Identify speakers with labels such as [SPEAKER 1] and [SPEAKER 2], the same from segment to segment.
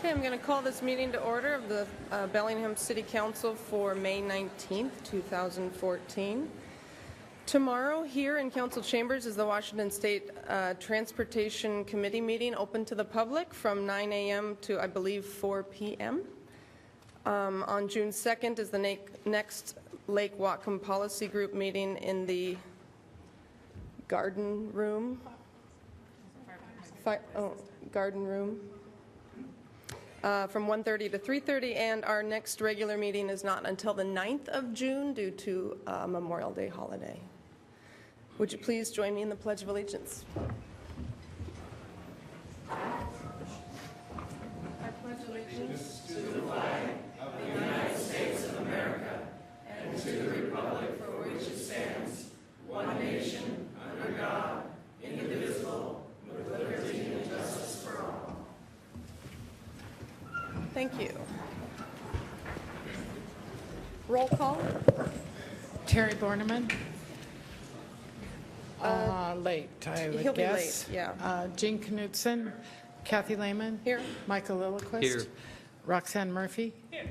[SPEAKER 1] Okay, I'm going to call this meeting to order of the Bellingham City Council for May 19th, 2014. Tomorrow here in Council Chambers is the Washington State Transportation Committee meeting open to the public from 9 a.m. to, I believe, 4 p.m. On June 2nd is the next Lake Whatcom Policy Group meeting in the garden room. Garden room. From 1:30 to 3:30, and our next regular meeting is not until the 9th of June due to Memorial Day holiday. Would you please join me in the Pledge of Allegiance? I pledge allegiance to the flag of the United States of America and to the republic for which it stands, one nation, under God, indivisible, with liberty and justice for all. Thank you. Roll call.
[SPEAKER 2] Terry Borneman. Late, I would
[SPEAKER 1] He'll
[SPEAKER 2] guess.
[SPEAKER 1] be late, yeah.
[SPEAKER 2] Jean Knutson. Kathy Lehman.
[SPEAKER 1] Here.
[SPEAKER 2] Michael Lillquist.
[SPEAKER 3] Here.
[SPEAKER 2] Roxanne Murphy.
[SPEAKER 1] Here.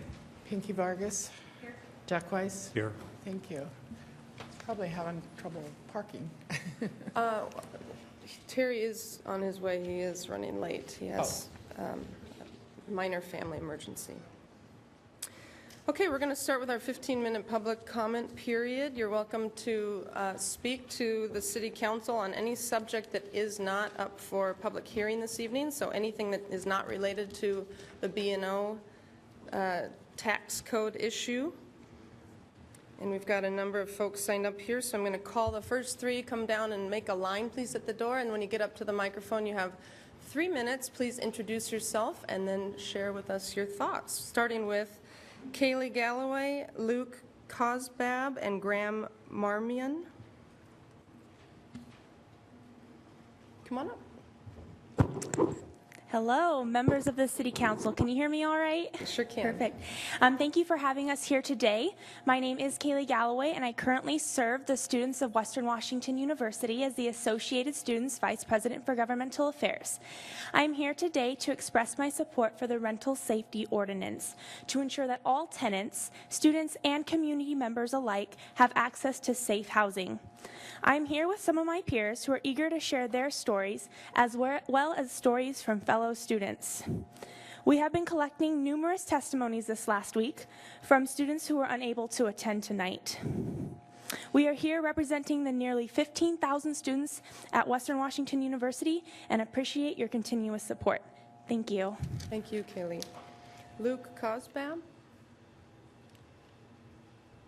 [SPEAKER 2] Pinky Vargas.
[SPEAKER 1] Here.
[SPEAKER 2] Jack Weiss.
[SPEAKER 3] Here.
[SPEAKER 2] Thank you. Probably having trouble parking.
[SPEAKER 1] Terry is on his way. He is running late. He has a minor family emergency. Okay, we're going to start with our 15-minute public comment period. You're welcome to speak to the City Council on any subject that is not up for public hearing this evening, so anything that is not related to the B&O tax code issue. And we've got a number of folks signed up here, so I'm going to call the first three. Come down and make a line, please, at the door, and when you get up to the microphone, you have 3 minutes. Please introduce yourself and then share with us your thoughts, starting with Kaylee Galloway, Luke Cosbab, and Graham Marmion. Come on up.
[SPEAKER 4] Hello, members of the City Council. Can you hear me all right?
[SPEAKER 1] Sure can.
[SPEAKER 4] Perfect. Thank you for having us here today. My name is Kaylee Galloway, and I currently serve the students of Western Washington University as the Associated Students Vice President for Governmental Affairs. I'm here today to express my support for the Rental Safety Ordinance to ensure that all tenants, students, and community members alike have access to safe housing. I'm here with some of my peers who are eager to share their stories as well as stories from fellow students. We have been collecting numerous testimonies this last week from students who were unable to attend tonight. We are here representing the nearly 15,000 students at Western Washington University and appreciate your continuous support. Thank you.
[SPEAKER 1] Thank you, Kaylee. Luke Cosbab.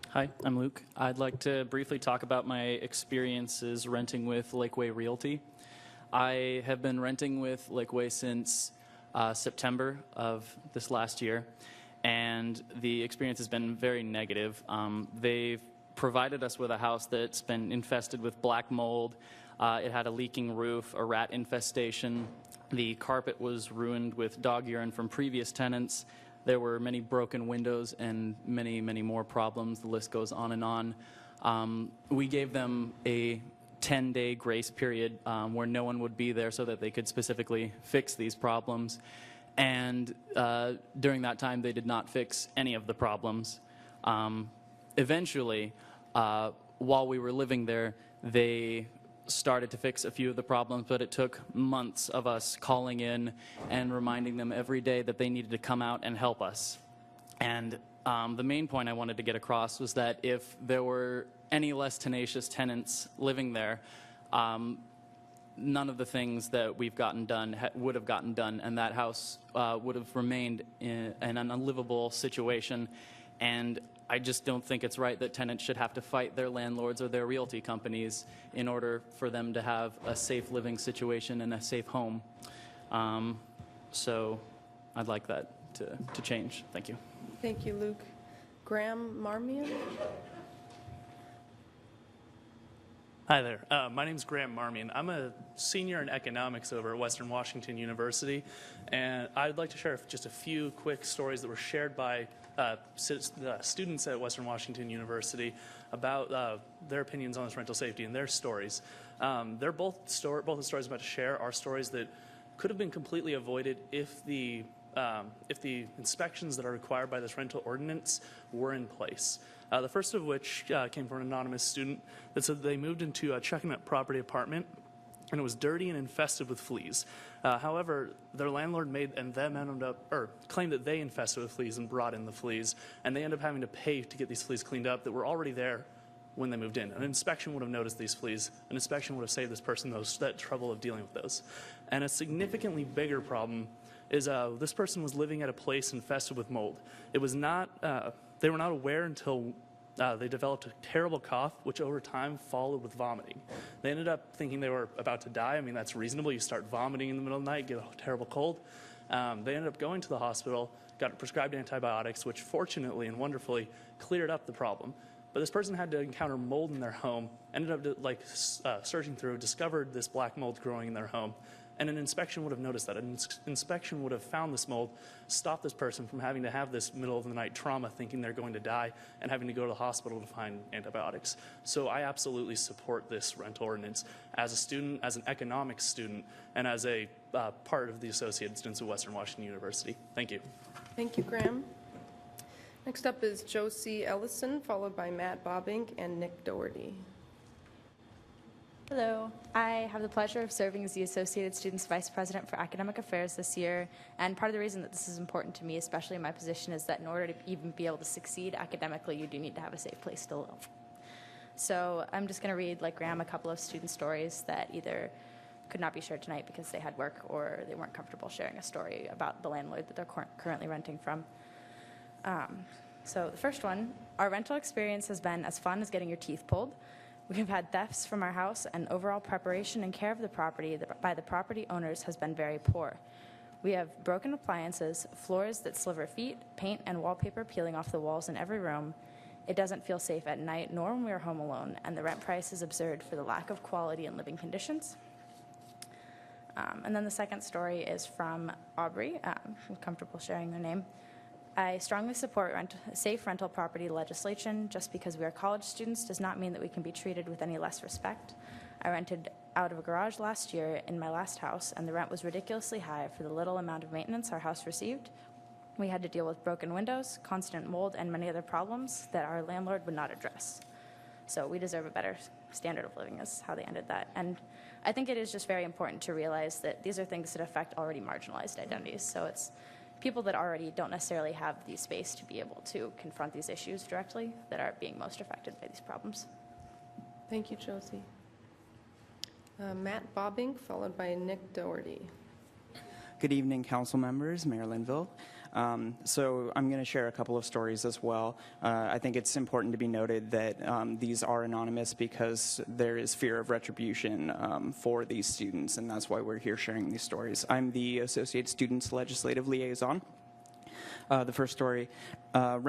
[SPEAKER 3] Hi, I'm Luke. I'd like to briefly talk about my experiences renting with Lakeway Realty. I have been renting with Lakeway since September of this last year, and the experience has been very negative. They've provided us with a house that's been infested with black mold. It had a leaking roof, a rat infestation. The carpet was ruined with dog urine from previous tenants. There were many broken windows and many, many more problems. The list goes on and on. We gave them a 10-day grace period where no one would be there so that they could specifically fix these problems. And during that time, they did not fix any of the problems. Eventually, while we were living there, they started to fix a few of the problems, but it took months of us calling in and reminding them every day that they needed to come out and help us. And the main point I wanted to get across was that if there were any less tenacious tenants living there, none of the things that we've gotten done would have gotten done, and that house would have remained in an unlivable situation. And I just don't think it's right that tenants should have to fight their landlords or their realty companies in order for them to have a safe living situation and a safe home. So I'd like that to change. Thank you.
[SPEAKER 1] Thank you, Luke. Graham Marmion.
[SPEAKER 5] Hi there. My name is Graham Marmion. I'm a senior in economics over at Western Washington University, and I'd like to share just a few quick stories that were shared by students at Western Washington University about their opinions on this rental safety and their stories. Both the stories I'm about to share are stories that could have been completely avoided if the if the inspections that are required by this rental ordinance were in place. The first of which came from an anonymous student that said they moved into a Chuckanut property apartment and it was dirty and infested with fleas. However, their landlord claimed that they infested with fleas and brought in the fleas, and they ended up having to pay to get these fleas cleaned up that were already there when they moved in. An inspection would have noticed these fleas. An inspection would have saved this person that trouble of dealing with those. And a significantly bigger problem is this person was living at a place infested with mold. It was not, they were not aware until they developed a terrible cough, which over time followed with vomiting. They ended up thinking they were about to die. I mean, that's reasonable. You start vomiting in the middle of the night, get a terrible cold. They ended up going to the hospital, got prescribed antibiotics, which fortunately and wonderfully cleared up the problem. But this person had to encounter mold in their home, ended up searching through, discovered this black mold growing in their home, and an inspection would have noticed that. An inspection would have found this mold, stopped this person from having to have this middle of the night trauma, thinking they're going to die, and having to go to the hospital to find antibiotics. So I absolutely support this rental ordinance as a student, as an economics student, and as a part of the Associated Students of Western Washington University. Thank you.
[SPEAKER 1] Thank you, Graham. Next up is Josie Ellison, followed by Matt Bobbink and Nick Doherty.
[SPEAKER 6] Hello, I have the pleasure of serving as the Associated Students Vice President for Academic Affairs this year, and part of the reason that this is important to me, especially in my position, is that in order to even be able to succeed academically, you do need to have a safe place to live. So I'm just going to read, like Graham, a couple of student stories that either could not be shared tonight because they had work or they weren't comfortable sharing a story about the landlord that they're currently renting from. So the first one, our rental experience has been as fun as getting your teeth pulled. We have had thefts from our house, and overall preparation and care of the property by the property owners has been very poor. We have broken appliances, floors that sliver feet, paint and wallpaper peeling off the walls in every room. It doesn't feel safe at night nor when we are home alone, and the rent price is absurd for the lack of quality and living conditions. And then the second story is from Aubrey. I'm comfortable sharing their name. I strongly support safe rental property legislation. Just because we are college students does not mean that we can be treated with any less respect. I rented out of a garage last year in my last house, and the rent was ridiculously high for the little amount of maintenance our house received. We had to deal with broken windows, constant mold, and many other problems that our landlord would not address. So we deserve a better standard of living is how they ended that. And I think it is just very important to realize that these are things that affect already marginalized identities. So it's people that already don't necessarily have the space to be able to confront these issues directly that are being most affected by these problems.
[SPEAKER 1] Thank you, Josie. Matt Bobbink, followed by Nick Doherty.
[SPEAKER 7] Good evening, council members, Mayor Linville. So I'm going to share a couple of stories as well. I think it's important to be noted that these are anonymous because there is fear of retribution for these students, and that's why we're here sharing these stories. I'm the Associated Students Legislative Liaison. The first story, their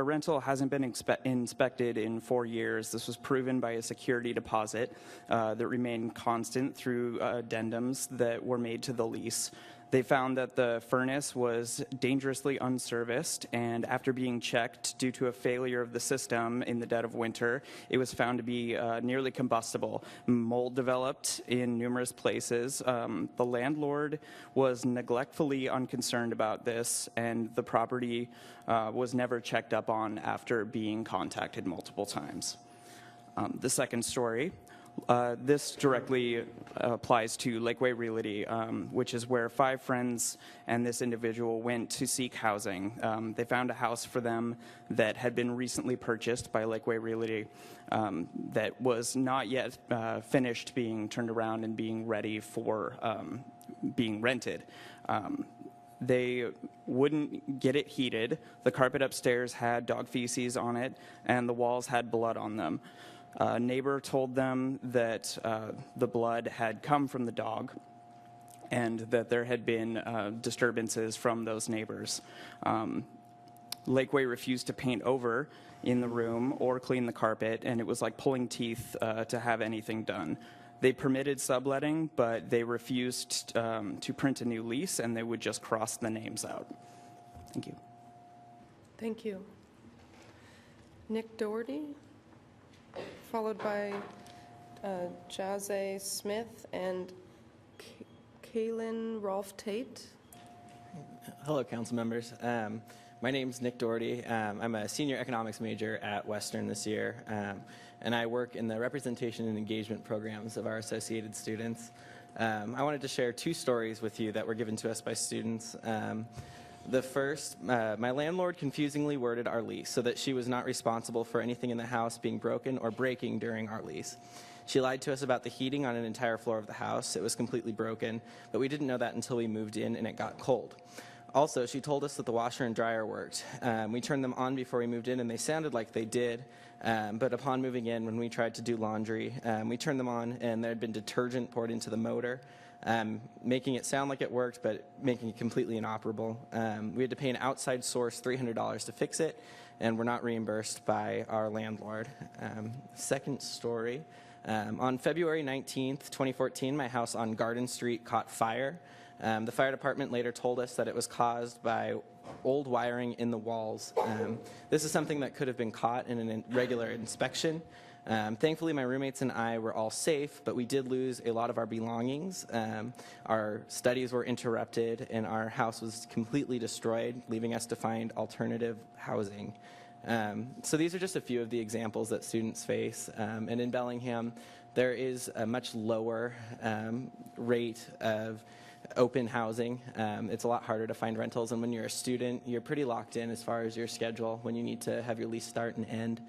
[SPEAKER 7] rental hasn't been inspected in 4 years. This was proven by a security deposit that remained constant through addendums that were made to the lease. They found that the furnace was dangerously unserviced, and after being checked due to a failure of the system in the dead of winter, it was found to be nearly combustible. Mold developed in numerous places. The landlord was neglectfully unconcerned about this, and the property was never checked up on after being contacted multiple times. The second story. This directly applies to Lakeway Realty, which is where 5 friends and this individual went to seek housing. They found a house for them that had been recently purchased by Lakeway Realty that was not yet finished being turned around and being ready for being rented. They wouldn't get it heated. The carpet upstairs had dog feces on it, and the walls had blood on them. A neighbor told them that the blood had come from the dog and that there had been disturbances from those neighbors. Lakeway refused to paint over in the room or clean the carpet, and it was like pulling teeth to have anything done. They permitted subletting, but they refused to print a new lease, and they would just cross the names out. Thank you.
[SPEAKER 1] Thank you. Nick Doherty, followed by Jazze Smith and Kaylin Rolfe Tate.
[SPEAKER 8] Hello, council members. My name's Nick Doherty. I'm a senior economics major at Western this year, and I work in the representation and engagement programs of our associated students. I wanted to share 2 stories with you that were given to us by students. The first, my landlord confusingly worded our lease so that she was not responsible for anything in the house being broken or breaking during our lease. She lied to us about the heating on an entire floor of the house. It was completely broken, but we didn't know that until we moved in and it got cold. Also, she told us that the washer and dryer worked. We turned them on before we moved in, and they sounded like they did. But upon moving in, when we tried to do laundry, we turned them on, and there had been detergent poured into the motor, making it sound like it worked, but making it completely inoperable. We had to pay an outside source $300 to fix it, and we're not reimbursed by our landlord. Second story. On February 19th, 2014, my house on Garden Street caught fire. The fire department later told us that it was caused by old wiring in the walls. This is something that could have been caught in a regular inspection. Thankfully, my roommates and I were all safe, but we did lose a lot of our belongings. Our studies were interrupted, and our house was completely destroyed, leaving us to find alternative housing. So these are just a few of the examples that students face. And in Bellingham, there is a much lower rate of open housing. It's a lot harder to find rentals, and when you're a student, you're pretty locked in as far as your schedule when you need to have your lease start and end.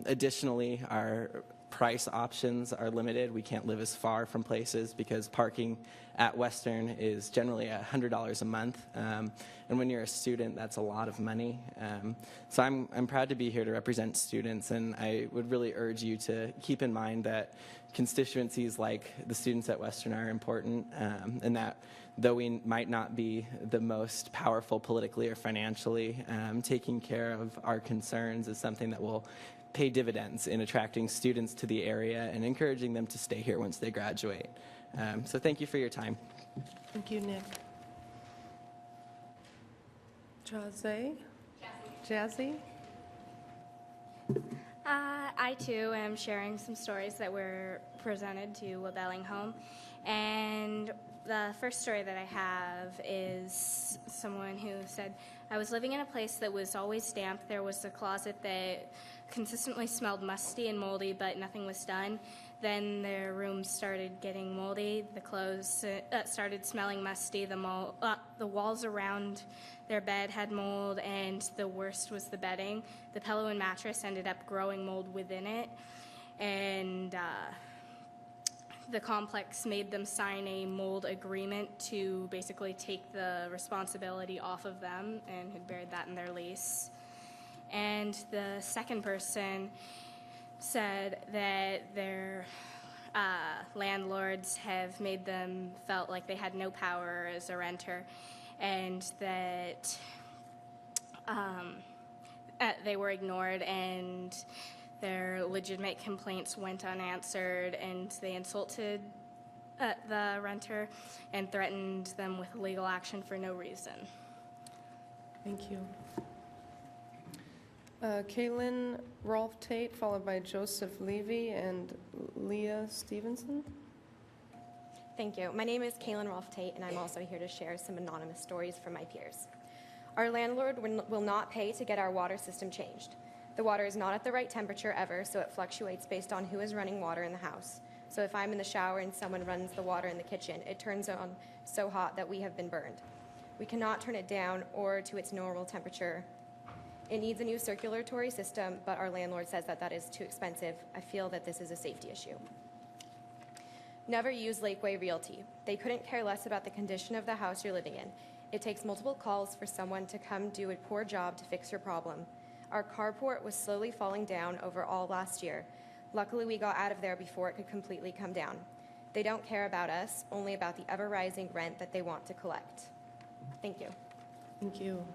[SPEAKER 8] Additionally, our price options are limited. We can't live as far from places because parking at Western is generally $100 a month. And when you're a student, that's a lot of money. So I'm proud to be here to represent students, and I would really urge you to keep in mind that constituencies like the students at Western are important, and that though we might not be the most powerful politically or financially, taking care of our concerns is something that will pay dividends in attracting students to the area and encouraging them to stay here once they graduate. So thank you for your time.
[SPEAKER 1] Thank you, Nick. Jazzy? Jazzy?
[SPEAKER 9] I too am sharing some stories that were presented to Bellingham, and the first story that I have is someone who said, I was living in a place that was always damp. There was a closet that consistently smelled musty and moldy, but nothing was done. Then their room started getting moldy. The clothes started smelling musty. The walls around their bed had mold, and the worst was the bedding. The pillow and mattress ended up growing mold within it, and the complex made them sign a mold agreement to basically take the responsibility off of them, and had buried that in their lease. And the second person said that their landlords have made them felt like they had no power as a renter, and that they were ignored, and their legitimate complaints went unanswered, and they insulted the renter and threatened them with legal action for no reason.
[SPEAKER 1] Thank you. Kaylin Rolfe Tate, followed by Joseph Levy and Leah Stevenson.
[SPEAKER 10] Thank you. My name is Kaylin Rolfe Tate, and I'm also here to share some anonymous stories from my peers. Our landlord will not pay to get our water system changed. The water is not at the right temperature ever, so it fluctuates based on who is running water in the house. So if I'm in the shower and someone runs the water in the kitchen, it turns on so hot that we have been burned. We cannot turn it down or to its normal temperature. It needs a new circulatory system, but our landlord says that that is too expensive. I feel that this is a safety issue. Never use Lakeway Realty. They couldn't care less about the condition of the house you're living in. It takes multiple calls for someone to come do a poor job to fix your problem. Our carport was slowly falling down over all last year. Luckily, we got out of there before it could completely come down. They don't care about us, only about the ever-rising rent that they want to collect. Thank you.
[SPEAKER 1] Thank you.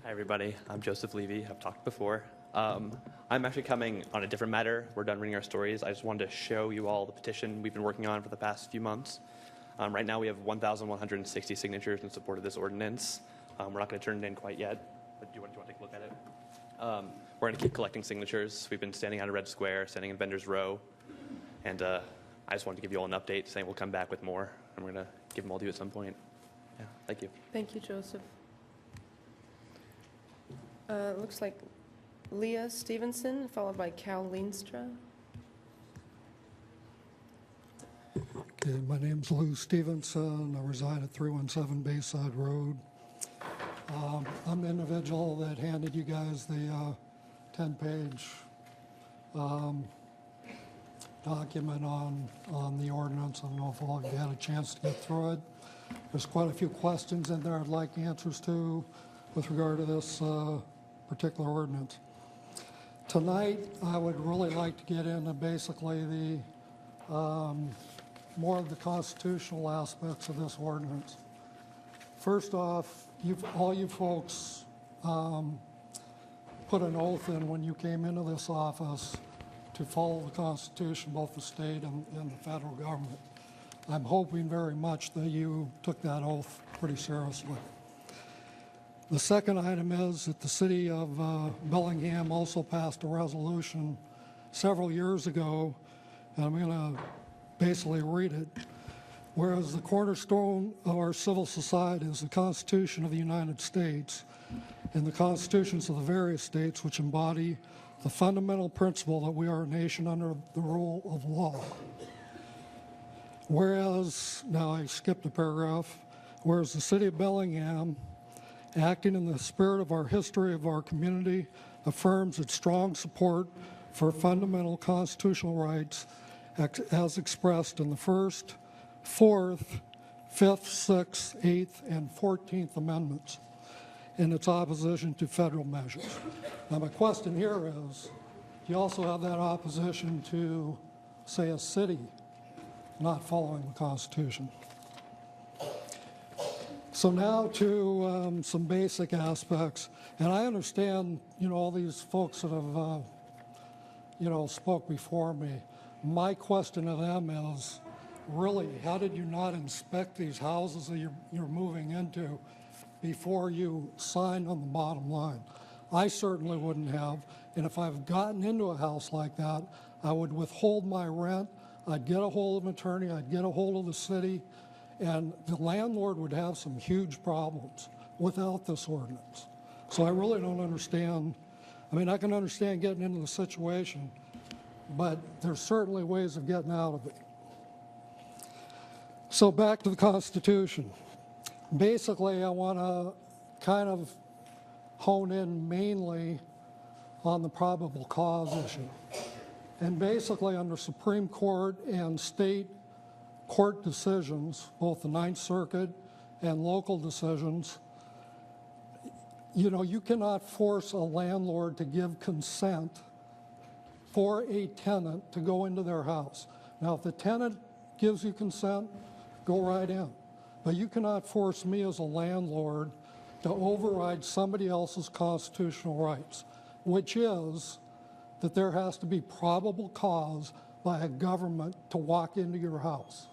[SPEAKER 11] Hi, everybody. I'm Joseph Levy. I've talked before. I'm actually coming on a different matter. We're done reading our stories. I just wanted to show you all the petition we've been working on for the past few months. Right now, we have 1,160 signatures in support of this ordinance. We're not going to turn it in quite yet, but do you want to take a look at it? We're going to keep collecting signatures. We've been standing out of Red Square, standing in Vendors Row, and I just wanted to give you all an update saying we'll come back with more, and we're going to give them all to you at some point. Yeah, thank you.
[SPEAKER 1] Thank you, Joseph. Looks like Leah Stevenson, followed by Cal Leenstra.
[SPEAKER 12] Okay, my name's Lou Stevenson. I reside at 317 Bayside Road. I'm the individual that handed you guys the 10-page document on the ordinance. I don't know if all of you had a chance to get through it. There's quite a few questions in there I'd like answers to with regard to this particular ordinance. Tonight, I would really like to get into basically the more of the constitutional aspects of this ordinance. First off, all you folks put an oath in when you came into this office to follow the Constitution, both the state and the federal government. I'm hoping very much that you took that oath pretty seriously. The second item is that the city of Bellingham also passed a resolution several years ago, and I'm going to basically read it. Whereas the cornerstone of our civil society is the Constitution of the United States and the constitutions of the various states which embody the fundamental principle that we are a nation under the rule of law. Whereas, now I skipped a paragraph, whereas the city of Bellingham, acting in the spirit of our history of our community, affirms its strong support for fundamental constitutional rights as expressed in the First, Fourth, Fifth, Sixth, Eighth, and 14th Amendments in its opposition to federal measures. Now my question here is, do you also have that opposition to, say, a city not following the Constitution? So now to some basic aspects, and I understand, all these folks that have, spoke before me. My question to them is, really, how did you not inspect these houses that you're moving into before you signed on the bottom line? I certainly wouldn't have, and if I've gotten into a house like that, I would withhold my rent, I'd get a hold of an attorney, I'd get a hold of the city, and the landlord would have some huge problems without this ordinance. So I really don't understand. I mean, I can understand getting into the situation, but there's certainly ways of getting out of it. So back to the Constitution. Basically, I want to kind of hone in mainly on the probable cause issue. And basically, under Supreme Court and state court decisions, both the Ninth Circuit and local decisions, you cannot force a landlord to give consent for a tenant to go into their house. Now, if the tenant gives you consent, go right in. But you cannot force me as a landlord to override somebody else's constitutional rights, which is that there has to be probable cause by a government to walk into your house.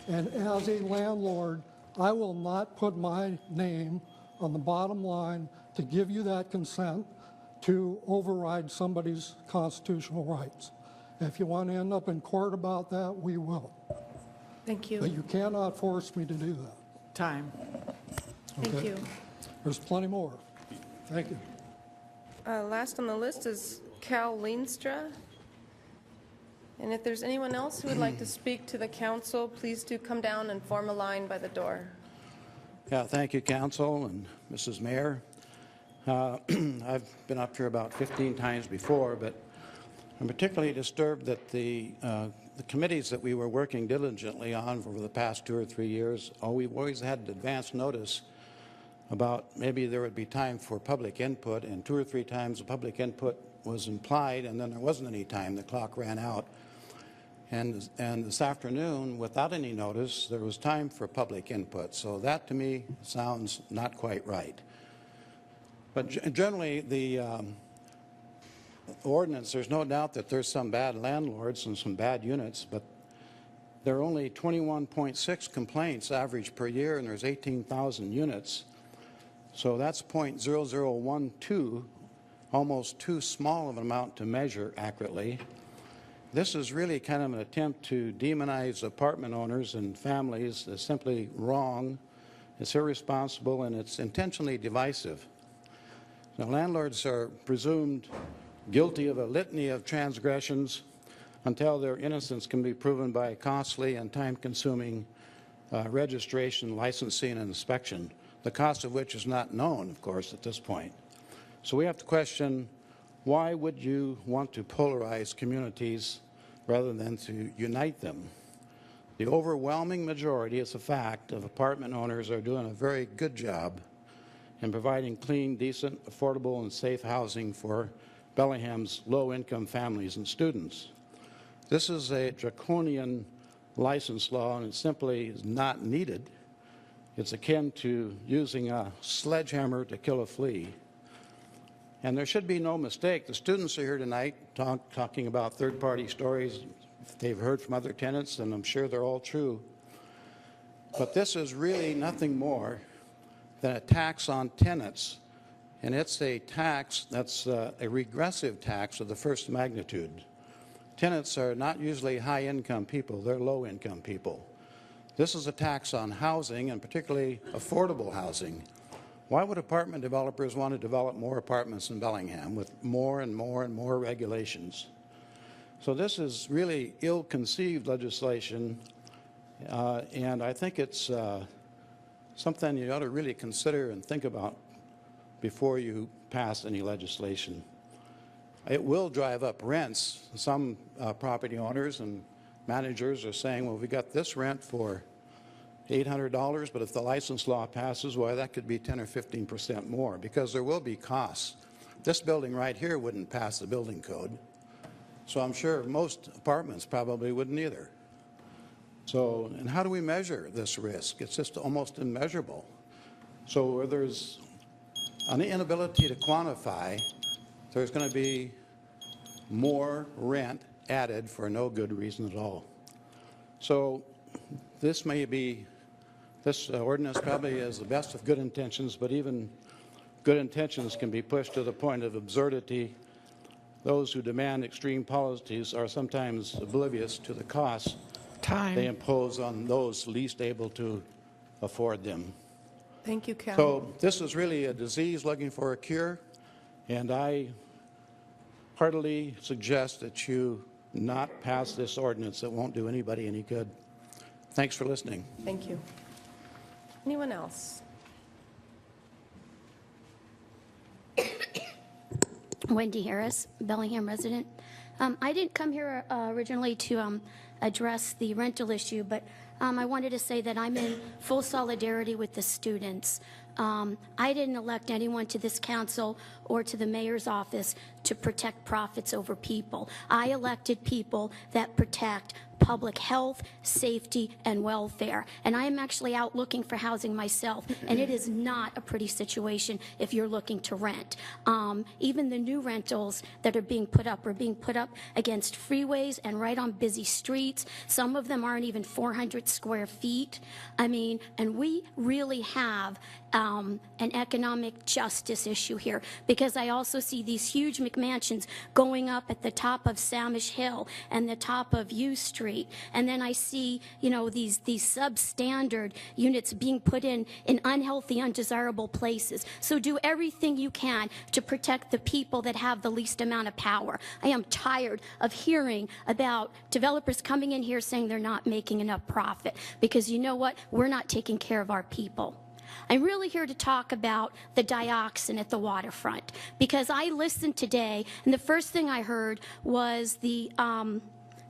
[SPEAKER 12] And as a landlord, I will not put my name on the bottom line to give you that consent to override somebody's constitutional rights. If you want to end up in court about that, we will.
[SPEAKER 1] Thank you.
[SPEAKER 12] But you cannot force me to do that.
[SPEAKER 2] Time.
[SPEAKER 1] Thank
[SPEAKER 12] Okay?
[SPEAKER 1] you.
[SPEAKER 12] There's plenty more. Thank you.
[SPEAKER 1] Last on the list is Cal Leenstra. And if there's anyone else who would like to speak to the council, please do come down and form a line by the door.
[SPEAKER 13] Yeah, thank you, Council and Mrs. Mayor. I've been up here about 15 times before, but I'm particularly disturbed that the committees that we were working diligently on over the past 2 or 3 years, we've always had advance notice about maybe there would be time for public input, and 2 or 3 times the public input was implied, and then there wasn't any time. The clock ran out. And this afternoon, without any notice, there was time for public input. So that, to me, sounds not quite right. But generally, the ordinance, there's no doubt that there's some bad landlords and some bad units, but there are only 21.6 complaints average per year, and there's 18,000 units. So that's 0.0012, almost too small of an amount to measure accurately. this is really kind of an attempt to demonize apartment owners and families. It's simply wrong, it's irresponsible, and it's intentionally divisive. Now, landlords are presumed guilty of a litany of transgressions until their innocence can be proven by costly and time-consuming registration, licensing, and inspection, the cost of which is not known, of course, at this point. So we have to question, why would you want to polarize communities rather than to unite them? The overwhelming majority, it's a fact, of apartment owners are doing a very good job in providing clean, decent, affordable, and safe housing for Bellingham's low-income families and students. This is a draconian license law, and it simply is not needed. It's akin to using a sledgehammer to kill a flea. And there should be no mistake. The students are here tonight talking about third-party stories they've heard from other tenants, and I'm sure they're all true. But this is really nothing more than a tax on tenants, and it's a tax that's a regressive tax of the first magnitude. Tenants are not usually high-income people, they're low-income people. This is a tax on housing, and particularly affordable housing. Why would apartment developers want to develop more apartments in Bellingham with more and more and more regulations? So this is really ill-conceived legislation, and I think it's something you ought to really consider and think about before you pass any legislation. It will drive up rents. Some property owners and managers are saying, well, we got this rent for $800, but if the license law passes, why, that could be 10 or 15% more, because there will be costs. This building right here wouldn't pass the building code, so I'm sure most apartments probably wouldn't either. So, and how do we measure this risk? It's just almost immeasurable. So where there's an inability to quantify, there's going to be more rent added for no good reason at all. So this may be, this ordinance probably has the best of good intentions, but even good intentions can be pushed to the point of absurdity. Those who demand extreme policies are sometimes oblivious to the costs they impose on those least able to afford them.
[SPEAKER 1] Thank you, Cal.
[SPEAKER 13] So this is really a disease looking for a cure, and I heartily suggest that you not pass this ordinance that won't do anybody any good. Thanks for listening.
[SPEAKER 1] Thank you. Anyone else?
[SPEAKER 14] Wendy Harris, Bellingham resident. I didn't come here originally to address the rental issue, but I wanted to say that I'm in full solidarity with the students. I didn't elect anyone to this council or to the mayor's office to protect profits over people. I elected people that protect public health, safety, and welfare. And I am actually out looking for housing myself, and it is not a pretty situation if you're looking to rent. Even the new rentals that are being put up against freeways and right on busy streets. Some of them aren't even 400 square feet. I mean, and we really have an economic justice issue here, because I also see these huge McMansions going up at the top of Samish Hill and the top of U Street, and then I see, you know, these substandard units being put in unhealthy, undesirable places. So do everything you can to protect the people that have the least amount of power. I am tired of hearing about developers coming in here saying they're not making enough profit, because you know what? We're not taking care of our people. I'm really here to talk about the dioxin at the waterfront, because I listened today, and the first thing I heard was the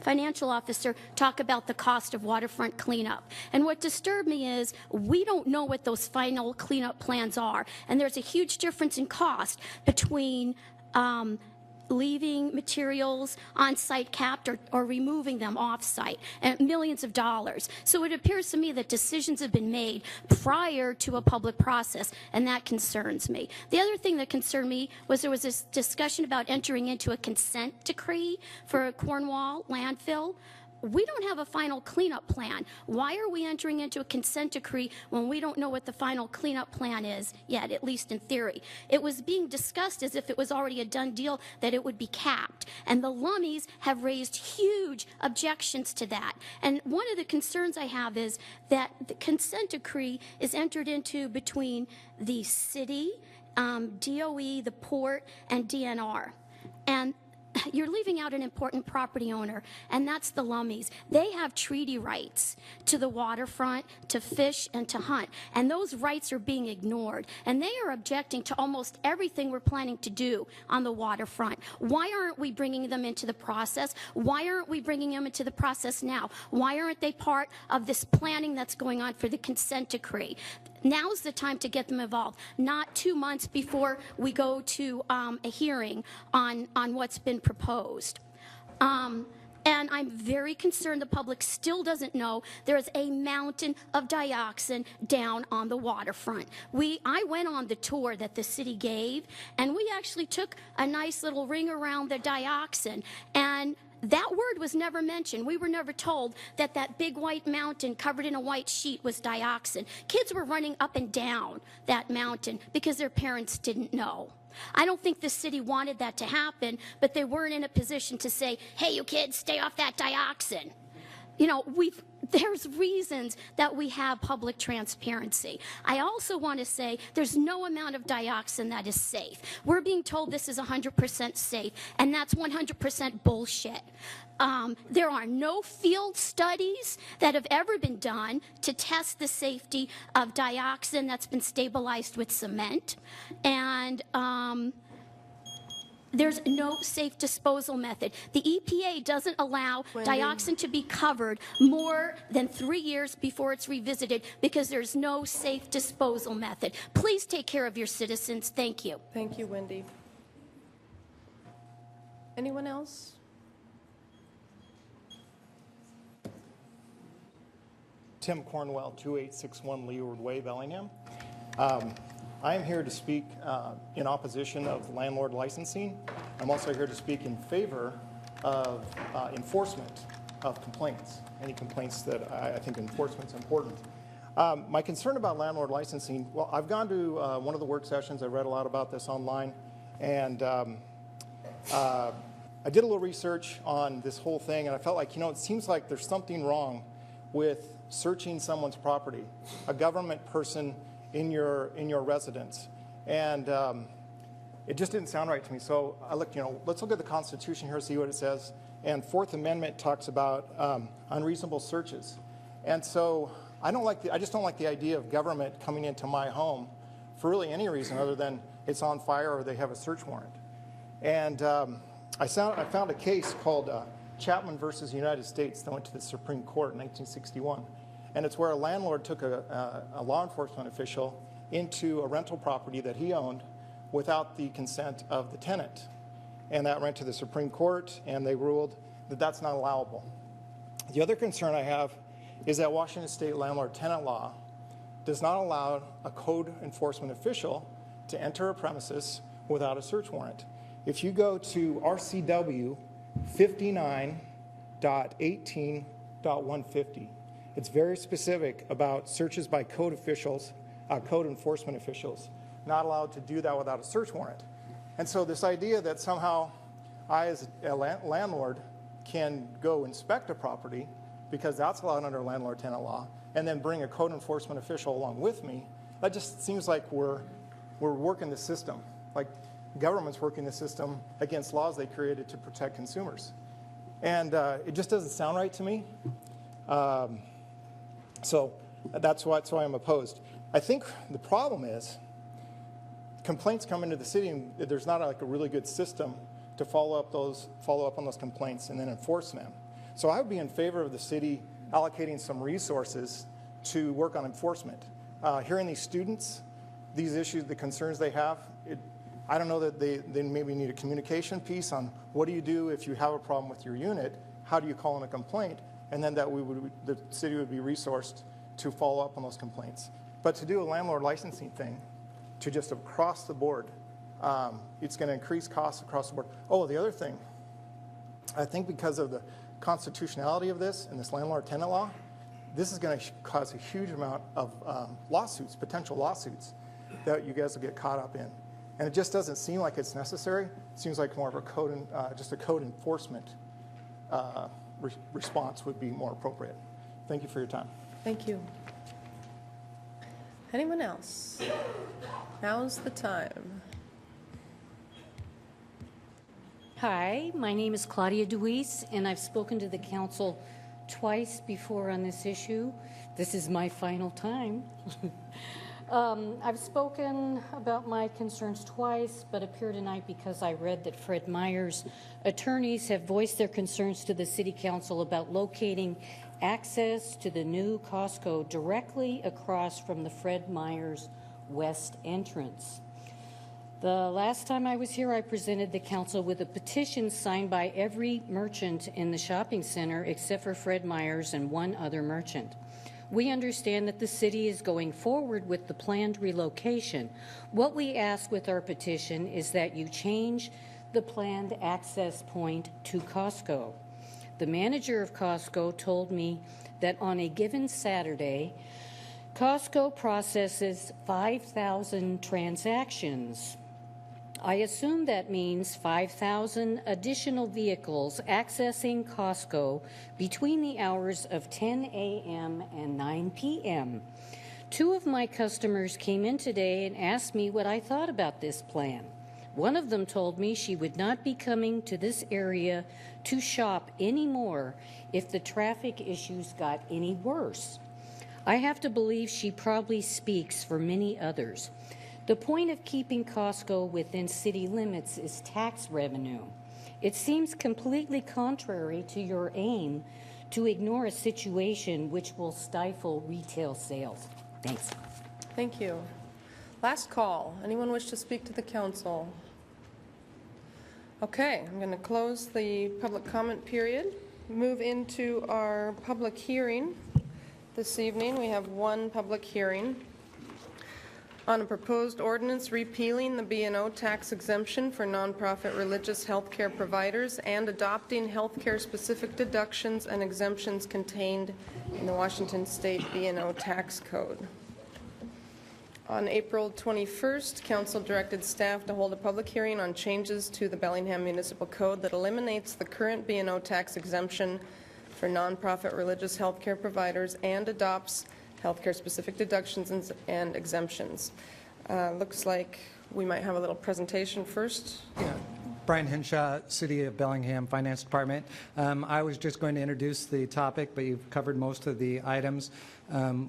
[SPEAKER 14] financial officer talk about the cost of waterfront cleanup. And what disturbed me is we don't know what those final cleanup plans are, and there's a huge difference in cost between leaving materials on site capped or removing them off site, and millions of dollars. So it appears to me that decisions have been made prior to a public process, and that concerns me. The other thing that concerned me was there was this discussion about entering into a consent decree for a Cornwall landfill. we don't have a final cleanup plan. Why are we entering into a consent decree when we don't know what the final cleanup plan is yet, at least in theory? It was being discussed as if it was already a done deal that it would be capped. And the Lummies have raised huge objections to that. And one of the concerns I have is that the consent decree is entered into between the city, DOE, the port, and DNR. And you're leaving out an important property owner, and that's the Lummies. They have treaty rights to the waterfront, to fish, and to hunt, and those rights are being ignored, and they are objecting to almost everything we're planning to do on the waterfront. Why aren't we bringing them into the process? Why aren't we bringing them into the process now? Why aren't they part of this planning that's going on for the consent decree? Now's the time to get them involved, not 2 months before we go to a hearing on what's been proposed. And I'm very concerned the public still doesn't know there's a mountain of dioxin down on the waterfront. I went on the tour that the city gave, and we actually took a nice little ring around the dioxin, and that word was never mentioned. We were never told that that big white mountain covered in a white sheet was dioxin. Kids were running up and down that mountain because their parents didn't know. I don't think the city wanted that to happen, but they weren't in a position to say, hey, you kids, stay off that dioxin. You know, there's reasons that we have public transparency. I also want to say there's no amount of dioxin that is safe. We're being told this is 100% safe, and that's 100% bullshit. There are no field studies that have ever been done to test the safety of dioxin that's been stabilized with cement. And there's no safe disposal method. The EPA doesn't allow dioxin to be covered more than 3 years before it's revisited because there's no safe disposal method. Please take care of your citizens. Thank you.
[SPEAKER 1] Thank you, Wendy. Anyone else?
[SPEAKER 15] Tim Cornwell, 2861 Leeward Way, Bellingham. I am here to speak in opposition of landlord licensing. I'm also here to speak in favor of enforcement of complaints, any complaints that I think enforcement is important. My concern about landlord licensing, well, I've gone to one of the work sessions. I read a lot about this online, and I did a little research on this whole thing, and I felt like, it seems like there's something wrong with searching someone's property, a government person in your residence. And it just didn't sound right to me. So I looked, let's look at the Constitution here, see what it says. And Fourth Amendment talks about unreasonable searches. And so I just don't like the idea of government coming into my home for really any reason other than it's on fire or they have a search warrant. And I found a case called Chapman versus United States that went to the Supreme Court in 1961. And it's where a landlord took a law enforcement official into a rental property that he owned without the consent of the tenant. And that went to the Supreme Court, and they ruled that that's not allowable. The other concern I have is that Washington State landlord-tenant law does not allow a code enforcement official to enter a premises without a search warrant. If you go to RCW 59.18.150, it's very specific about searches by code enforcement officials, not allowed to do that without a search warrant. And so this idea that somehow I, as a landlord, can go inspect a property because that's allowed under landlord-tenant law, and then bring a code enforcement official along with me, that just seems like we're working the system, like government's working the system against laws they created to protect consumers. And it just doesn't sound right to me. So that's why I'm opposed. I think the problem is complaints come into the city and there's not like a really good system to follow up on those complaints and then enforce them. So I would be in favor of the city allocating some resources to work on enforcement. Hearing these students, these issues, the concerns they have, I don't know that they maybe need a communication piece on what do you do if you have a problem with your unit, how do you call in a complaint, and then the city would be resourced to follow up on those complaints. But to do a landlord licensing thing, to just across the board, it's going to increase costs across the board. Oh, the other thing, I think because of the constitutionality of this and this landlord-tenant law, this is going to cause a huge amount of lawsuits, potential lawsuits, that you guys will get caught up in. And it just doesn't seem like it's necessary. It seems like more of a just a code enforcement response would be more appropriate. Thank you for your time.
[SPEAKER 1] Thank you. Anyone else? Now's the time.
[SPEAKER 16] Hi, my name is Claudia Deweese, and I've spoken to the council twice before on this issue. This is my final time. I've spoken about my concerns twice, but appear tonight because I read that Fred Meyer's attorneys have voiced their concerns to the City Council about locating access to the new Costco directly across from the Fred Meyer's west entrance. The last time I was here, I presented the council with a petition signed by every merchant in the shopping center except for Fred Meyer's and one other merchant. We understand that the city is going forward with the planned relocation. What we ask with our petition is that you change the planned access point to Costco. The manager of Costco told me that on a given Saturday, Costco processes 5,000 transactions. I assume that means 5,000 additional vehicles accessing Costco between the hours of 10 a.m. and 9 p.m. Two of my customers came in today and asked me what I thought about this plan. One of them told me she would not be coming to this area to shop anymore if the traffic issues got any worse. I have to believe she probably speaks for many others. The point of keeping Costco within city limits is tax revenue. It seems completely contrary to your aim to ignore a situation which will stifle retail sales. Thanks.
[SPEAKER 1] Thank you. Last call. Anyone wish to speak to the council? Okay, I'm going to close the public comment period. Move into our public hearing this evening. We have one public hearing on a proposed ordinance repealing the B&O tax exemption for nonprofit religious healthcare providers and adopting healthcare-specific deductions and exemptions contained in the Washington State B&O tax code. On April 21st, Council directed staff to hold a public hearing on changes to the Bellingham Municipal Code that eliminates the current B&O tax exemption for nonprofit religious healthcare providers and adopts healthcare-specific deductions and exemptions. Looks like we might have a little presentation first.
[SPEAKER 17] Yeah. Brian Henshaw, City of Bellingham Finance Department. I was just going to introduce the topic, but you've covered most of the items.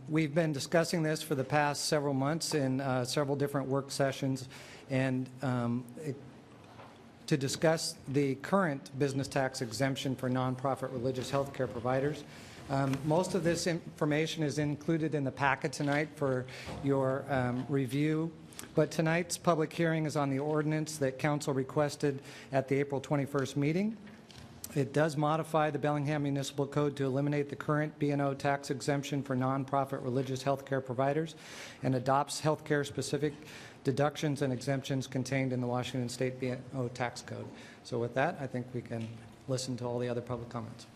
[SPEAKER 17] We've been discussing this for the past several months in several different work sessions, and to discuss the current business tax exemption for nonprofit religious healthcare providers. Most of this information is included in the packet tonight for your review, but tonight's public hearing is on the ordinance that Council requested at the April 21st meeting. It does modify the Bellingham Municipal Code to eliminate the current B&O tax exemption for nonprofit religious healthcare providers and adopts healthcare-specific deductions and exemptions contained in the Washington State B&O tax code. So with that, I think we can listen to all the other public comments.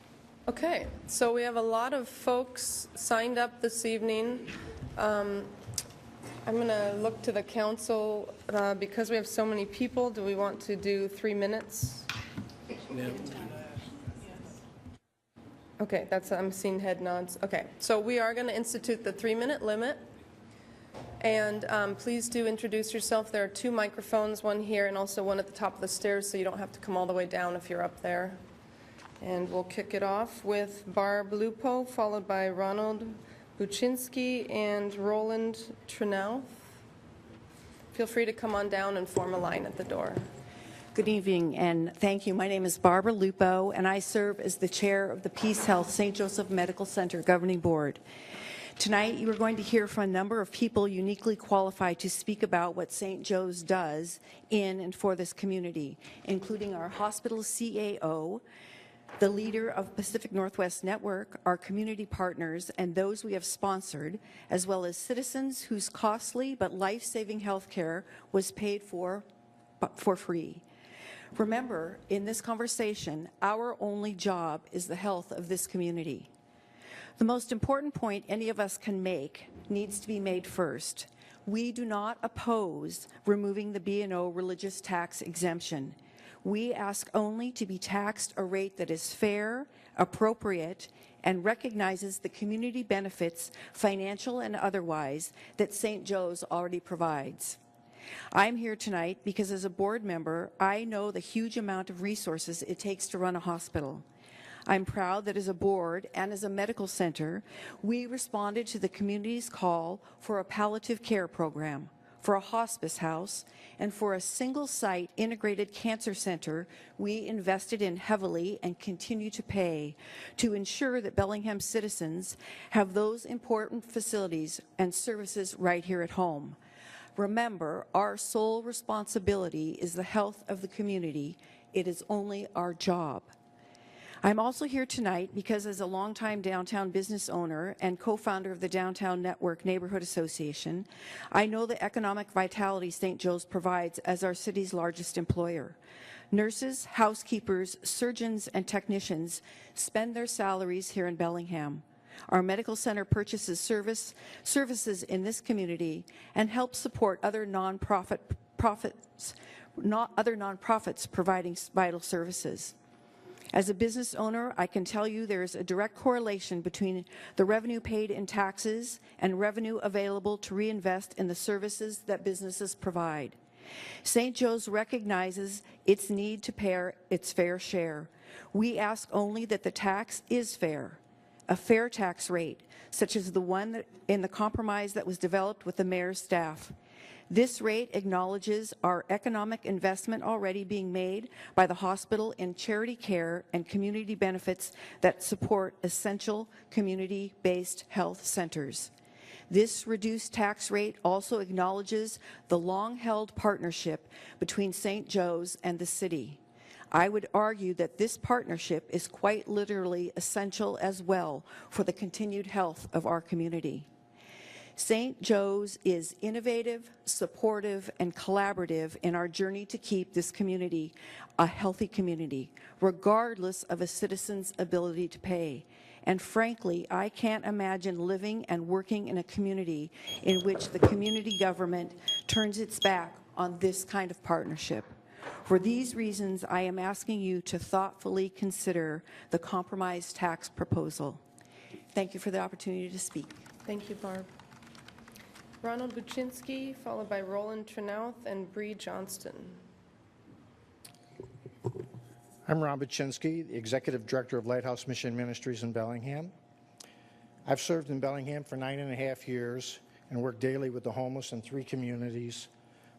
[SPEAKER 1] Okay, so we have a lot of folks signed up this evening. I'm going to look to the council. Because we have so many people, do we want to do 3 minutes?
[SPEAKER 18] Yeah.
[SPEAKER 1] Okay, I'm seeing head nods. Okay, so we are going to institute the 3-minute limit. And please do introduce yourself. There are 2 microphones, one here and also one at the top of the stairs, so you don't have to come all the way down if you're up there. And we'll kick it off with Barb Lupo, followed by Ronald Buczynski and Roland Trenauth. Feel free to come on down and form a line at the door.
[SPEAKER 19] Good evening, and thank you. My name is Barbara Lupo, and I serve as the chair of the Peace Health St. Joseph Medical Center Governing Board. Tonight, you are going to hear from a number of people uniquely qualified to speak about what St. Joe's does in and for this community, including our hospital CAO, the leader of Pacific Northwest Network, our community partners, and those we have sponsored, as well as citizens whose costly but life-saving health care was paid for free. Remember, in this conversation, our only job is the health of this community. The most important point any of us can make needs to be made first. We do not oppose removing the B&O religious tax exemption. We ask only to be taxed a rate that is fair, appropriate, and recognizes the community benefits, financial and otherwise, that St. Joe's already provides. I'm here tonight because as a board member, I know the huge amount of resources it takes to run a hospital. I'm proud that as a board and as a medical center, we responded to the community's call for a palliative care program, for a hospice house, and for a single-site integrated cancer center we invested in heavily and continue to pay to ensure that Bellingham citizens have those important facilities and services right here at home. Remember, our sole responsibility is the health of the community. It is only our job. I'm also here tonight because as a longtime downtown business owner and co-founder of the Downtown Network Neighborhood Association, I know the economic vitality St. Joe's provides as our city's largest employer. Nurses, housekeepers, surgeons, and technicians spend their salaries here in Bellingham. Our medical center purchases services in this community and helps support other nonprofits providing vital services. As a business owner, I can tell you there is a direct correlation between the revenue paid in taxes and revenue available to reinvest in the services that businesses provide. St. Joe's recognizes its need to pay its fair share. We ask only that the tax is fair, a fair tax rate, such as the one in the compromise that was developed with the mayor's staff. This rate acknowledges our economic investment already being made by the hospital in charity care and community benefits that support essential community-based health centers. This reduced tax rate also acknowledges the long-held partnership between St. Joe's and the city. I would argue that this partnership is quite literally essential as well for the continued health of our community. St. Joe's is innovative, supportive, and collaborative in our journey to keep this community a healthy community, regardless of a citizen's ability to pay. And frankly, I can't imagine living and working in a community in which the community government turns its back on this kind of partnership. For these reasons, I am asking you to thoughtfully consider the compromise tax proposal. Thank you for the opportunity to speak.
[SPEAKER 1] Thank you, Barb. Ronald Buczynski, followed by Roland Trenouth and Bree Johnston.
[SPEAKER 18] I'm Ron Buczynski, the Executive Director of Lighthouse Mission Ministries in Bellingham. I've served in Bellingham for 9.5 years and worked daily with the homeless in 3 communities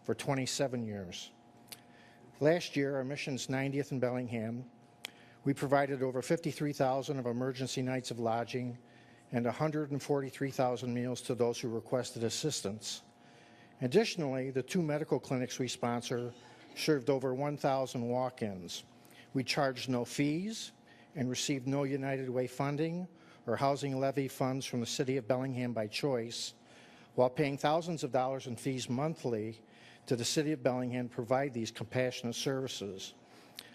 [SPEAKER 18] for 27 years. Last year, our mission's 90th in Bellingham, we provided over 53,000 of emergency nights of lodging and 143,000 meals to those who requested assistance. Additionally, the 2 medical clinics we sponsor served over 1,000 walk-ins. We charged no fees and received no United Way funding or housing levy funds from the City of Bellingham by choice, while paying thousands of dollars in fees monthly to the City of Bellingham to provide these compassionate services.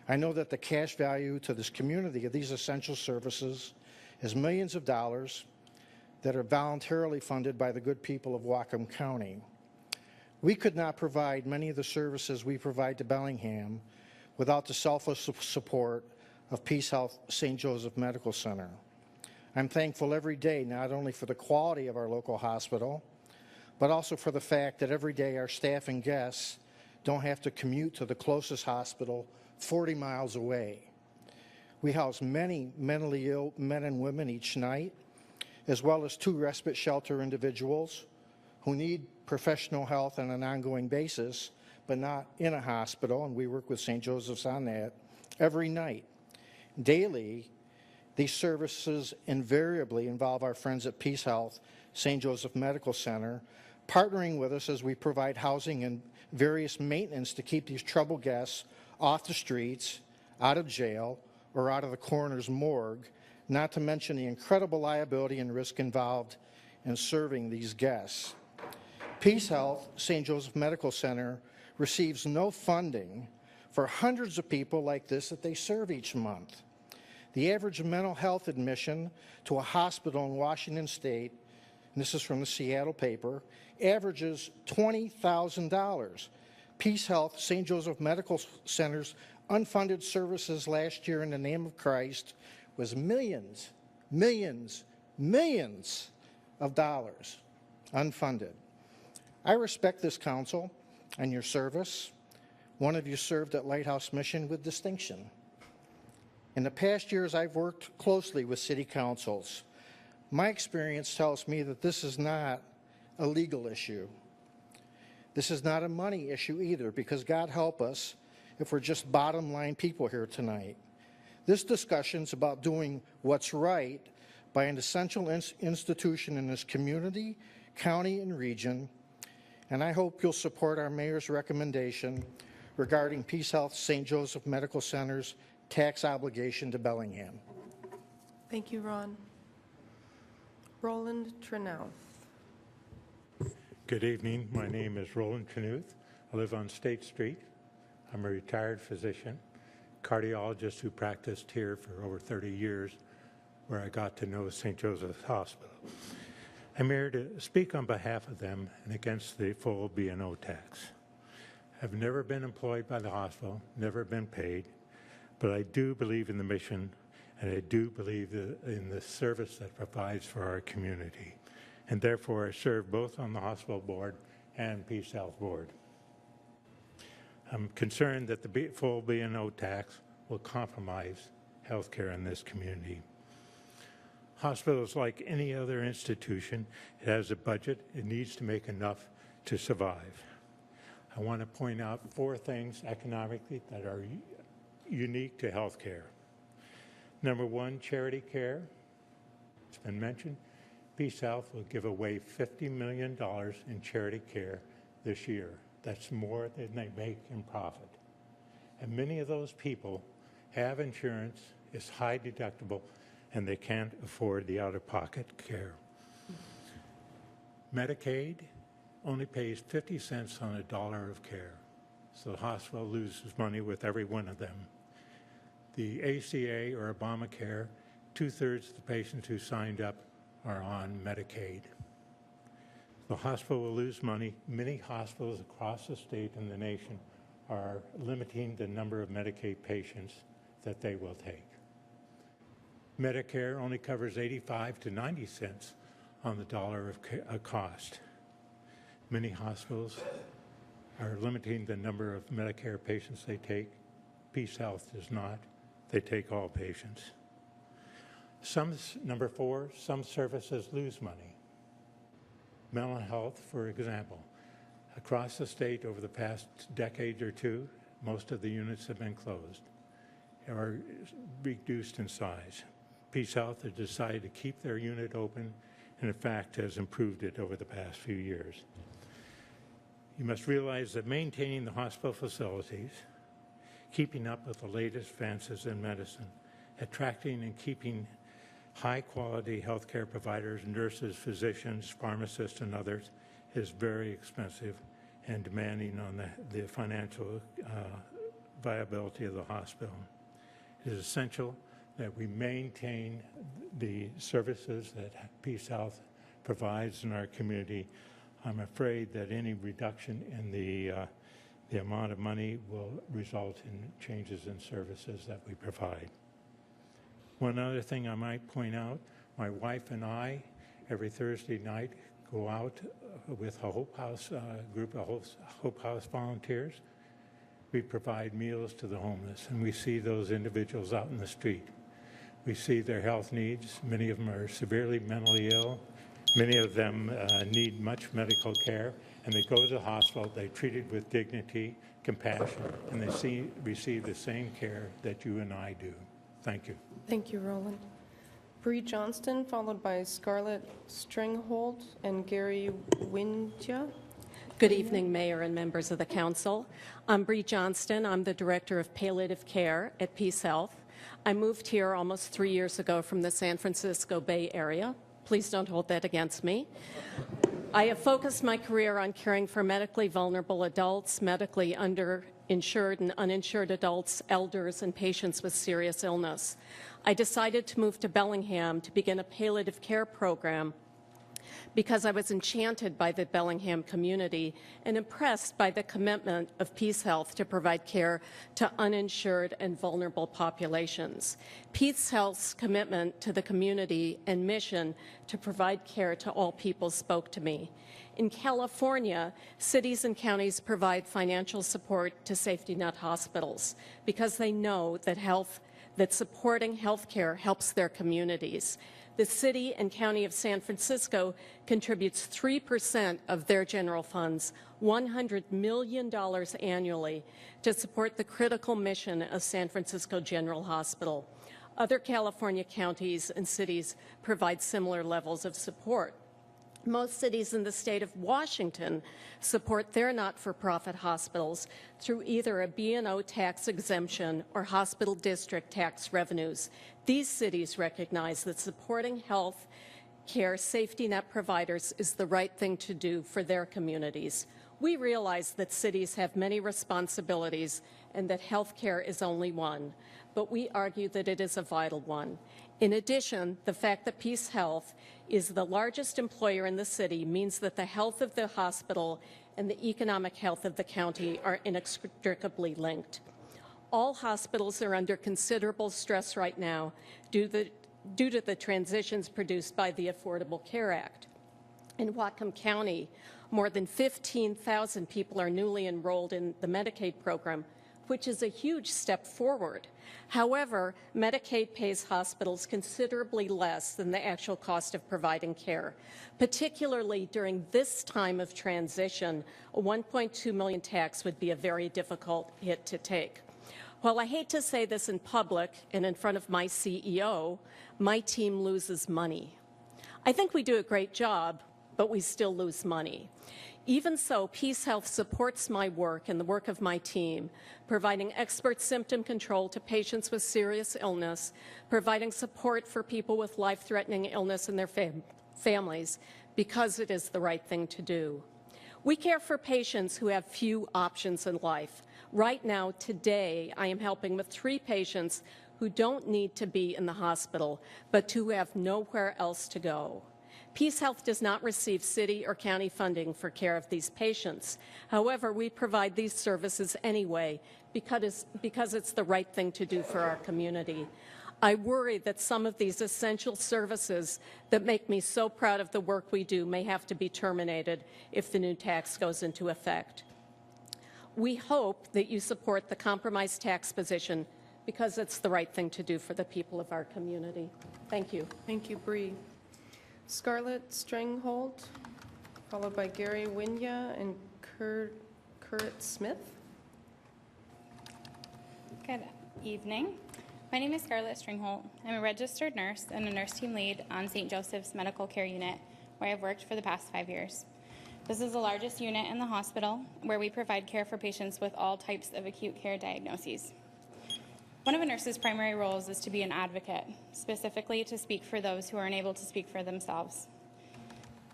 [SPEAKER 18] I know that the cash value to this community of these essential services is millions of dollars that are voluntarily funded by the good people of Whatcom County. We could not provide many of the services we provide to Bellingham without the selfless support of Peace Health St. Joseph Medical Center. I'm thankful every day not only for the quality of our local hospital, but also for the fact that every day our staff and guests don't have to commute to the closest hospital 40 miles away. We house many mentally ill men and women each night, as well as 2 respite shelter individuals who need professional health on an ongoing basis, but not in a hospital, and we work with St. Joseph's on that, every night. Daily, these services invariably involve our friends at Peace Health St. Joseph Medical Center, partnering with us as we provide housing and various maintenance to keep these troubled guests off the streets, out of jail, or out of the coroner's morgue, not to mention the incredible liability and risk involved in serving these guests. Peace Health St. Joseph Medical Center receives no funding for hundreds of people like this that they serve each month. The average mental health admission to a hospital in Washington State, and this is from the Seattle paper, averages $20,000. Peace Health, St. Joseph Medical Center's unfunded services last year in the name of Christ was millions, millions, millions of dollars unfunded. I respect this council and your service. One of you served at Lighthouse Mission with distinction. In the past years, I've worked closely with city councils. My experience tells me that this is not a legal issue. This is not a money issue either, because God help us if we're just bottom line people here tonight. This discussion's about doing what's right by an essential institution in this community, county, and region, and I hope you'll support our mayor's recommendation regarding Peace Health St. Joseph Medical Center's tax obligation to Bellingham.
[SPEAKER 1] Thank you, Ron. Roland Trenouth.
[SPEAKER 20] Good evening. My name is Roland Trenouth. I live on State Street. I'm a retired physician, cardiologist who practiced here for over 30 years, where I got to know St. Joseph's Hospital. I'm here to speak on behalf of them and against the full B&O tax. I've never been employed by the hospital, never been paid, but I do believe in the mission, and I do believe in the service that provides for our community. And therefore, I serve both on the hospital board and Peace Health board. I'm concerned that the full B&O tax will compromise healthcare in this community. Hospitals, like any other institution, it has a budget. It needs to make enough to survive. I want to point out 4 things economically that are unique to healthcare. Number 1, charity care. It's been mentioned. Peace Health will give away $50 million in charity care this year. That's more than they make in profit. And many of those people have insurance, it's high deductible, and they can't afford the out-of-pocket care. Medicaid only pays 50 cents on a dollar of care, so the hospital loses money with every one of them. The ACA or Obamacare, 2/3 of the patients who signed up are on Medicaid. The hospital will lose money. Many hospitals across the state and the nation are limiting the number of Medicaid patients that they will take. Medicare only covers 85 to 90 cents on the dollar of cost. Many hospitals are limiting the number of Medicare patients they take. Peace Health does not. They take all patients. Number 4, some services lose money. Mental health, for example. Across the state over the past decade or 2, most of the units have been closed or reduced in size. Peace Health has decided to keep their unit open and, in fact, has improved it over the past few years. You must realize that maintaining the hospital facilities, keeping up with the latest advances in medicine, attracting and keeping high-quality healthcare providers, nurses, physicians, pharmacists, and others is very expensive and demanding on the financial viability of the hospital. It is essential that we maintain the services that Peace Health provides in our community. I'm afraid that any reduction in the amount of money will result in changes in services that we provide. One other thing I might point out, my wife and I, every Thursday night, go out with a Hope House group of Hope House volunteers. We provide meals to the homeless, and we see those individuals out in the street. We see their health needs. Many of them are severely mentally ill. Many of them need much medical care, and they go to the hospital. They're treated with dignity, compassion, and they receive the same care that you and I do. Thank you.
[SPEAKER 1] Thank you, Roland. Bree Johnston, followed by Scarlett Stringhold and Gary Windja.
[SPEAKER 21] Good evening, Mayor and members of the Council. I'm Bree Johnston. I'm the Director of Palliative Care at Peace Health. I moved here almost 3 years ago from the San Francisco Bay Area. Please don't hold that against me. I have focused my career on caring for medically vulnerable adults, medically insured and uninsured adults, elders, and patients with serious illness. I decided to move to Bellingham to begin a palliative care program because I was enchanted by the Bellingham community and impressed by the commitment of Peace Health to provide care to uninsured and vulnerable populations. Peace Health's commitment to the community and mission to provide care to all people spoke to me. In California, cities and counties provide financial support to safety net hospitals because they know that supporting health care helps their communities. The city and county of San Francisco contributes 3% of their general funds, $100 million annually, to support the critical mission of San Francisco General Hospital. Other California counties and cities provide similar levels of support. Most cities in the state of Washington support their not-for-profit hospitals through either a B&O tax exemption or hospital district tax revenues. These cities recognize that supporting health care safety net providers is the right thing to do for their communities. We realize that cities have many responsibilities and that health care is only one, but we argue that it is a vital one. In addition, the fact that Peace Health is the largest employer in the city means that the health of the hospital and the economic health of the county are inextricably linked. All hospitals are under considerable stress right now due to the transitions produced by the Affordable Care Act. In Whatcom County, more than 15,000 people are newly enrolled in the Medicaid program, which is a huge step forward. However, Medicaid pays hospitals considerably less than the actual cost of providing care. Particularly during this time of transition, a $1.2 million tax would be a very difficult hit to take. While I hate to say this in public and in front of my CEO, my team loses money. I think we do a great job, but we still lose money. Even so, Peace Health supports my work and the work of my team, providing expert symptom control to patients with serious illness, providing support for people with life-threatening illness and their families, because it is the right thing to do. We care for patients who have few options in life. Right now, today, I am helping with 3 patients who don't need to be in the hospital, but who have nowhere else to go. Peace Health does not receive city or county funding for care of these patients. However, we provide these services anyway because it's the right thing to do for our community. I worry that some of these essential services that make me so proud of the work we do may have to be terminated if the new tax goes into effect. We hope that you support the compromise tax position because it's the right thing to do for the people of our community. Thank you.
[SPEAKER 1] Thank you, Bree. Scarlett Stranghold, followed by Gary Winya and Currit Smith.
[SPEAKER 4] Good evening. My name is Scarlett Stringholt. I'm a registered nurse and a nurse team lead on St. Joseph's Medical Care Unit, where I've worked for the past 5 years. This is the largest unit in the hospital, where we provide care for patients with all types of acute care diagnoses. One of a nurse's primary roles is to be an advocate, specifically to speak for those who are unable to speak for themselves.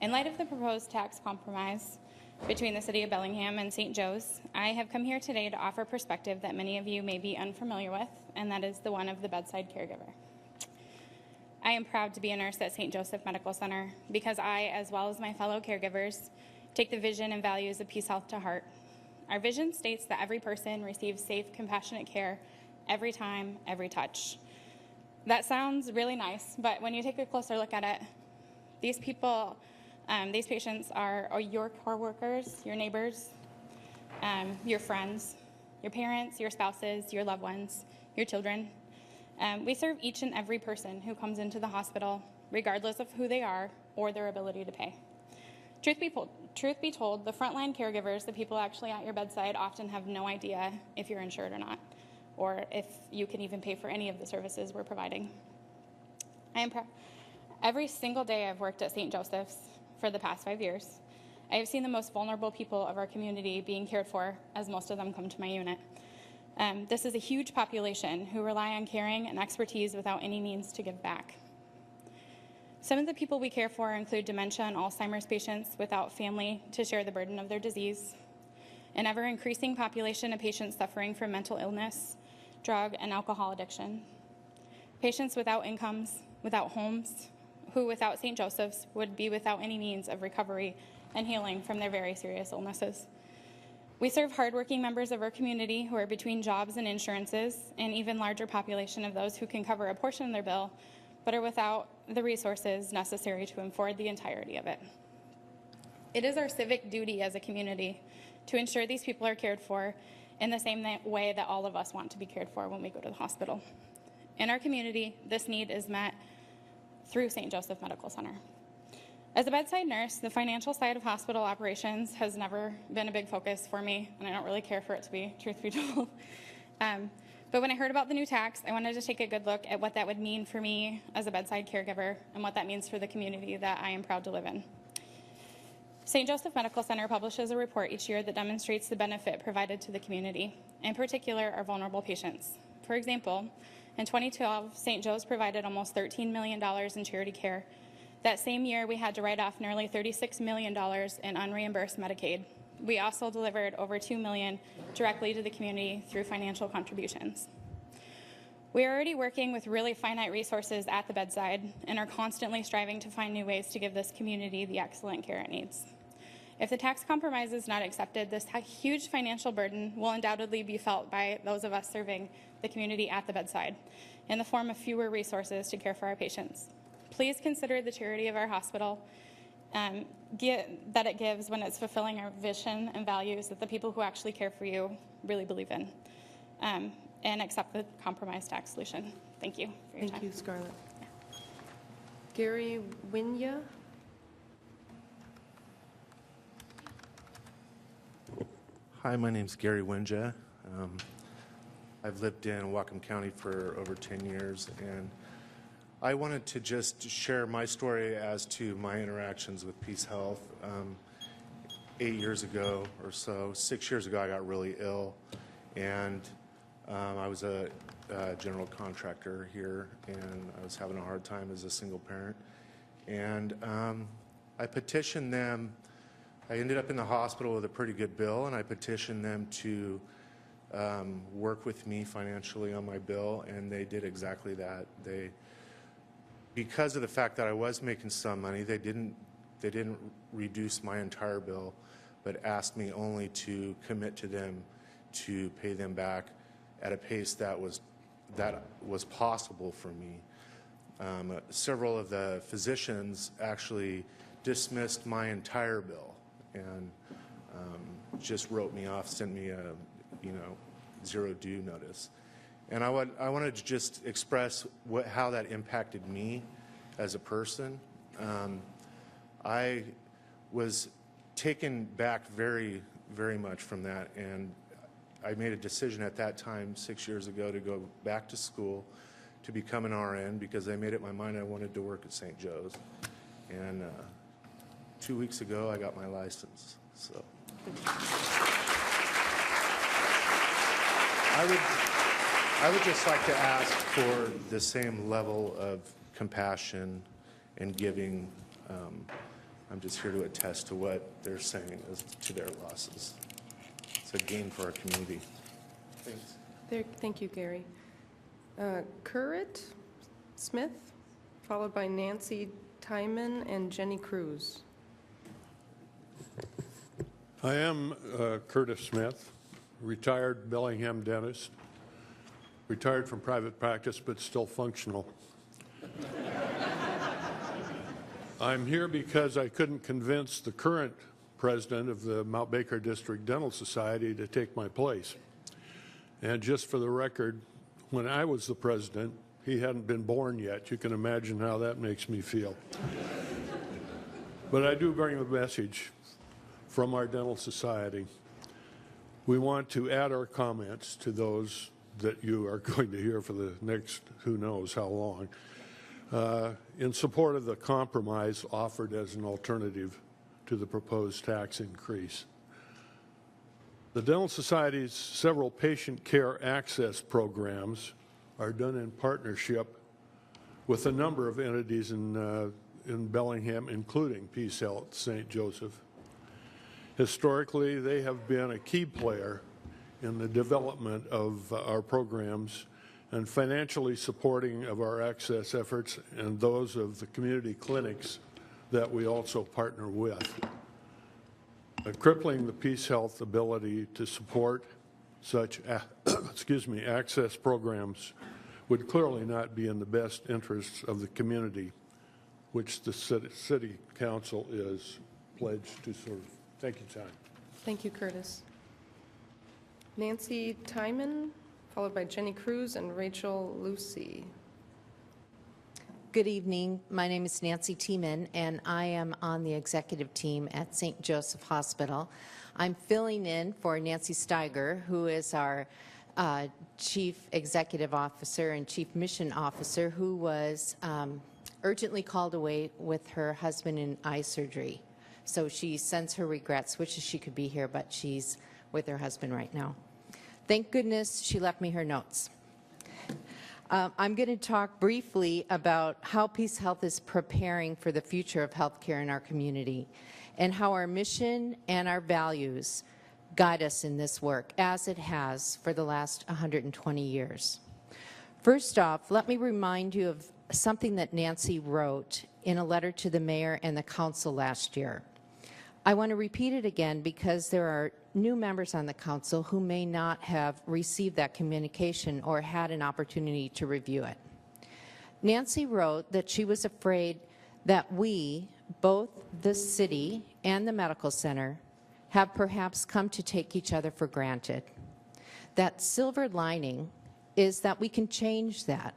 [SPEAKER 4] In light of the proposed tax compromise between the City of Bellingham and St. Joe's, I have come here today to offer perspective that many of you may be unfamiliar with, and that is the one of the bedside caregiver. I am proud to be a nurse at St. Joseph Medical Center because I, as well as my fellow caregivers, take the vision and values of Peace Health to heart. Our vision states that every person receives safe, compassionate care every time, every touch. That sounds really nice, but when you take a closer look at it, these people, these patients are your coworkers, your neighbors, your friends, your parents, your spouses, your loved ones, your children. We serve each and every person who comes into the hospital, regardless of who they are or their ability to pay. Truth be told, the frontline caregivers, the people actually at your bedside, often have no idea if you're insured or not, or if you can even pay for any of the services we're providing. I am proud. Every single day I've worked at St. Joseph's for the past 5 years, I have seen the most vulnerable people of our community being cared for, as most of them come to my unit. This is a huge population who rely on caring and expertise without any means to give back. Some of the people we care for include dementia and Alzheimer's patients without family to share the burden of their disease, an ever-increasing population of patients suffering from mental illness, drug, and alcohol addiction. Patients without incomes, without homes, who without St. Joseph's would be without any means of recovery and healing from their very serious illnesses. We serve hardworking members of our community who are between jobs and insurances, an even larger population of those who can cover a portion of their bill, but are without the resources necessary to afford the entirety of it. It is our civic duty as a community to ensure these people are cared for in the same way that all of us want to be cared for when we go to the hospital. In our community, this need is met through St. Joseph Medical Center. As a bedside nurse, the financial side of hospital operations has never been a big focus for me, and I don't really care for it to be, truth be told. But when I heard about the new tax, I wanted to take a good look at what that would mean for me as a bedside caregiver and what that means for the community that I am proud to live in. St. Joseph Medical Center publishes a report each year that demonstrates the benefit provided to the community, in particular our vulnerable patients. For example, in 2012, St. Joe's provided almost $13 million in charity care. That same year, we had to write off nearly $36 million in unreimbursed Medicaid. We also delivered over $2 million directly to the community through financial contributions. We are already working with really finite resources at the bedside and are constantly striving to find new ways to give this community the excellent care it needs. If the tax compromise is not accepted, this huge financial burden will undoubtedly be felt by those of us serving the community at the bedside in the form of fewer resources to care for our patients. Please consider the charity of our hospital that it gives when it's fulfilling our vision and values that the people who actually care for you really believe in, and accept the compromise tax solution. Thank you for your time.
[SPEAKER 1] Thank you, Scarlett. Gary Winya?
[SPEAKER 3] Hi, my name's Gary Winja. I've lived in Whatcom County for over 10 years, and I wanted to just share my story as to my interactions with Peace Health. 8 years ago or so, 6 years ago, I got really ill, and I was a general contractor here, and I was having a hard time as a single parent. And I petitioned them. I ended up in the hospital with a pretty good bill, and I petitioned them to work with me financially on my bill, and they did exactly that. Because of the fact that I was making some money, they didn't reduce my entire bill, but asked me only to commit to them to pay them back at a pace that was possible for me. Several of the physicians actually dismissed my entire bill and just wrote me off, sent me a zero due notice. And I wanted to just express how that impacted me as a person. I was taken back very, very much from that, and I made a decision at that time 6 years ago to go back to school to become an RN because I made up my mind I wanted to work at St. Joe's. And 2 weeks ago, I got my license. So I would just like to ask for the same level of compassion and giving. I'm just here to attest to what they're saying as to their losses. It's a gain for our community. Thanks.
[SPEAKER 1] Thank you, Gary. Currit Smith, followed by Nancy Timon and Jenny Cruz.
[SPEAKER 22] I am Curtis Smith, retired Bellingham dentist, retired from private practice but still functional. I'm here because I couldn't convince the current president of the Mount Baker District Dental Society to take my place. And just for the record, when I was the president, he hadn't been born yet. You can imagine how that makes me feel. But I do bring a message from our dental society. We want to add our comments to those that you are going to hear for the next who knows how long, in support of the compromise offered as an alternative to the proposed tax increase. The Dental Society's several patient care access programs are done in partnership with a number of entities in Bellingham, including Peace Health St. Joseph. Historically, they have been a key player in the development of our programs and financially supporting of our access efforts and those of the community clinics that we also partner with. Crippling the PeaceHealth ability to support such access programs would clearly not be in the best interests of the community, which the city council is pledged to serve. Thank you, John.
[SPEAKER 1] Thank you, Curtis. Nancy Timon, followed by Jenny Cruz and Rachel Lucy.
[SPEAKER 5] Good evening. My name is Nancy Tiemann, and I am on the executive team at St. Joseph Hospital. I'm filling in for Nancy Steiger, who is our Chief Executive Officer and Chief Mission Officer, who was urgently called away with her husband in eye surgery. So she sends her regrets, wishes she could be here, but she's with her husband right now. Thank goodness she left me her notes. I'm going to talk briefly about how PeaceHealth is preparing for the future of healthcare in our community and how our mission and our values guide us in this work, as it has for the last 120 years. First off, let me remind you of something that Nancy wrote in a letter to the mayor and the council last year. I want to repeat it again because there are new members on the council who may not have received that communication or had an opportunity to review it. Nancy wrote that she was afraid that we, both the city and the medical center, have perhaps come to take each other for granted. That silver lining is that we can change that.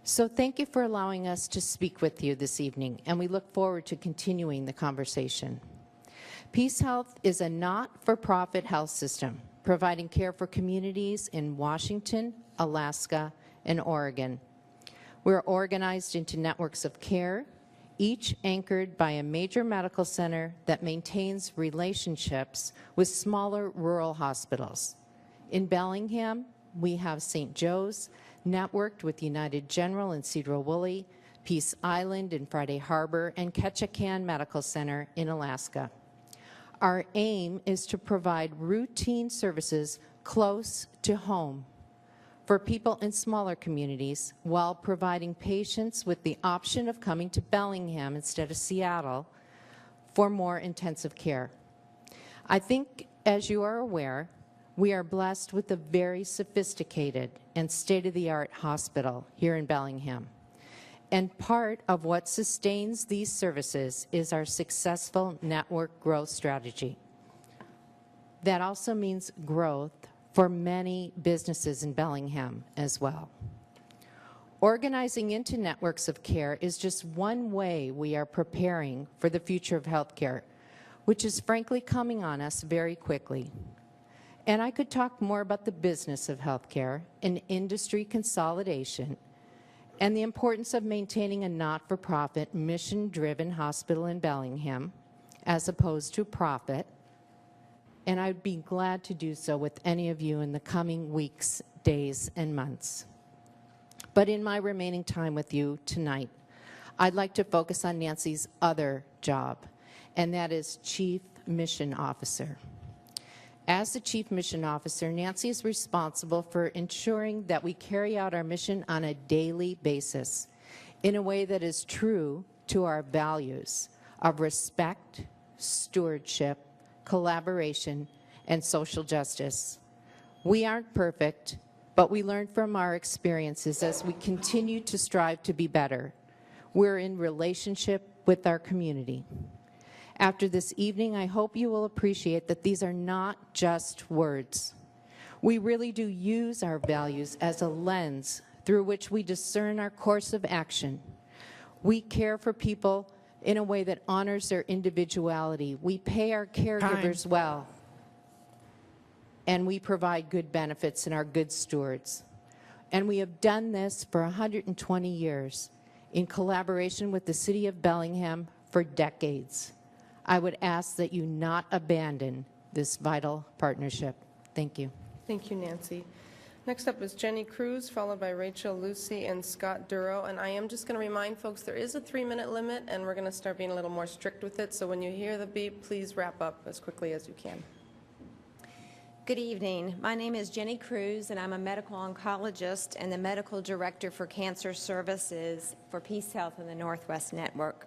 [SPEAKER 5] So thank you for allowing us to speak with you this evening, and we look forward to continuing the conversation. PeaceHealth is a not-for-profit health system providing care for communities in Washington, Alaska, and Oregon. We're organized into networks of care, each anchored by a major medical center that maintains relationships with smaller rural hospitals. In Bellingham, we have St. Joe's, networked with United General in Sedro-Woolley, Peace Island in Friday Harbor, and Ketchikan Medical Center in Alaska. Our aim is to provide routine services close to home for people in smaller communities while providing patients with the option of coming to Bellingham instead of Seattle for more intensive care. I think, as you are aware, we are blessed with a very sophisticated and state-of-the-art hospital here in Bellingham. And part of what sustains these services is our successful network growth strategy. That also means growth for many businesses in Bellingham as well. Organizing into networks of care is just one way we are preparing for the future of healthcare, which is frankly coming on us very quickly. And I could talk more about the business of healthcare and industry consolidation and the importance of maintaining a not-for-profit, mission-driven hospital in Bellingham as opposed to profit. And I'd be glad to do so with any of you in the coming weeks, days, and months. But in my remaining time with you tonight, I'd like to focus on Nancy's other job, and that is Chief Mission Officer. As the Chief Mission Officer, Nancy is responsible for ensuring that we carry out our mission on a daily basis in a way that is true to our values of respect, stewardship, collaboration, and social justice. We aren't perfect, but we learn from our experiences as we continue to strive to be better. We're in relationship with our community. After this evening, I hope you will appreciate that these are not just words. We really do use our values as a lens through which we discern our course of action. We care for people in a way that honors their individuality. We pay our caregivers well, and we provide good benefits and are good stewards. And we have done this for 120 years in collaboration with the City of Bellingham for decades. I would ask that you not abandon this vital partnership. Thank you.
[SPEAKER 1] Thank you, Nancy. Next up is Jenny Cruz, followed by Rachel Lucy and Scott Duro. And I am just going to remind folks there is a 3-minute limit, and we're going to start being a little more strict with it. So when you hear the beep, please wrap up as quickly as you can.
[SPEAKER 6] Good evening. My name is Jenny Cruz, and I'm a medical oncologist and the medical director for cancer services for Peace Health in the Northwest Network.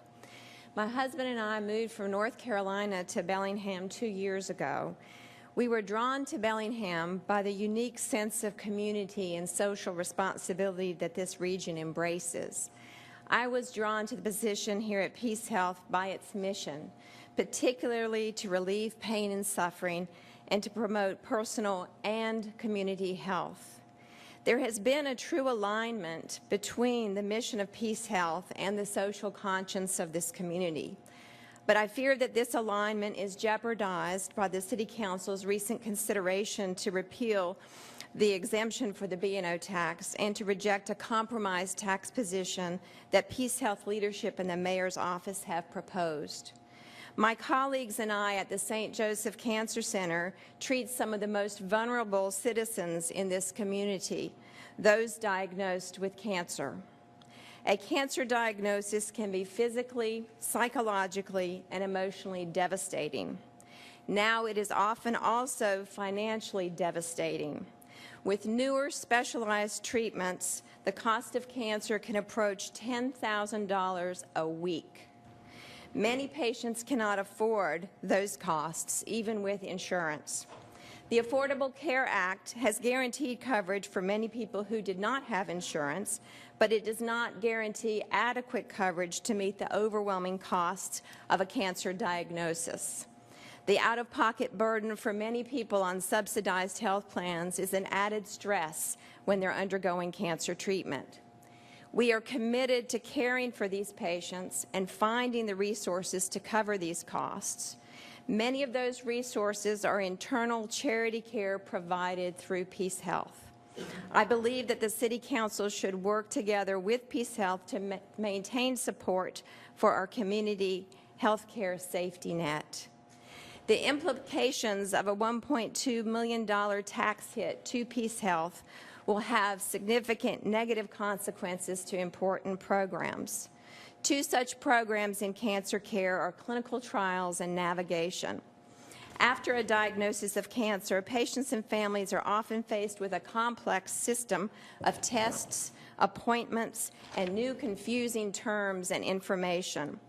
[SPEAKER 6] My husband and I moved from North Carolina to Bellingham 2 years ago. We were drawn to Bellingham by the unique sense of community and social responsibility that this region embraces. I was drawn to the position here at Peace Health by its mission, particularly to relieve pain and suffering and to promote personal and community health. There has been a true alignment between the mission of Peace Health and the social conscience of this community. But I fear that this alignment is jeopardized by the City Council's recent consideration to repeal the exemption for the B&O tax and to reject a compromised tax position that Peace Health leadership and the Mayor's office have proposed. My colleagues and I at the St. Joseph Cancer Center treat some of the most vulnerable citizens in this community, those diagnosed with cancer. A cancer diagnosis can be physically, psychologically, and emotionally devastating. Now it is often also financially devastating. With newer specialized treatments, the cost of cancer can approach $10,000 a week. Many patients cannot afford those costs, even with insurance. The Affordable Care Act has guaranteed coverage for many people who did not have insurance, but it does not guarantee adequate coverage to meet the overwhelming costs of a cancer diagnosis. The out-of-pocket burden for many people on subsidized health plans is an added stress when they're undergoing cancer treatment. We are committed to caring for these patients and finding the resources to cover these costs. Many of those resources are internal charity care provided through Peace Health. I believe that the City Council should work together with Peace Health to maintain support for our community health care safety net. The implications of a $1.2 million tax hit to Peace Health will have significant negative consequences to important programs. Two such programs in cancer care are clinical trials and navigation. After a diagnosis of cancer, patients and families are often faced with a complex system of tests, appointments, and new confusing terms and information.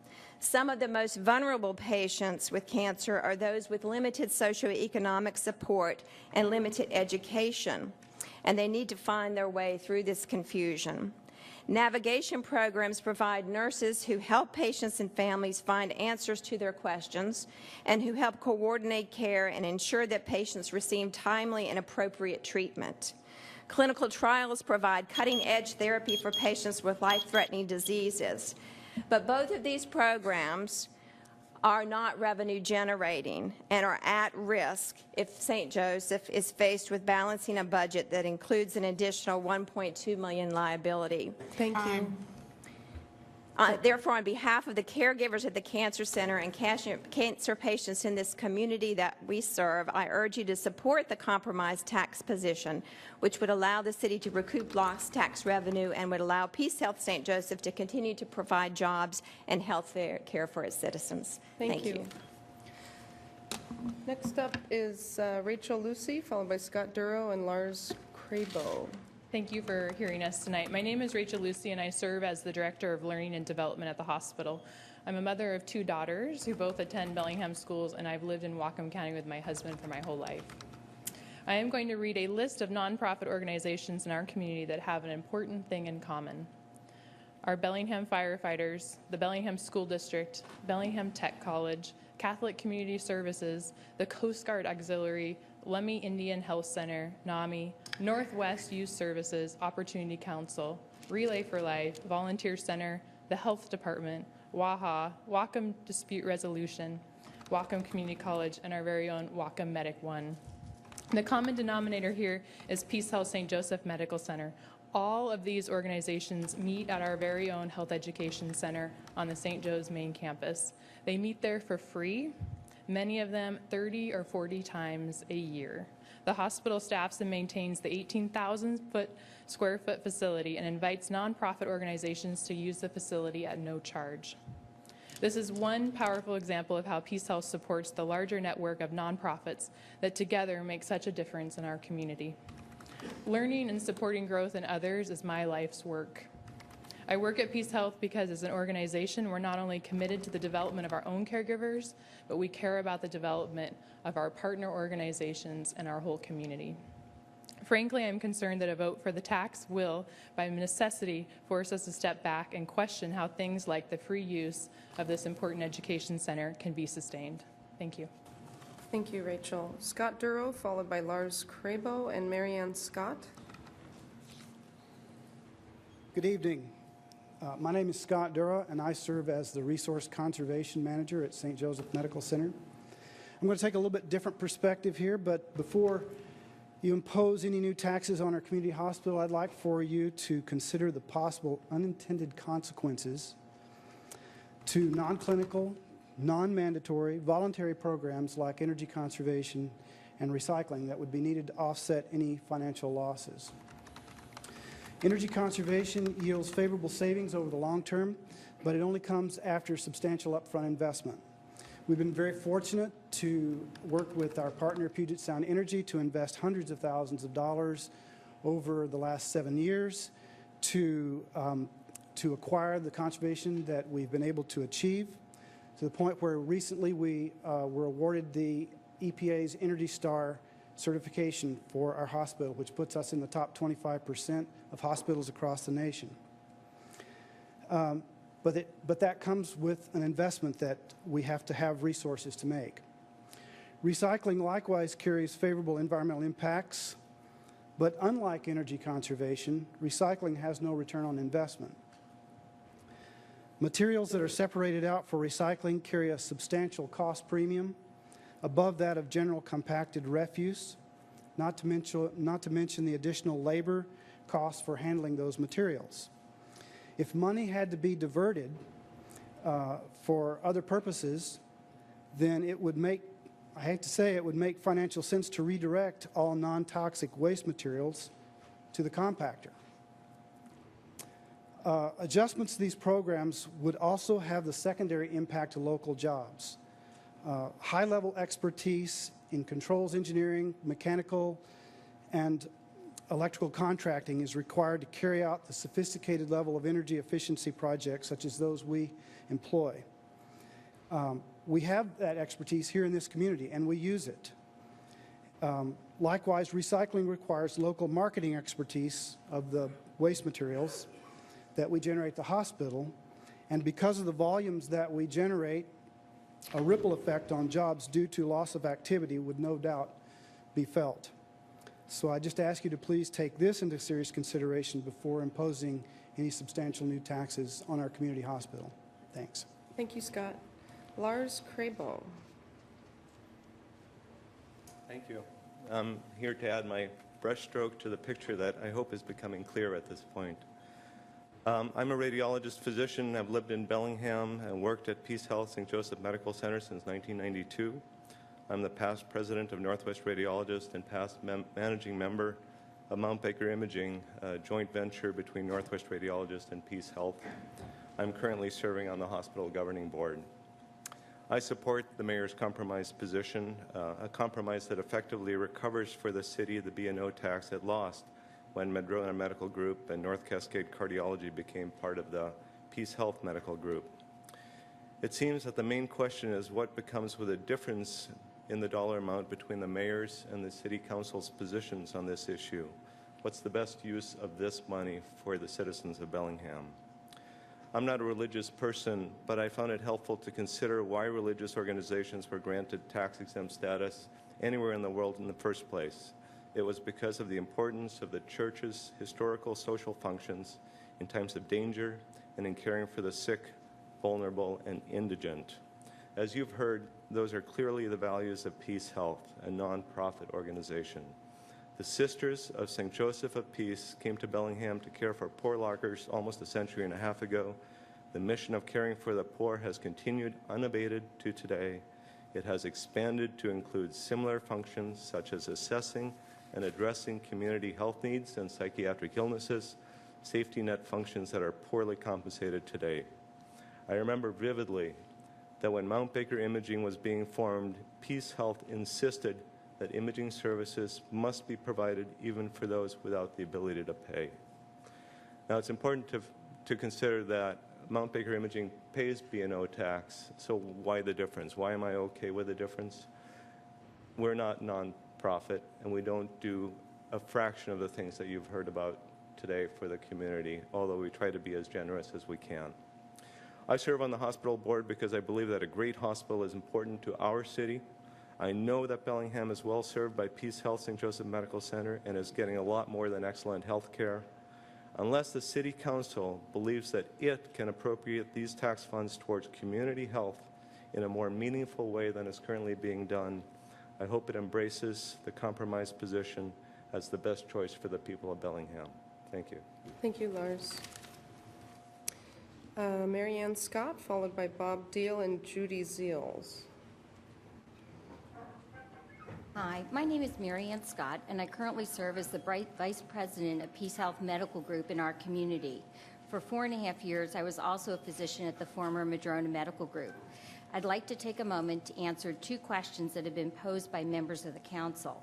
[SPEAKER 6] Some of the most vulnerable patients with cancer are those with limited socioeconomic support and limited education, and they need to find their way through this confusion. Navigation programs provide nurses who help patients and families find answers to their questions and who help coordinate care and ensure that patients receive timely and appropriate treatment. Clinical trials provide cutting-edge therapy for patients with life-threatening diseases. But both of these programs are not revenue generating and are at risk if St. Joseph is faced with balancing a budget that includes an additional $1.2 million liability.
[SPEAKER 1] Thank you.
[SPEAKER 6] Therefore, on behalf of the caregivers at the Cancer Center and cancer patients in this community that we serve, I urge you to support the compromised tax position, which would allow the city to recoup lost tax revenue and would allow Peace Health St. Joseph to continue to provide jobs and health care for its citizens.
[SPEAKER 1] Thank you. Next up is Rachel Lucy, followed by Scott Duro and Lars Crabo.
[SPEAKER 7] Thank you for hearing us tonight. My name is Rachel Lucy, and I serve as the Director of Learning and Development at the hospital. I'm a mother of 2 daughters who both attend Bellingham schools, and I've lived in Whatcom County with my husband for my whole life. I am going to read a list of nonprofit organizations in our community that have an important thing in common. Our Bellingham firefighters, the Bellingham School District, Bellingham Tech College, Catholic Community Services, the Coast Guard Auxiliary, Lemmy Indian Health Center, NAMI, Northwest Youth Services, Opportunity Council, Relay for Life, Volunteer Center, the Health Department, WAHA, Whatcom Dispute Resolution, Whatcom Community College, and our very own Whatcom Medic One. The common denominator here is Peace Health St. Joseph Medical Center. All of these organizations meet at our very own Health Education Center on the St. Joe's main campus. They meet there for free, many of them 30 or 40 times a year. The hospital staffs and maintains the 18,000 square foot facility and invites nonprofit organizations to use the facility at no charge. This is one powerful example of how Peace Health supports the larger network of nonprofits that together make such a difference in our community. Learning and supporting growth in others is my life's work. I work at Peace Health because as an organization, we're not only committed to the development of our own caregivers, but we care about the development of our partner organizations and our whole community. Frankly, I'm concerned that a vote for the tax will, by necessity, force us to step back and question how things like the free use of this important education center can be sustained. Thank you.
[SPEAKER 1] Thank you, Rachel. Scott Duro, followed by Lars Krabo and Marianne Scott.
[SPEAKER 8] Good evening. My name is Scott Dura, and I serve as the Resource Conservation Manager at St. Joseph Medical Center. I'm going to take a little bit different perspective here, but before you impose any new taxes on our community hospital, I'd like for you to consider the possible unintended consequences to non-clinical, non-mandatory, voluntary programs like energy conservation and recycling that would be needed to offset any financial losses. Energy conservation yields favorable savings over the long term, but it only comes after substantial upfront investment. We've been very fortunate to work with our partner Puget Sound Energy to invest hundreds of thousands of dollars over the last 7 years to acquire the conservation that we've been able to achieve, to the point where recently we were awarded the EPA's Energy Star certification for our hospital, which puts us in the top 25% of hospitals across the nation. But that comes with an investment that we have to have resources to make. Recycling likewise carries favorable environmental impacts, but unlike energy conservation, recycling has no return on investment. Materials that are separated out for recycling carry a substantial cost premium above that of general compacted refuse, not to mention the additional labor costs for handling those materials. If money had to be diverted for other purposes, then it would make, I hate to say it, would make financial sense to redirect all non-toxic waste materials to the compactor. Adjustments to these programs would also have the secondary impact to local jobs. High-level expertise in controls engineering, mechanical, and electrical contracting is required to carry out the sophisticated level of energy efficiency projects such as those we employ. We have that expertise here in this community, and we use it. Likewise, recycling requires local marketing expertise of the waste materials that we generate at the hospital, and because of the volumes that we generate, a ripple effect on jobs due to loss of activity would no doubt be felt. So I just ask you to please take this into serious consideration before imposing any substantial new taxes on our community hospital. Thanks.
[SPEAKER 1] Thank you, Scott. Lars Krabo.
[SPEAKER 9] Thank you. I'm here to add my brushstroke to the picture that I hope is becoming clear at this point. I'm a radiologist physician. I've lived in Bellingham and worked at Peace Health St. Joseph Medical Center since 1992. I'm the past president of Northwest Radiologists and past managing member of Mount Baker Imaging, a joint venture between Northwest Radiologists and Peace Health. I'm currently serving on the hospital governing board. I support the mayor's compromise position, a compromise that effectively recovers for the city the B&O tax it lost when Madrona Medical Group and North Cascade Cardiology became part of the Peace Health Medical Group. It seems that the main question is what becomes with a difference in the dollar amount between the mayor's and the city council's positions on this issue. What's the best use of this money for the citizens of Bellingham? I'm not a religious person, but I found it helpful to consider why religious organizations were granted tax-exempt status anywhere in the world in the first place. It was because of the importance of the church's historical social functions in times of danger and in caring for the sick, vulnerable, and indigent. As you've heard, those are clearly the values of Peace Health, a nonprofit organization. The Sisters of St. Joseph of Peace came to Bellingham to care for poor lockers almost a century and a half ago. The mission of caring for the poor has continued unabated to today. It has expanded to include similar functions such as assessing and addressing community health needs and psychiatric illnesses, safety net functions that are poorly compensated today. I remember vividly that when Mount Baker Imaging was being formed, Peace Health insisted that imaging services must be provided even for those without the ability to pay. Now, it's important to consider that Mount Baker Imaging pays B&O tax, so why the difference? Why am I okay with the difference? We're not nonprofit, and we don't do a fraction of the things that you've heard about today for the community, although we try to be as generous as we can. I serve on the hospital board because I believe that a great hospital is important to our city. I know that Bellingham is well served by Peace Health St. Joseph Medical Center and is getting a lot more than excellent health care. Unless the City Council believes that it can appropriate these tax funds towards community health in a more meaningful way than is currently being done, I hope it embraces the compromise position as the best choice for the people of Bellingham. Thank you.
[SPEAKER 1] Thank you, Lars. Mary Ann Scott, followed by Bob Deal and Judy Zeals.
[SPEAKER 10] Hi, my name is Mary Ann Scott, and I currently serve as the Vice President of Peace Health Medical Group in our community. For 4.5 years, I was also a physician at the former Madrona Medical Group. I'd like to take a moment to answer 2 questions that have been posed by members of the Council.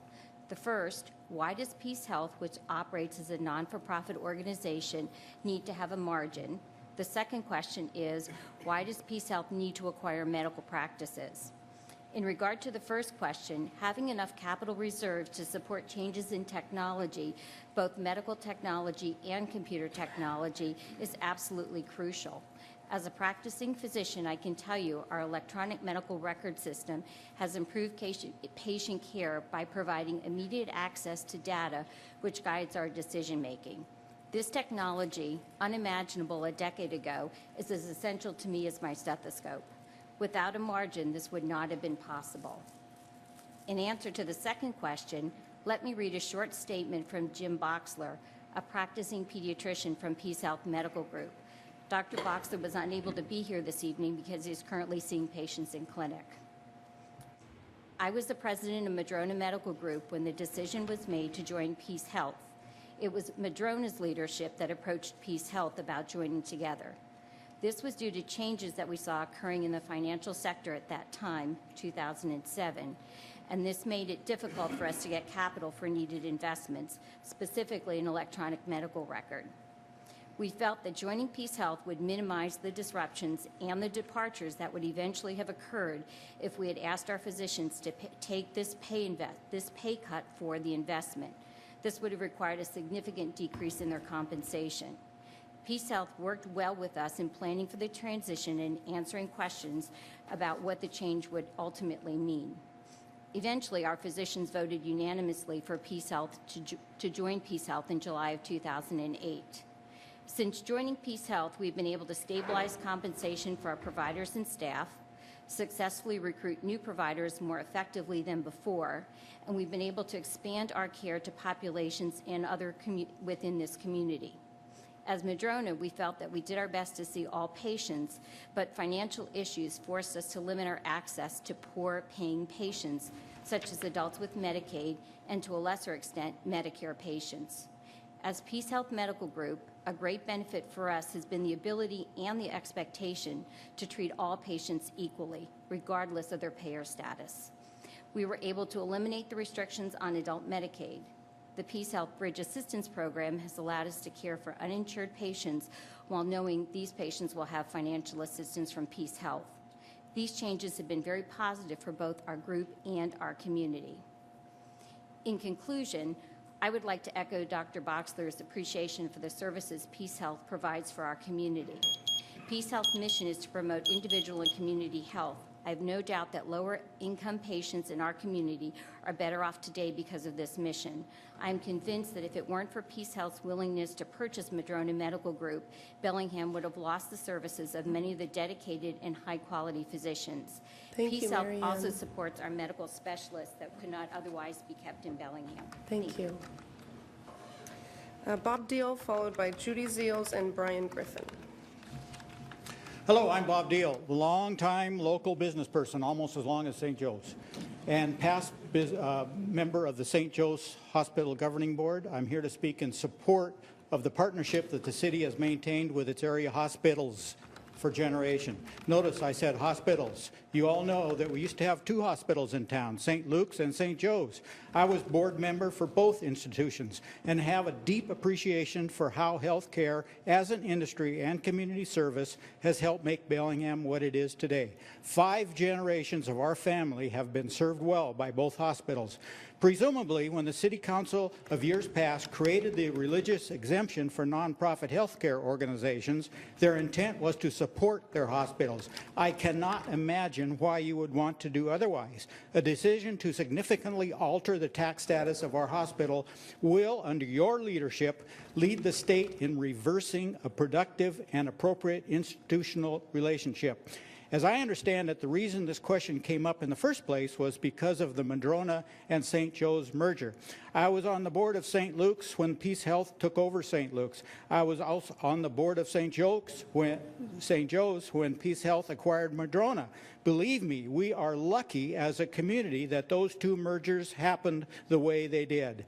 [SPEAKER 10] The first, why does Peace Health, which operates as a non-for-profit organization, need to have a margin? The second question is, why does Peace Health need to acquire medical practices? In regard to the first question, having enough capital reserves to support changes in technology, both medical technology and computer technology, is absolutely crucial. As a practicing physician, I can tell you our electronic medical record system has improved patient care by providing immediate access to data which guides our decision-making. This technology, unimaginable a decade ago, is as essential to me as my stethoscope. Without a margin, this would not have been possible. In answer to the second question, let me read a short statement from Jim Boxler, a practicing pediatrician from Peace Health Medical Group. Dr. Boxler was unable to be here this evening because he's currently seeing patients in clinic. I was the president of Madrona Medical Group when the decision was made to join Peace Health. It was Madrona's leadership that approached Peace Health about joining together. This was due to changes that we saw occurring in the financial sector at that time, 2007, and this made it difficult for us to get capital for needed investments, specifically an electronic medical record. We felt that joining Peace Health would minimize the disruptions and the departures that would eventually have occurred if we had asked our physicians to take this pay cut for the investment. This would have required a significant decrease in their compensation. Peace Health worked well with us in planning for the transition and answering questions about what the change would ultimately mean. Eventually, our physicians voted unanimously for Peace Health to join Peace Health in July of 2008. Since joining Peace Health, we've been able to stabilize compensation for our providers and staff, successfully recruit new providers more effectively than before, and we've been able to expand our care to populations and other within this community. As Madrona, we felt that we did our best to see all patients, but financial issues forced us to limit our access to poor-paying patients, such as adults with Medicaid and, to a lesser extent, Medicare patients. As Peace Health Medical Group, a great benefit for us has been the ability and the expectation to treat all patients equally, regardless of their payer status. We were able to eliminate the restrictions on adult Medicaid. The Peace Health Bridge Assistance Program has allowed us to care for uninsured patients while knowing these patients will have financial assistance from Peace Health. These changes have been very positive for both our group and our community. In conclusion, I would like to echo Dr. Boxler's appreciation for the services Peace Health provides for our community. Peace Health's mission is to promote individual and community health. I have no doubt that lower-income patients in our community are better off today because of this mission. I am convinced that if it weren't for Peace Health's willingness to purchase Madrona Medical Group, Bellingham would have lost the services of many of the dedicated and high-quality physicians. Peace Health also supports our medical specialists that could not otherwise be kept in Bellingham.
[SPEAKER 1] Thank you. Bob Deal, followed by Judy Zeals and Brian Griffin.
[SPEAKER 2] Hello, I'm Bob Deal, longtime local business person, almost as long as St. Joe's, and past member of the St. Joe's Hospital Governing Board. I'm here to speak in support of the partnership that the city has maintained with its area hospitals for generation. Notice I said hospitals. You all know that we used to have 2 hospitals in town, St. Luke's and St. Joe's. I was board member for both institutions and have a deep appreciation for how healthcare as an industry and community service has helped make Bellingham what it is today. 5 generations of our family have been served well by both hospitals. Presumably, when the City Council of years past created the religious exemption for nonprofit healthcare organizations, their intent was to support their hospitals. I cannot imagine why you would want to do otherwise. A decision to significantly alter the tax status of our hospital will, under your leadership, lead the state in reversing a productive and appropriate institutional relationship. As I understand it, the reason this question came up in the first place was because of the Madrona and St. Joe's merger. I was on the board of St. Luke's when Peace Health took over St. Luke's. I was also on the board of St. Joe's when Peace Health acquired Madrona. Believe me, we are lucky as a community that those 2 mergers happened the way they did.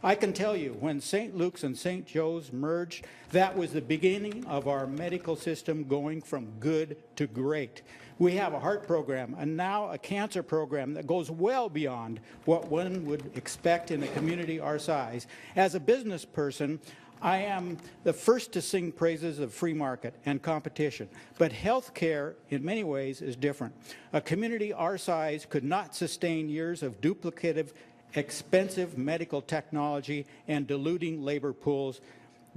[SPEAKER 2] I can tell you, when St. Luke's and St. Joe's merged, that was the beginning of our medical system going from good to great. We have a heart program and now a cancer program that goes well beyond what one would expect in a community our size. As a business person, I am the first to sing praises of free market and competition, but healthcare in many ways is different. A community our size could not sustain years of duplicative, expensive medical technology and diluting labor pools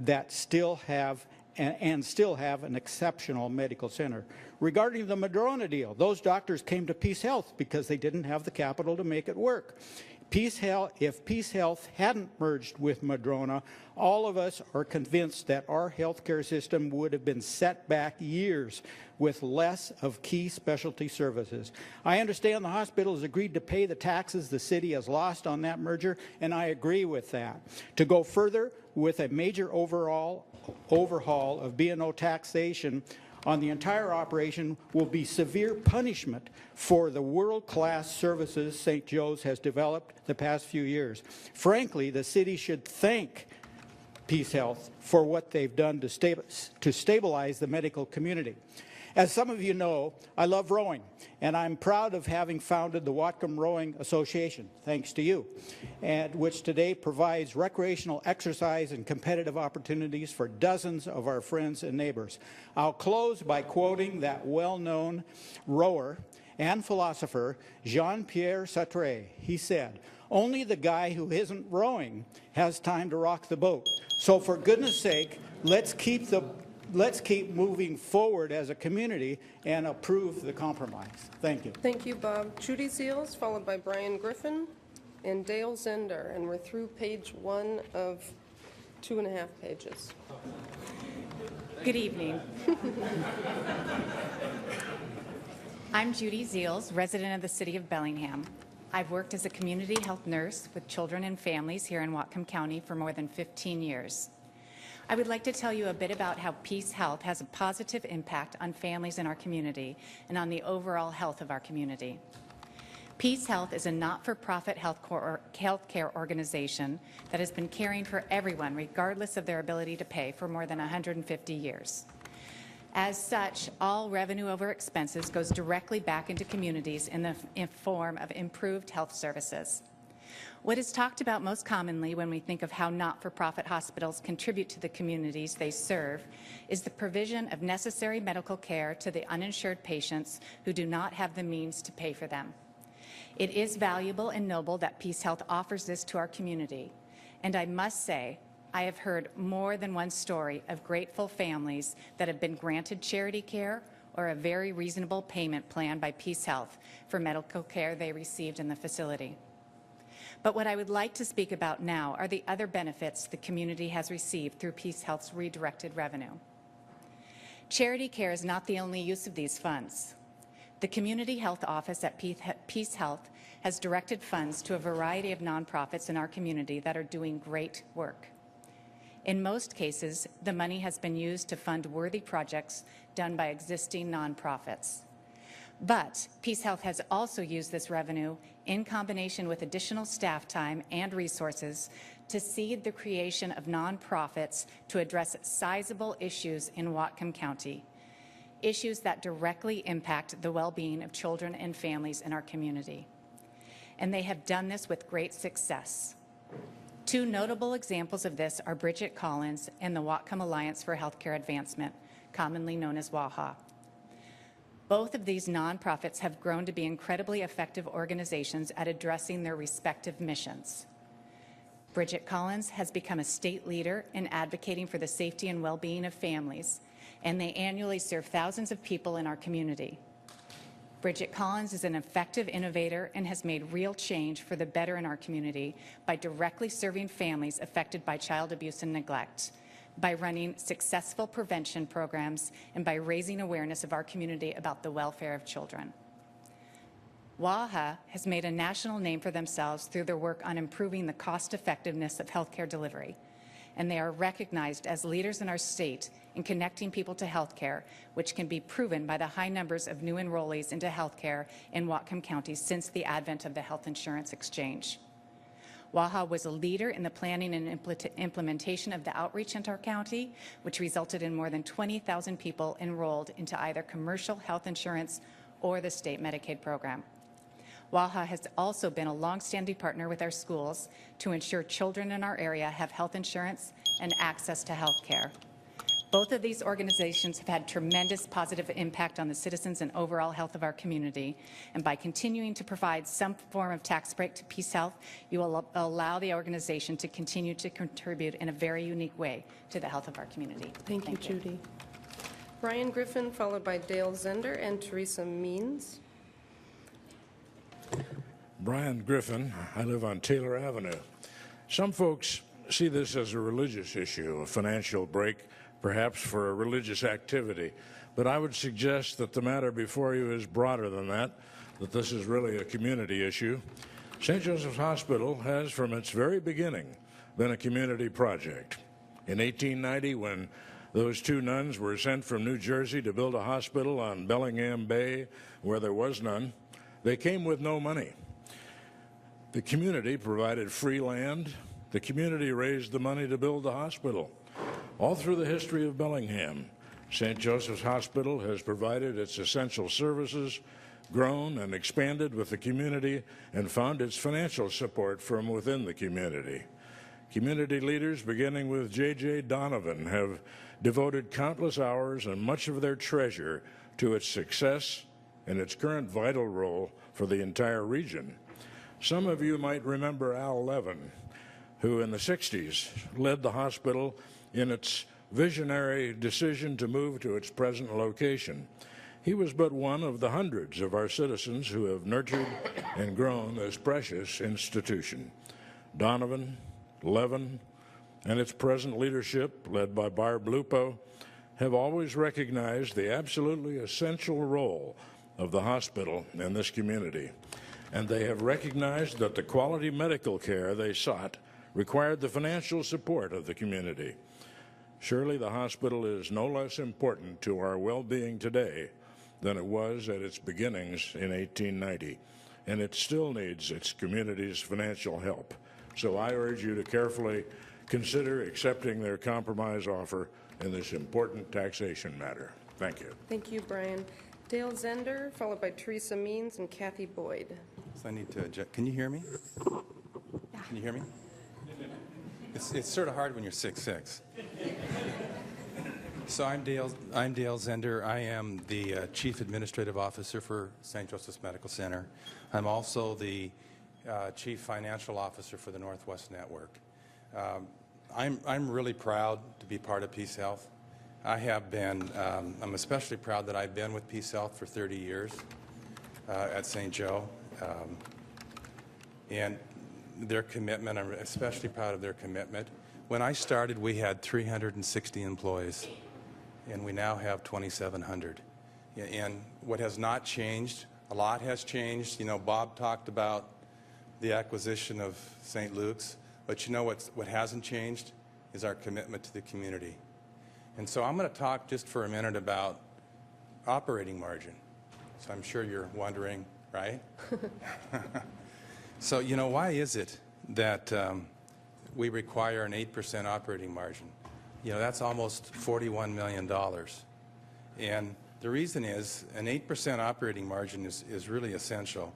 [SPEAKER 2] that still have an exceptional medical center. Regarding the Madrona deal, those doctors came to Peace Health because they didn't have the capital to make it work. If Peace Health hadn't merged with Madrona, all of us are convinced that our healthcare system would have been set back years with less of key specialty services. I understand the hospital has agreed to pay the taxes the city has lost on that merger, and I agree with that. To go further with a major overhaul of B&O taxation on the entire operation will be severe punishment for the world-class services St. Joe's has developed the past few years. Frankly, the city should thank Peace Health for what they've done to stabilize the medical community. As some of you know, I love rowing, and I'm proud of having founded the Whatcom Rowing Association, thanks to you, and which today provides recreational exercise and competitive opportunities for dozens of our friends and neighbors. I'll close by quoting that well-known rower and philosopher, Jean-Pierre Sartre. He said, "Only the guy who isn't rowing has time to rock the boat. So for goodness sake, let's keep moving forward as a community and approve the compromise." Thank you.
[SPEAKER 1] Thank you, Bob. Judy Seals, followed by Brian Griffin and Dale Zender. And we're through page 1 of 2.5 pages.
[SPEAKER 11] Good evening. I'm Judy Seals, resident of the city of Bellingham. I've worked as a community health nurse with children and families here in Whatcom County for more than 15 years. I would like to tell you a bit about how Peace Health has a positive impact on families in our community and on the overall health of our community. Peace Health is a not-for-profit healthcare organization that has been caring for everyone, regardless of their ability to pay, for more than 150 years. As such, all revenue over expenses goes directly back into communities in the form of improved health services. What is talked about most commonly when we think of how not-for-profit hospitals contribute to the communities they serve is the provision of necessary medical care to the uninsured patients who do not have the means to pay for them. It is valuable and noble that Peace Health offers this to our community, and I must say, I have heard more than one story of grateful families that have been granted charity care or a very reasonable payment plan by Peace Health for medical care they received in the facility. But what I would like to speak about now are the other benefits the community has received through Peace Health's redirected revenue. Charity care is not the only use of these funds. The Community Health Office at Peace Health has directed funds to a variety of nonprofits in our community that are doing great work. In most cases, the money has been used to fund worthy projects done by existing nonprofits. But PeaceHealth has also used this revenue in combination with additional staff time and resources to seed the creation of nonprofits to address sizable issues in Whatcom County, issues that directly impact the well-being of children and families in our community. And they have done this with great success. Two notable examples of this are Bridget Collins and the Whatcom Alliance for Healthcare Advancement, commonly known as WAHA. Both of these nonprofits have grown to be incredibly effective organizations at addressing their respective missions. Bridget Collins has become a state leader in advocating for the safety and well-being of families, and they annually serve thousands of people in our community. Bridget Collins is an effective innovator and has made real change for the better in our community by directly serving families affected by child abuse and neglect, by running successful prevention programs, and by raising awareness of our community about the welfare of children. WAHA has made a national name for themselves through their work on improving the cost-effectiveness of healthcare delivery, and they are recognized as leaders in our state in connecting people to healthcare, which can be proven by the high numbers of new enrollees into healthcare in Whatcom County since the advent of the health insurance exchange. WAHA was a leader in the planning and implementation of the outreach into our county, which resulted in more than 20,000 people enrolled into either commercial health insurance or the state Medicaid program. WAHA has also been a longstanding partner with our schools to ensure children in our area have health insurance and access to health care. Both of these organizations have had tremendous positive impact on the citizens and overall health of our community, and by continuing to provide some form of tax break to PeaceHealth, you will allow the organization to continue to contribute in a very unique way to the health of our community.
[SPEAKER 1] Thank you, Judy. Brian Griffin, followed by Dale Zender and Teresa Means.
[SPEAKER 12] Brian Griffin. I live on Taylor Avenue. Some folks see this as a religious issue, a financial break, perhaps for a religious activity. But I would suggest that the matter before you is broader than that this is really a community issue. St. Joseph's Hospital has, from its very beginning, been a community project. In 1890, when those two nuns were sent from New Jersey to build a hospital on Bellingham Bay, where there was none, they came with no money. The community provided free land. The community raised the money to build the hospital. All through the history of Bellingham, St. Joseph's Hospital has provided its essential services, grown and expanded with the community, and found its financial support from within the community. Community leaders, beginning with J.J. Donovan, have devoted countless hours and much of their treasure to its success and its current vital role for the entire region. Some of you might remember Al Levin, who in the 60s led the hospital in its visionary decision to move to its present location. He was but one of the hundreds of our citizens who have nurtured and grown this precious institution. Donovan, Levin, and its present leadership, led by Barb Lupo, have always recognized the absolutely essential role of the hospital in this community. And they have recognized that the quality medical care they sought required the financial support of the community. Surely the hospital is no less important to our well-being today than it was at its beginnings in 1890, and it still needs its community's financial help. So I urge you to carefully consider accepting their compromise offer in this important taxation matter. Thank you.
[SPEAKER 1] Thank you, Brian. Dale Zender, followed by Teresa Means and Kathy Boyd.
[SPEAKER 13] So I need to, can you hear me? Can you hear me? It's sort of hard when you're 6'6". So I'm Dale Zender. I am the Chief Administrative Officer for St. Joseph's Medical Center. I'm also the Chief Financial Officer for the Northwest Network. I'm really proud to be part of PeaceHealth. I have been, I'm especially proud that I've been with PeaceHealth for 30 years at St. Joe. And their commitment, I'm especially proud of their commitment. When I started, we had 360 employees, and we now have 2,700. And what has not changed, a lot has changed. You know, Bob talked about the acquisition of St. Luke's, but you know what hasn't changed is our commitment to the community. And so I'm going to talk just for a minute about operating margin. So I'm sure you're wondering, right? So, you know, why is it that we require an 8% operating margin? You know, that's almost $41 million. And the reason is an 8% operating margin is really essential.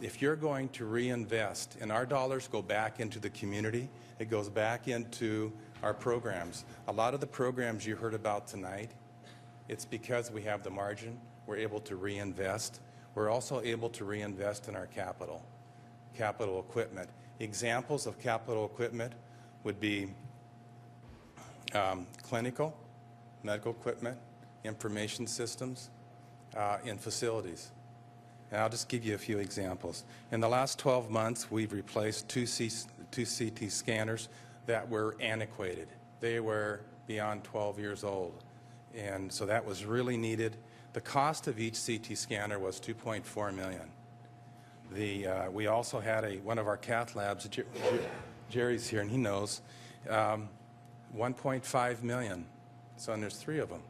[SPEAKER 13] If you're going to reinvest, and our dollars go back into the community, it goes back into our programs. A lot of the programs you heard about tonight, it's because we have the margin, we're able to reinvest. We're also able to reinvest in our capital equipment. Examples of capital equipment would be clinical, medical equipment, information systems, and facilities. And I'll just give you a few examples. In the last 12 months, we've replaced two CT scanners that were antiquated. They were beyond 12 years old. And so that was really needed. The cost of each CT scanner was $2.4 million. We also had one of our cath labs, Jerry's here and he knows, $1.5 million. So and there's 3 of them.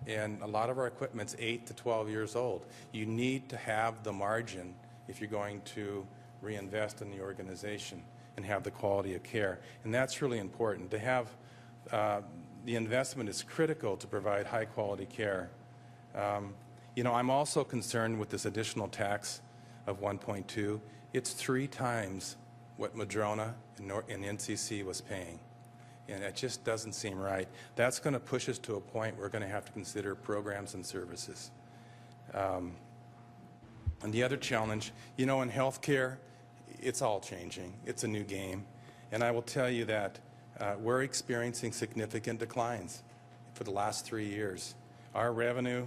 [SPEAKER 13] And a lot of our equipment's 8 to 12 years old. You need to have the margin if you're going to reinvest in the organization and have the quality of care. And that's really important. To have the investment is critical to provide high quality care. You know, I'm also concerned with this additional tax of 1.2. It's 3 times what Madrona and NCC was paying. And it just doesn't seem right. That's going to push us to a point where we're going to have to consider programs and services. And the other challenge, you know, in healthcare, it's all changing. It's a new game. And I will tell you that we're experiencing significant declines for the last 3 years. Our revenue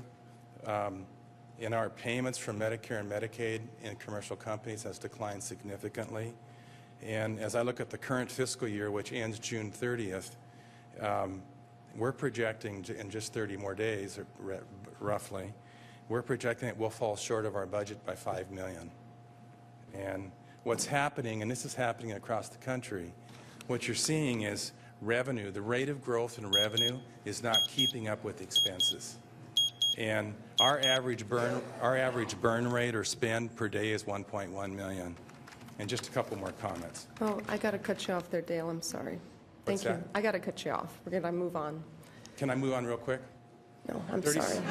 [SPEAKER 13] in our payments from Medicare and Medicaid and commercial companies has declined significantly. And as I look at the current fiscal year, which ends June 30th, we're projecting in just 30 more days, roughly, we're projecting that we'll fall short of our budget by $5 million. And what's happening, and this is happening across the country, what you're seeing is revenue, the rate of growth in revenue is not keeping up with expenses. And our average burn rate or spend per day is $1.1 million. And just a couple more comments.
[SPEAKER 1] Oh, I got to cut you off there, Dale. I'm sorry. Thank you. I got to cut you off. We're going to move on.
[SPEAKER 13] Can I move on real quick?
[SPEAKER 1] No, I'm sorry.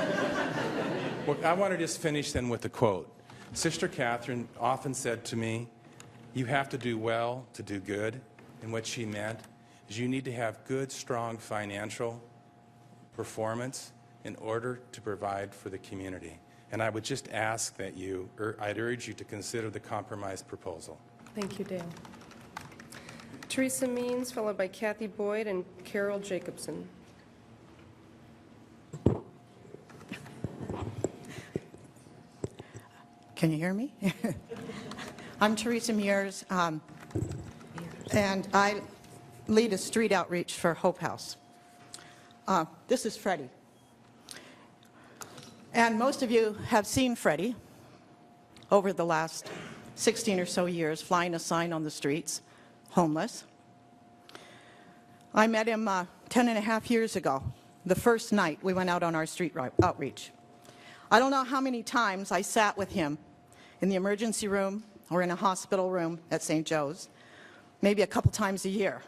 [SPEAKER 13] Well, I want to just finish then with a quote. Sister Catherine often said to me, you have to do well to do good. And what she meant is you need to have good, strong financial performance in order to provide for the community. And I would just ask that I'd urge you to consider the compromise proposal.
[SPEAKER 1] Thank you, Dale. Teresa Means, followed by Kathy Boyd and Carol Jacobson.
[SPEAKER 14] Can you hear me? I'm Teresa Mears, and I lead a street outreach for Hope House. This is Freddie. And most of you have seen Freddie over the last 16 or so years flying a sign on the streets, homeless. I met him 10 and a half years ago, the first night we went out on our street outreach. I don't know how many times I sat with him in the emergency room or in a hospital room at St. Joe's, maybe a couple times a year.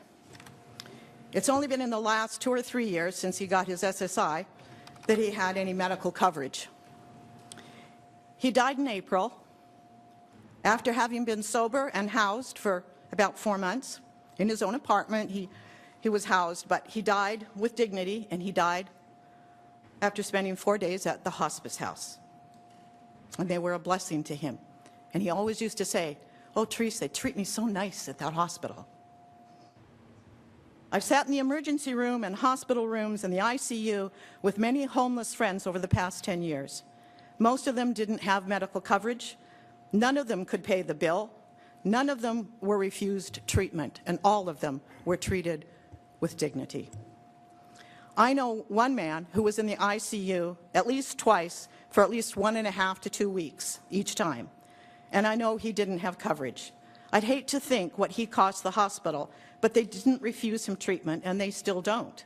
[SPEAKER 14] It's only been in the last 2 or 3 years since he got his SSI that he had any medical coverage. He died in April after having been sober and housed for about 4 months. In his own apartment, he was housed, but he died with dignity, and he died after spending 4 days at the hospice house. And they were a blessing to him. And he always used to say, "Oh, Teresa, they treat me so nice at that hospital." I've sat in the emergency room and hospital rooms and the ICU with many homeless friends over the past 10 years. Most of them didn't have medical coverage. None of them could pay the bill. None of them were refused treatment, and all of them were treated with dignity. I know one man who was in the ICU at least twice for at least 1.5 to 2 weeks each time, and I know he didn't have coverage. I'd hate to think what he cost the hospital, but they didn't refuse him treatment, and they still don't.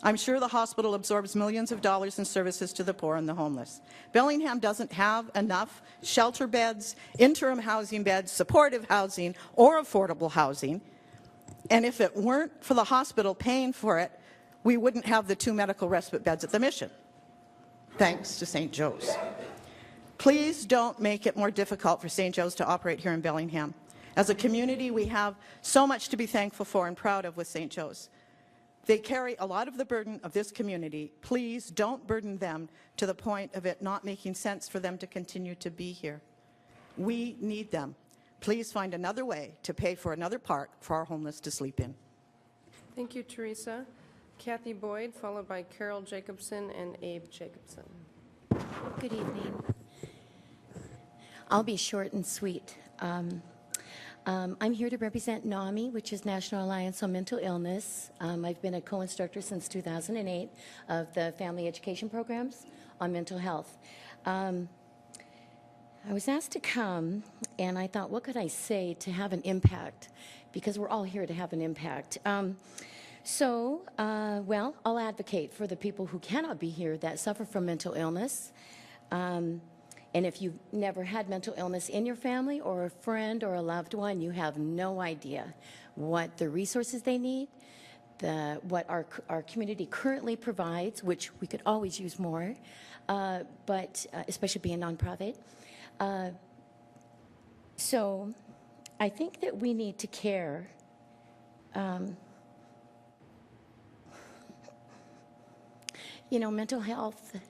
[SPEAKER 14] I'm sure the hospital absorbs millions of dollars in services to the poor and the homeless. Bellingham doesn't have enough shelter beds, interim housing beds, supportive housing, or affordable housing. And if it weren't for the hospital paying for it, we wouldn't have the 2 medical respite beds at the Mission. Thanks to St. Joe's. Please don't make it more difficult for St. Joe's to operate here in Bellingham. As a community, we have so much to be thankful for and proud of with St. Joe's. They carry a lot of the burden of this community. Please don't burden them to the point of it not making sense for them to continue to be here. We need them. Please find another way to pay for another park for our homeless to sleep in.
[SPEAKER 1] Thank you, Teresa. Kathy Boyd, followed by Carol Jacobson and Abe Jacobson.
[SPEAKER 15] Good evening. I'll be short and sweet. I'm here to represent NAMI, which is National Alliance on Mental Illness. I've been a co-instructor since 2008 of the family education programs on mental health. I was asked to come, and I thought, what could I say to have an impact? Because we're all here to have an impact. Well, I'll advocate for the people who cannot be here that suffer from mental illness. And if you've never had mental illness in your family or a friend or a loved one, you have no idea what the resources they need, what our community currently provides, which we could always use more, but especially being a nonprofit. So I think that we need to care. Mental health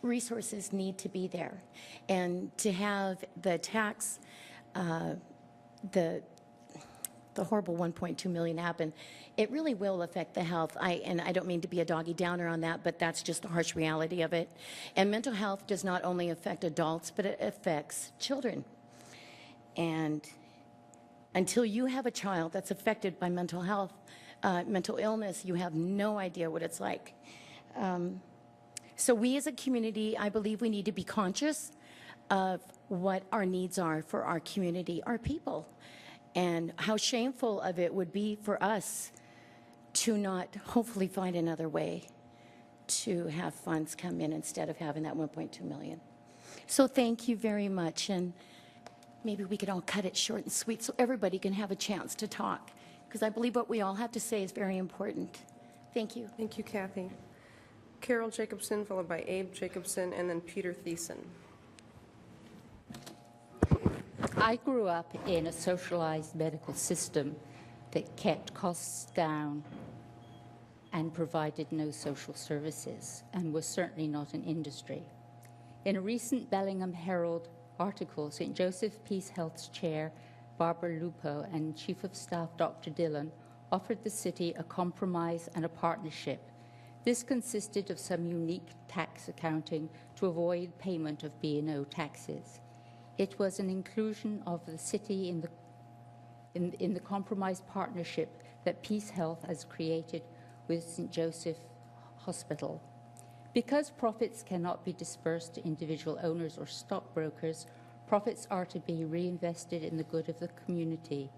[SPEAKER 15] resources need to be there, and to have the tax, the horrible 1.2 million happen, it really will affect the health. And I don't mean to be a doggy downer on that, but that's just the harsh reality of it. And mental health does not only affect adults, but it affects children. And until you have a child that's affected by mental health, mental illness, you have no idea what it's like. So we as a community, I believe we need to be conscious of what our needs are for our community, our people, and how shameful of it would be for us to not hopefully find another way to have funds come in instead of having that 1.2 million. So thank you very much, and maybe we could all cut it short and sweet so everybody can have a chance to talk, because I believe what we all have to say is very important. Thank you.
[SPEAKER 1] Thank you, Kathy. Carol Jacobson, followed by Abe Jacobson, and then Peter Thiessen.
[SPEAKER 16] I grew up in a socialized medical system that kept costs down and provided no social services, and was certainly not an industry. In a recent Bellingham Herald article, St. Joseph Peace Health's chair, Barbara Lupo, and Chief of Staff, Dr. Dillon, offered the city a compromise and a partnership. This consisted of some unique tax accounting to avoid payment of B&O taxes. It was an inclusion of the city in the compromise partnership that Peace Health has created with St. Joseph Hospital. Because profits cannot be dispersed to individual owners or stockbrokers, profits are to be reinvested in the good of the community,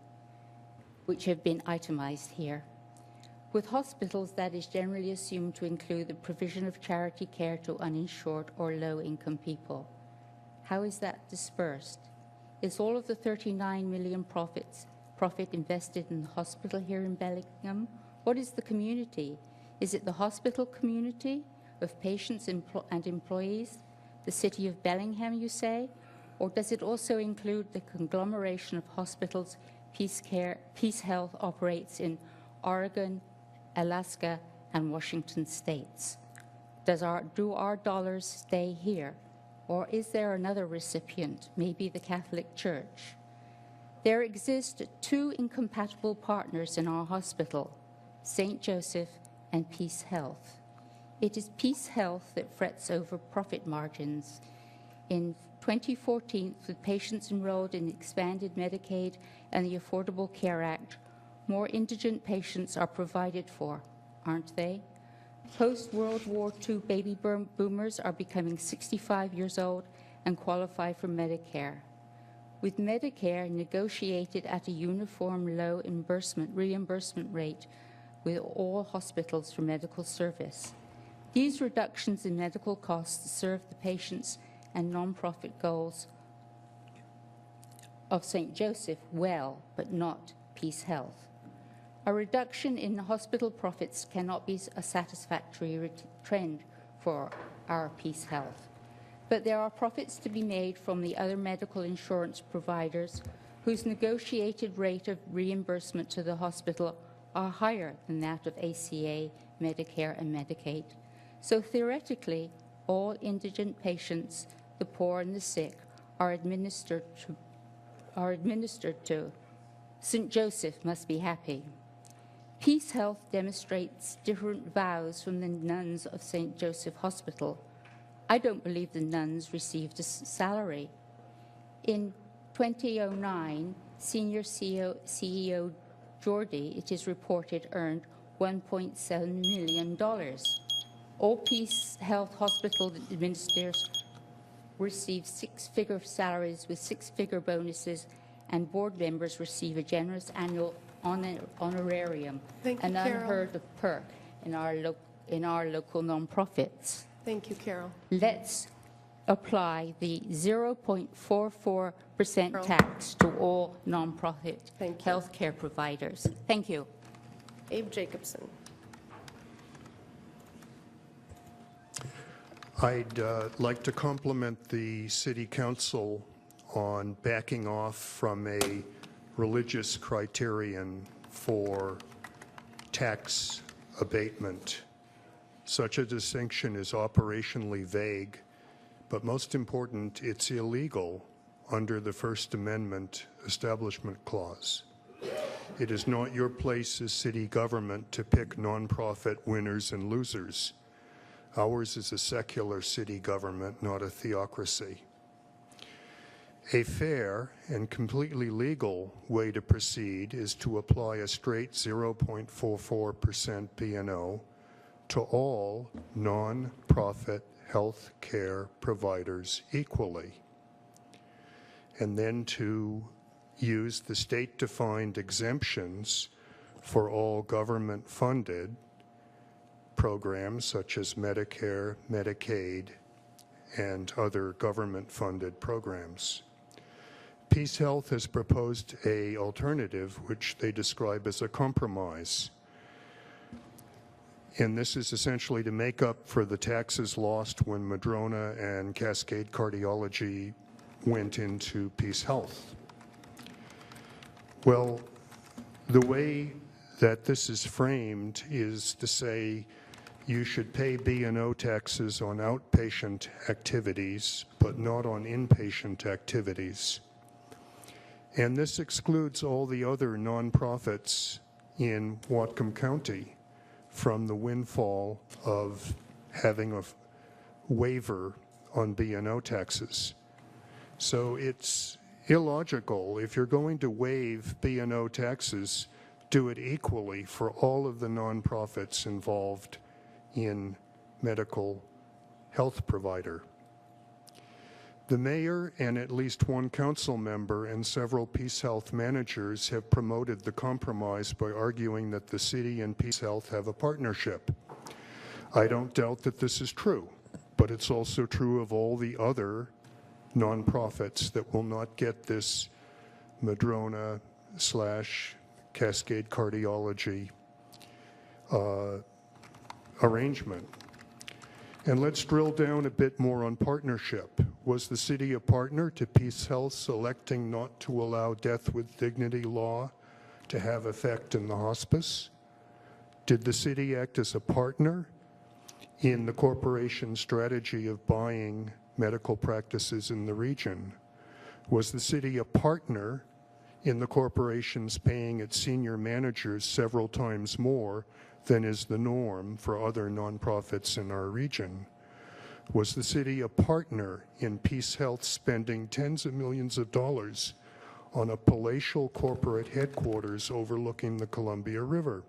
[SPEAKER 16] which have been itemized here. With hospitals, that is generally assumed to include the provision of charity care to uninsured or low-income people. How is that dispersed? Is all of the 39 million profit invested in the hospital here in Bellingham? What is the community? Is it the hospital community of patients and employees, the city of Bellingham, you say? Or does it also include the conglomeration of hospitals Peace Health operates in Oregon, Alaska, and Washington states? Do our dollars stay here? Or is there another recipient, maybe the Catholic Church? There exist two incompatible partners in our hospital, St. Joseph and Peace Health. It is Peace Health that frets over profit margins. In 2014, with patients enrolled in expanded Medicaid and the Affordable Care Act, more indigent patients are provided for, aren't they? Post-World War II baby boomers are becoming 65 years old and qualify for Medicare. with Medicare negotiated at a uniform low reimbursement rate with all hospitals for medical service. These reductions in medical costs serve the patients and non-profit goals of St. Joseph well, but not Peace Health. A reduction in hospital profits cannot be a satisfactory trend for our Peace Health. But there are profits to be made from the other medical insurance providers whose negotiated rate of reimbursement to the hospital are higher than that of ACA, Medicare, and Medicaid. So theoretically, all indigent patients, the poor and the sick, are administered to. St. Joseph must be happy. Peace Health demonstrates different vows from the nuns of St. Joseph Hospital. I don't believe the nuns received a salary. In 2009, senior CEO Geordie, it is reported, earned $1.7 million. All Peace Health Hospital administrators receive six-figure salaries with six-figure bonuses, and board members receive a generous annual honorarium, an unheard of perk in our local nonprofits.
[SPEAKER 1] Thank you, Carol.
[SPEAKER 16] Let's apply the 0.44% tax to all nonprofit healthcare providers. Thank you.
[SPEAKER 1] Abe Jacobson.
[SPEAKER 17] I'd like to compliment the City Council on backing off from a religious criterion for tax abatement. Such a distinction is operationally vague, but most important, it's illegal under the First Amendment Establishment Clause. It is not your place as city government to pick nonprofit winners and losers. Ours is a secular city government, not a theocracy. A fair and completely legal way to proceed is to apply a straight 0.44% B&O to all non-profit health care providers equally, and then to use the state-defined exemptions for all government-funded programs such as Medicare, Medicaid, and other government-funded programs. Peace Health has proposed an alternative which they describe as a compromise. And this is essentially to make up for the taxes lost when Madrona and Cascade Cardiology went into Peace Health. Well, the way that this is framed is to say you should pay B&O taxes on outpatient activities, but not on inpatient activities. And this excludes all the other nonprofits in Whatcom County from the windfall of having a waiver on B&O taxes. So it's illogical. If you're going to waive B&O taxes, do it equally for all of the nonprofits involved in medical health provider. The mayor and at least one council member and several Peace Health managers have promoted the compromise by arguing that the city and Peace Health have a partnership. I don't doubt that this is true, but it's also true of all the other nonprofits that will not get this Madrona / Cascade Cardiology arrangement. And let's drill down a bit more on partnership. Was the city a partner to Peace Health selecting not to allow death with dignity law to have effect in the hospice? Did the city act as a partner in the corporation's strategy of buying medical practices in the region? Was the city a partner in the corporation's paying its senior managers several times more than is the norm for other nonprofits in our region? Was the city a partner in Peace Health spending tens of millions of dollars on a palatial corporate headquarters overlooking the Columbia River?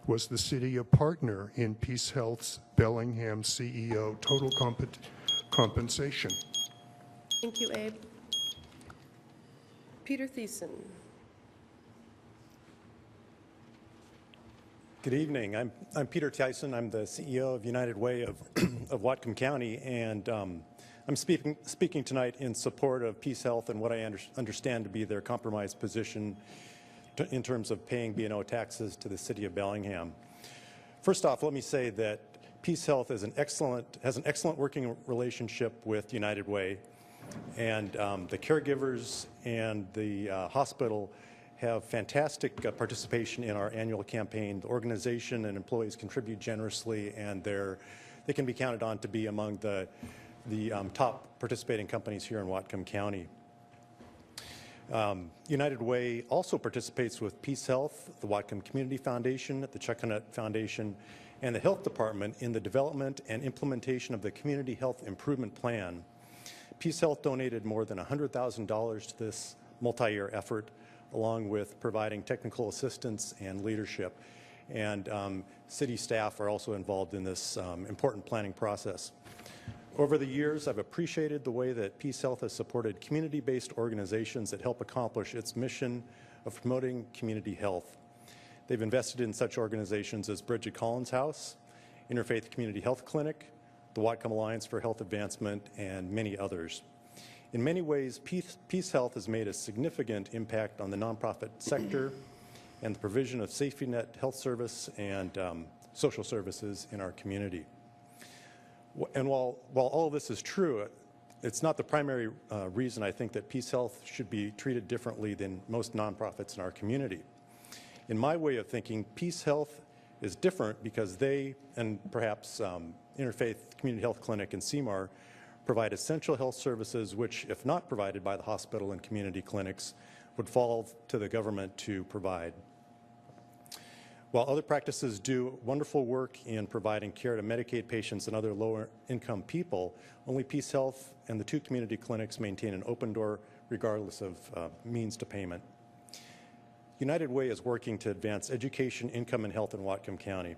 [SPEAKER 17] Was the city a partner in Peace Health's Bellingham CEO total compensation?
[SPEAKER 1] Thank you, Abe. Peter Thiessen.
[SPEAKER 18] Good evening. I'm Peter Thiessen. I'm the CEO of United Way of Whatcom County, and I'm speaking tonight in support of Peace Health and what I understand to be their compromised position in terms of paying B&O taxes to the city of Bellingham. First off, let me say that Peace Health has an excellent working relationship with United Way, and the caregivers and the hospital have fantastic participation in our annual campaign. The organization and employees contribute generously, and they can be counted on to be among the top participating companies here in Whatcom County. United Way also participates with Peace Health, the Whatcom Community Foundation, the Chuckanut Foundation, and the Health Department in the development and implementation of the Community Health Improvement Plan. Peace Health donated more than $100,000 to this multi-year effort, along with providing technical assistance and leadership. And city staff are also involved in this important planning process. Over the years, I've appreciated the way that Peace Health has supported community-based organizations that help accomplish its mission of promoting community health. They've invested in such organizations as Bridget Collins House, Interfaith Community Health Clinic, the Whatcom Alliance for Health Advancement, and many others. In many ways, Peace Health has made a significant impact on the nonprofit sector and the provision of safety net health service and social services in our community. And while all of this is true, it's not the primary reason I think that Peace Health should be treated differently than most nonprofits in our community. In my way of thinking, Peace Health is different because they, and perhaps Interfaith Community Health Clinic and CMAR, provide essential health services which, if not provided by the hospital and community clinics, would fall to the government to provide. While other practices do wonderful work in providing care to Medicaid patients and other lower income people, only Peace Health and the two community clinics maintain an open door regardless of means to payment. United Way is working to advance education, income, and health in Whatcom County.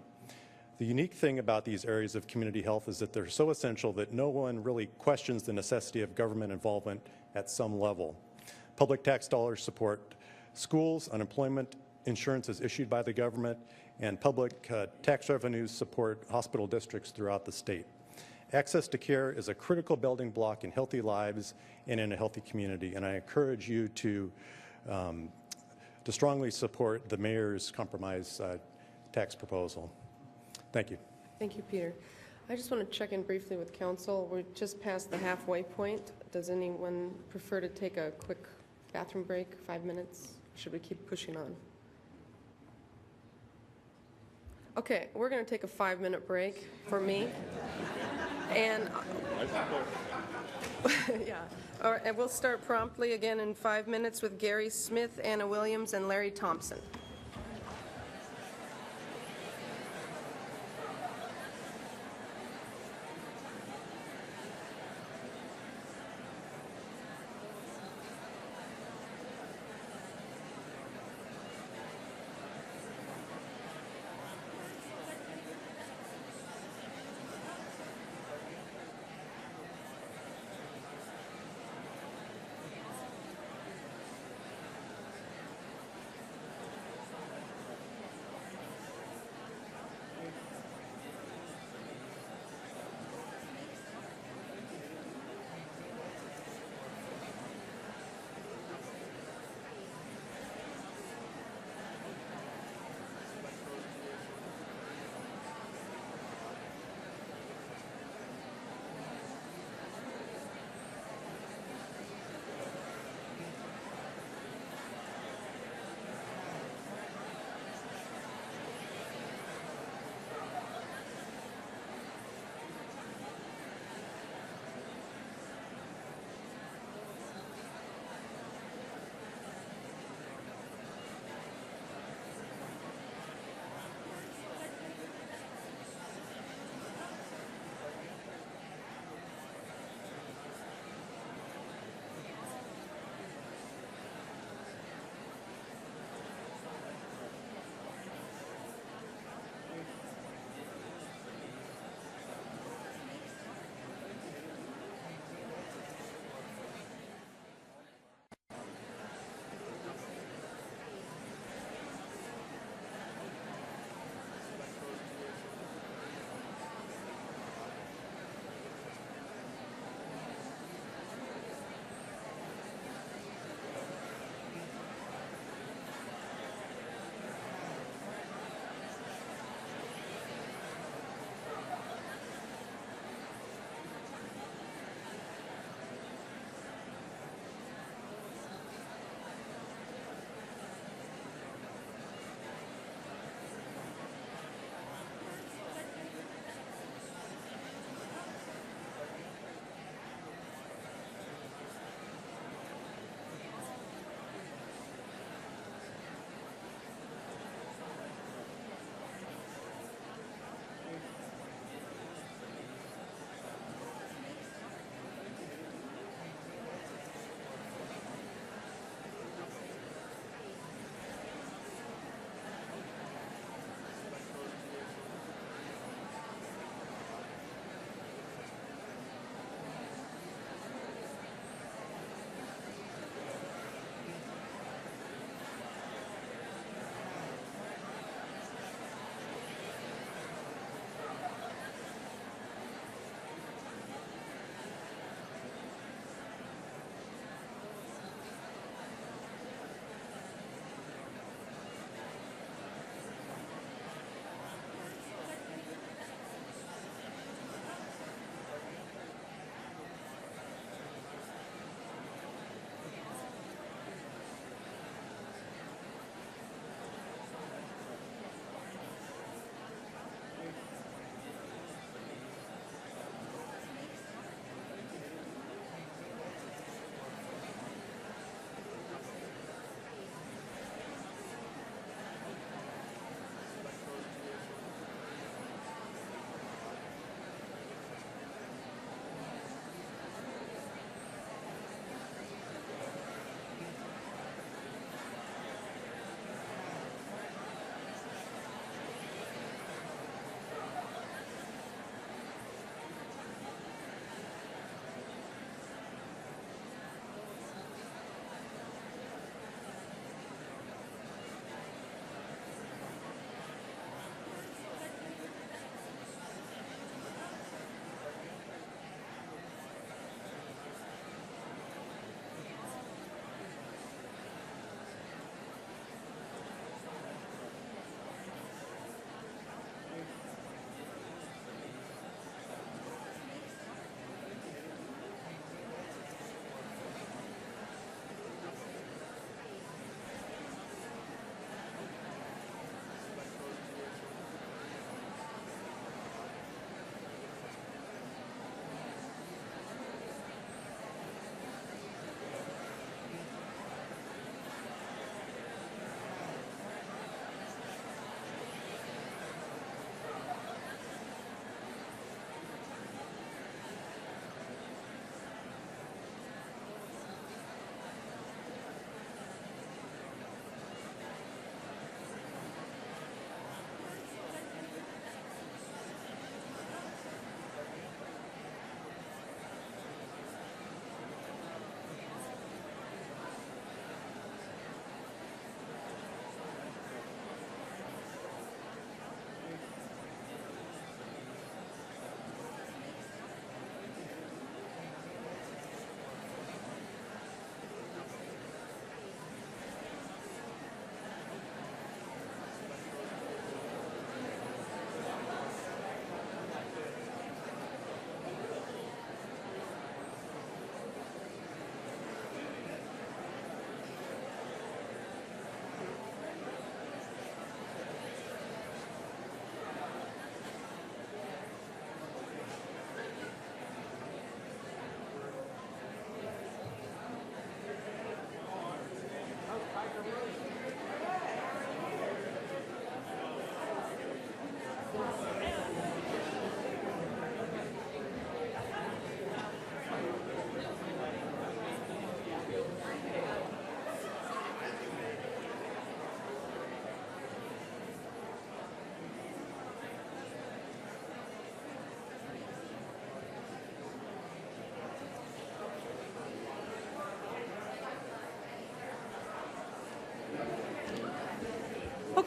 [SPEAKER 18] The unique thing about these areas of community health is that they're so essential that no one really questions the necessity of government involvement at some level. Public tax dollars support schools, unemployment insurance is issued by the government, and public tax revenues support hospital districts throughout the state. Access to care is a critical building block in healthy lives and in a healthy community, and I encourage you to strongly support the mayor's compromise tax proposal. Thank you.
[SPEAKER 1] Thank you, Peter. I just want to check in briefly with council. We're just past the halfway point. Does anyone prefer to take a quick bathroom break, 5 minutes? Should we keep pushing on? Okay, we're going to take a 5-minute break for me. And yeah, all right, and we'll start promptly again in 5 minutes with Gary Smith, Anna Williams, and Larry Thompson.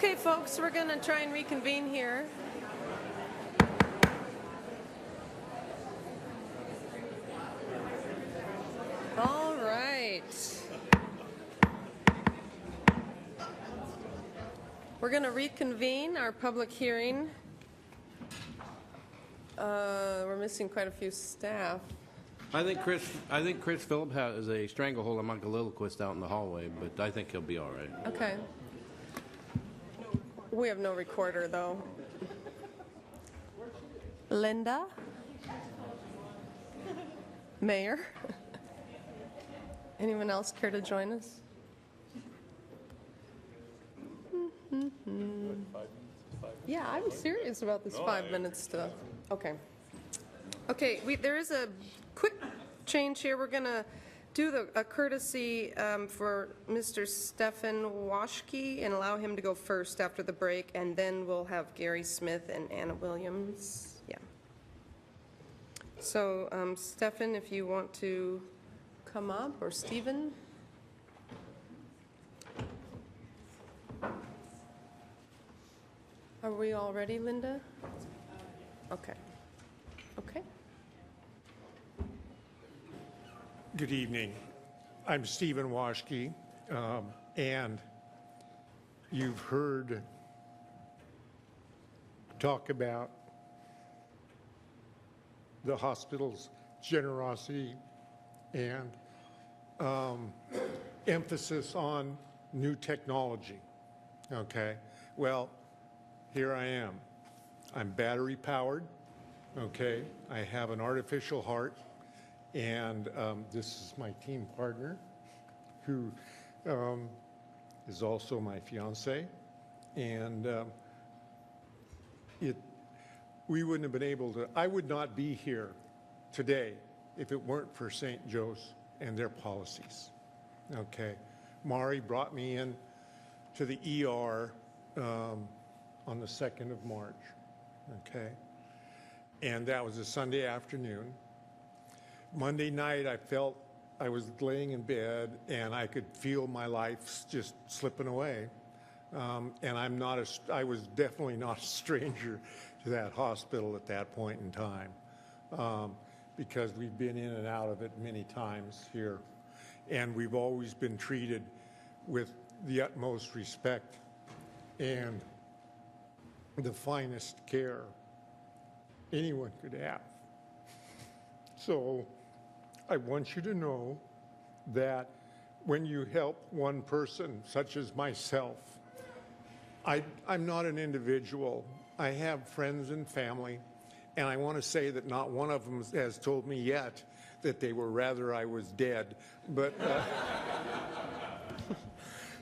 [SPEAKER 1] Okay, folks, we're going to try and reconvene here. All right. We're going to reconvene our public hearing. We're missing quite a few staff.
[SPEAKER 19] I think Chris Phillip has a stranglehold on Michael Lillquist out in the hallway, but I think he'll be all right.
[SPEAKER 1] Okay. We have no recorder, though. Linda? Mayor? Anyone else care to join us? Yeah, I'm serious about this 5 minutes stuff. Okay. Okay, there is a quick change here. We're going to do a courtesy for Mr. Stefan Washke and allow him to go first after the break, and then we'll have Gary Smith and Anna Williams. Yeah. So, Stefan, if you want to come up, or Stephen. Are we all ready, Linda? Okay. Okay.
[SPEAKER 22] Good evening. I'm Stephen Washke, and you've heard talk about the hospital's generosity and emphasis on new technology. Okay? Well, here I am. I'm battery powered. Okay? I have an artificial heart. And this is my team partner, who is also my fiance. And we wouldn't have been able to, I would not be here today if it weren't for St. Joe's and their policies. Okay. Mari brought me in to the ER on the 2nd of March. Okay. And that was a Sunday afternoon. Monday night, I felt I was laying in bed and I could feel my life just slipping away. And I was definitely not a stranger to that hospital at that point in time, because we've been in and out of it many times here. And we've always been treated with the utmost respect and the finest care anyone could have. So I want you to know that when you help one person, such as myself, I'm not an individual. I have friends and family, and I want to say that not one of them has told me yet that they were rather I was dead. But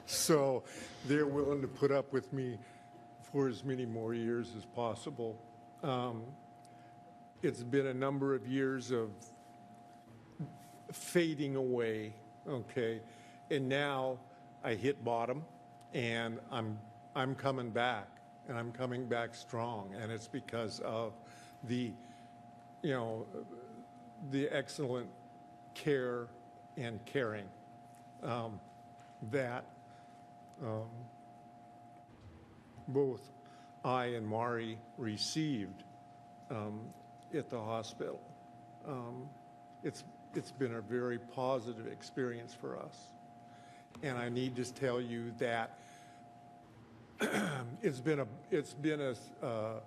[SPEAKER 22] so they're willing to put up with me for as many more years as possible. It's been a number of years of fading away, okay? And now I hit bottom, and I'm coming back, and I'm coming back strong, and it's because of the excellent care and caring that both I and Mari received at the hospital. It's been a very positive experience for us. And I need to tell you that it's been a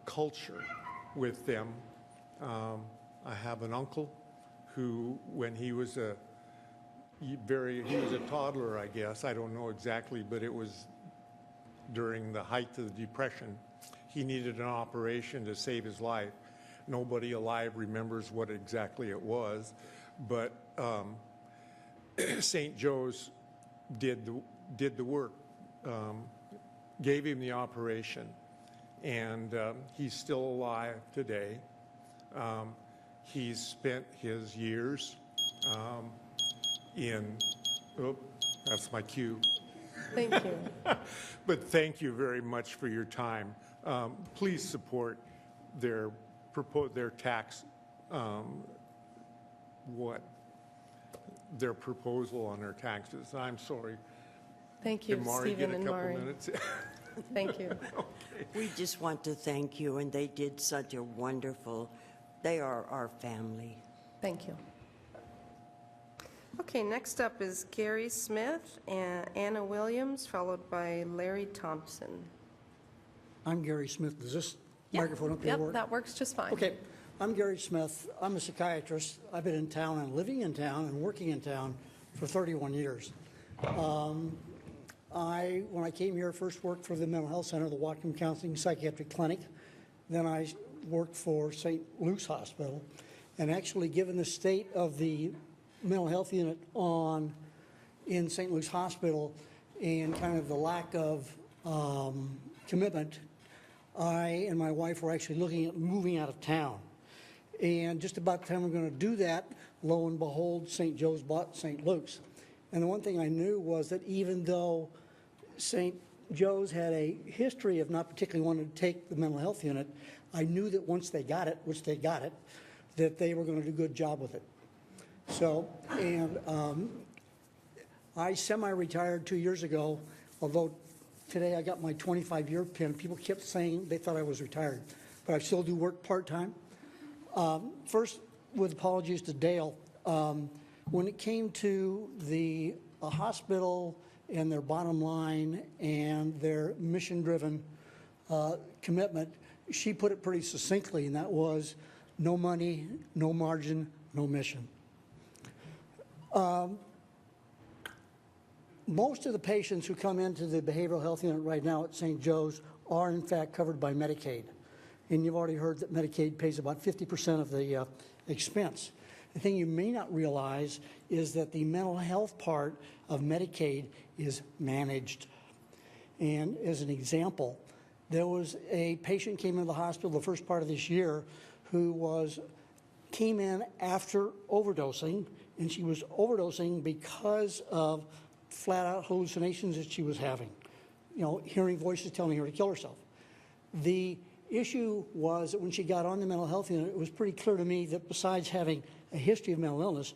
[SPEAKER 22] culture with them. I have an uncle who, when he was a toddler, I guess, I don't know exactly, but it was during the height of the Depression. He needed an operation to save his life. Nobody alive remembers what exactly it was, but St. Joe's did the work, gave him the operation, and he's still alive today. He's spent his years that's my cue.
[SPEAKER 1] Thank you.
[SPEAKER 22] But thank you very much for your time. Please support their tax, their proposal on their taxes. I'm sorry.
[SPEAKER 1] Thank you,
[SPEAKER 22] Can Maury
[SPEAKER 1] Stephen
[SPEAKER 22] get a
[SPEAKER 1] and
[SPEAKER 22] couple
[SPEAKER 1] Maury.
[SPEAKER 22] minutes?
[SPEAKER 1] Thank you.
[SPEAKER 20] We just want to thank you, and they did such a wonderful, they are our family.
[SPEAKER 1] Thank you. Okay, next up is Gary Smith and Anna Williams, followed by Larry Thompson.
[SPEAKER 21] I'm Gary Smith. Does this microphone up here
[SPEAKER 1] Yep,
[SPEAKER 21] work?
[SPEAKER 1] that works just fine.
[SPEAKER 21] Okay, I'm Gary Smith. I'm a psychiatrist. I've been in town and living in town and working in town for 31 years. When I came here, first worked for the Mental Health Center, the Whatcom Counseling Psychiatric Clinic. Then I worked for St. Luke's Hospital. And actually, given the state of the mental health unit in St. Luke's Hospital and kind of the lack of commitment, I and my wife were actually looking at moving out of town. And just about the time we're going to do that, lo and behold, St. Joe's bought St. Luke's. And the one thing I knew was that even though St. Joe's had a history of not particularly wanting to take the mental health unit, I knew that once they got it, which they got it, that they were going to do a good job with it. So, and I semi-retired 2 years ago, although today I got my 25-year pin. People kept saying they thought I was retired, but I still do work part-time. First, with apologies to Dale, when it came to the hospital and their bottom line and their mission-driven commitment, she put it pretty succinctly, and that was no money, no margin, no mission. Most of the patients who come into the behavioral health unit right now at St. Joe's are in fact covered by Medicaid. And you've already heard that Medicaid pays about 50% of the expense. The thing you may not realize is that the mental health part of Medicaid is managed. And as an example, there was a patient came into the hospital the first part of this year who came in after overdosing, and she was overdosing because of flat-out hallucinations that she was having. You know, hearing voices telling her to kill herself. The issue was that when she got on the mental health unit, it was pretty clear to me that besides having a history of mental illness,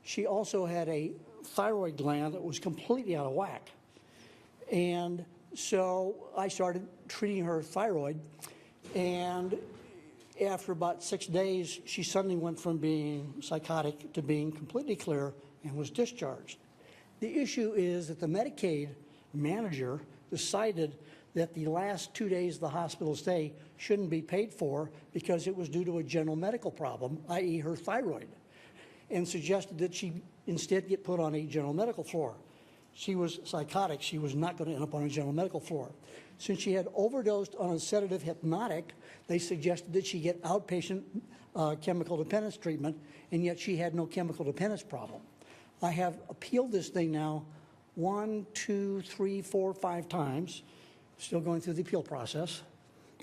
[SPEAKER 21] she also had a thyroid gland that was completely out of whack. And so I started treating her thyroid, and after about 6 days, she suddenly went from being psychotic to being completely clear and was discharged. The issue is that the Medicaid manager decided that the last 2 days of the hospital stay shouldn't be paid for because it was due to a general medical problem, i.e. her thyroid, and suggested that she instead get put on a general medical floor. She was psychotic. She was not going to end up on a general medical floor. Since she had overdosed on a sedative hypnotic, they suggested that she get outpatient chemical dependence treatment, and yet she had no chemical dependence problem. I have appealed this thing now 1, 2, 3, 4, 5 times, still going through the appeal process,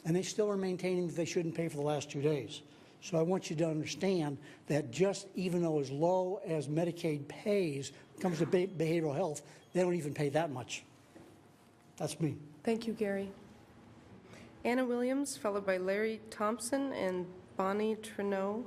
[SPEAKER 21] and they still are maintaining that they shouldn't pay for the last 2 days. So I want you to understand that just even though as low as Medicaid pays when it comes to behavioral health, they don't even pay that much. That's me.
[SPEAKER 1] Thank you, Gary. Anna Williams, followed by Larry Thompson and Bonnie Trudeau.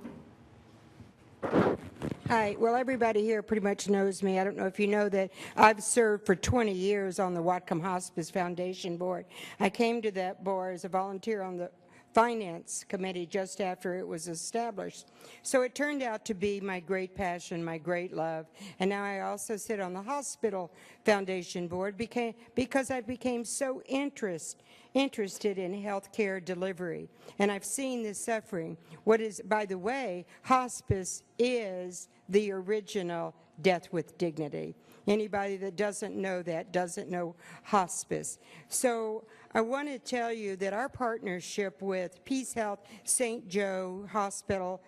[SPEAKER 23] Hi. Well, everybody here pretty much knows me. I don't know if you know that I've served for 20 years on the Whatcom Hospice Foundation Board. I came to that board as a volunteer on the Finance Committee just after it was established. So it turned out to be my great passion, my great love. And now I also sit on the Hospital Foundation Board because I became so interested in health care delivery. And I've seen the suffering. What is, by the way, hospice is the original death with dignity. Anybody that doesn't know that doesn't know hospice. So I want to tell you that our partnership with Peace Health St. Joe Hospital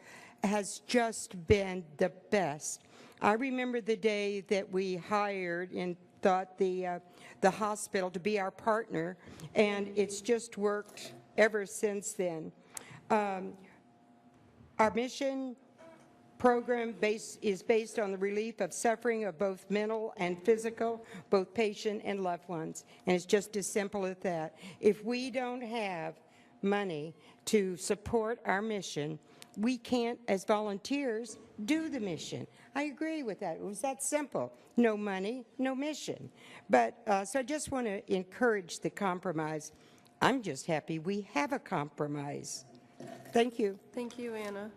[SPEAKER 23] has just been the best. I remember the day that we hired and thought the hospital to be our partner, and it's just worked ever since then. Our mission program is based on the relief of suffering of both mental and physical, both patient and loved ones. And it's just as simple as that. If we don't have money to support our mission, we can't, as volunteers, do the mission. I agree with that. It was that simple. No money, no mission. But, so I just want to encourage the compromise. I'm just happy we have a compromise. Thank you.
[SPEAKER 1] Thank you, Anna.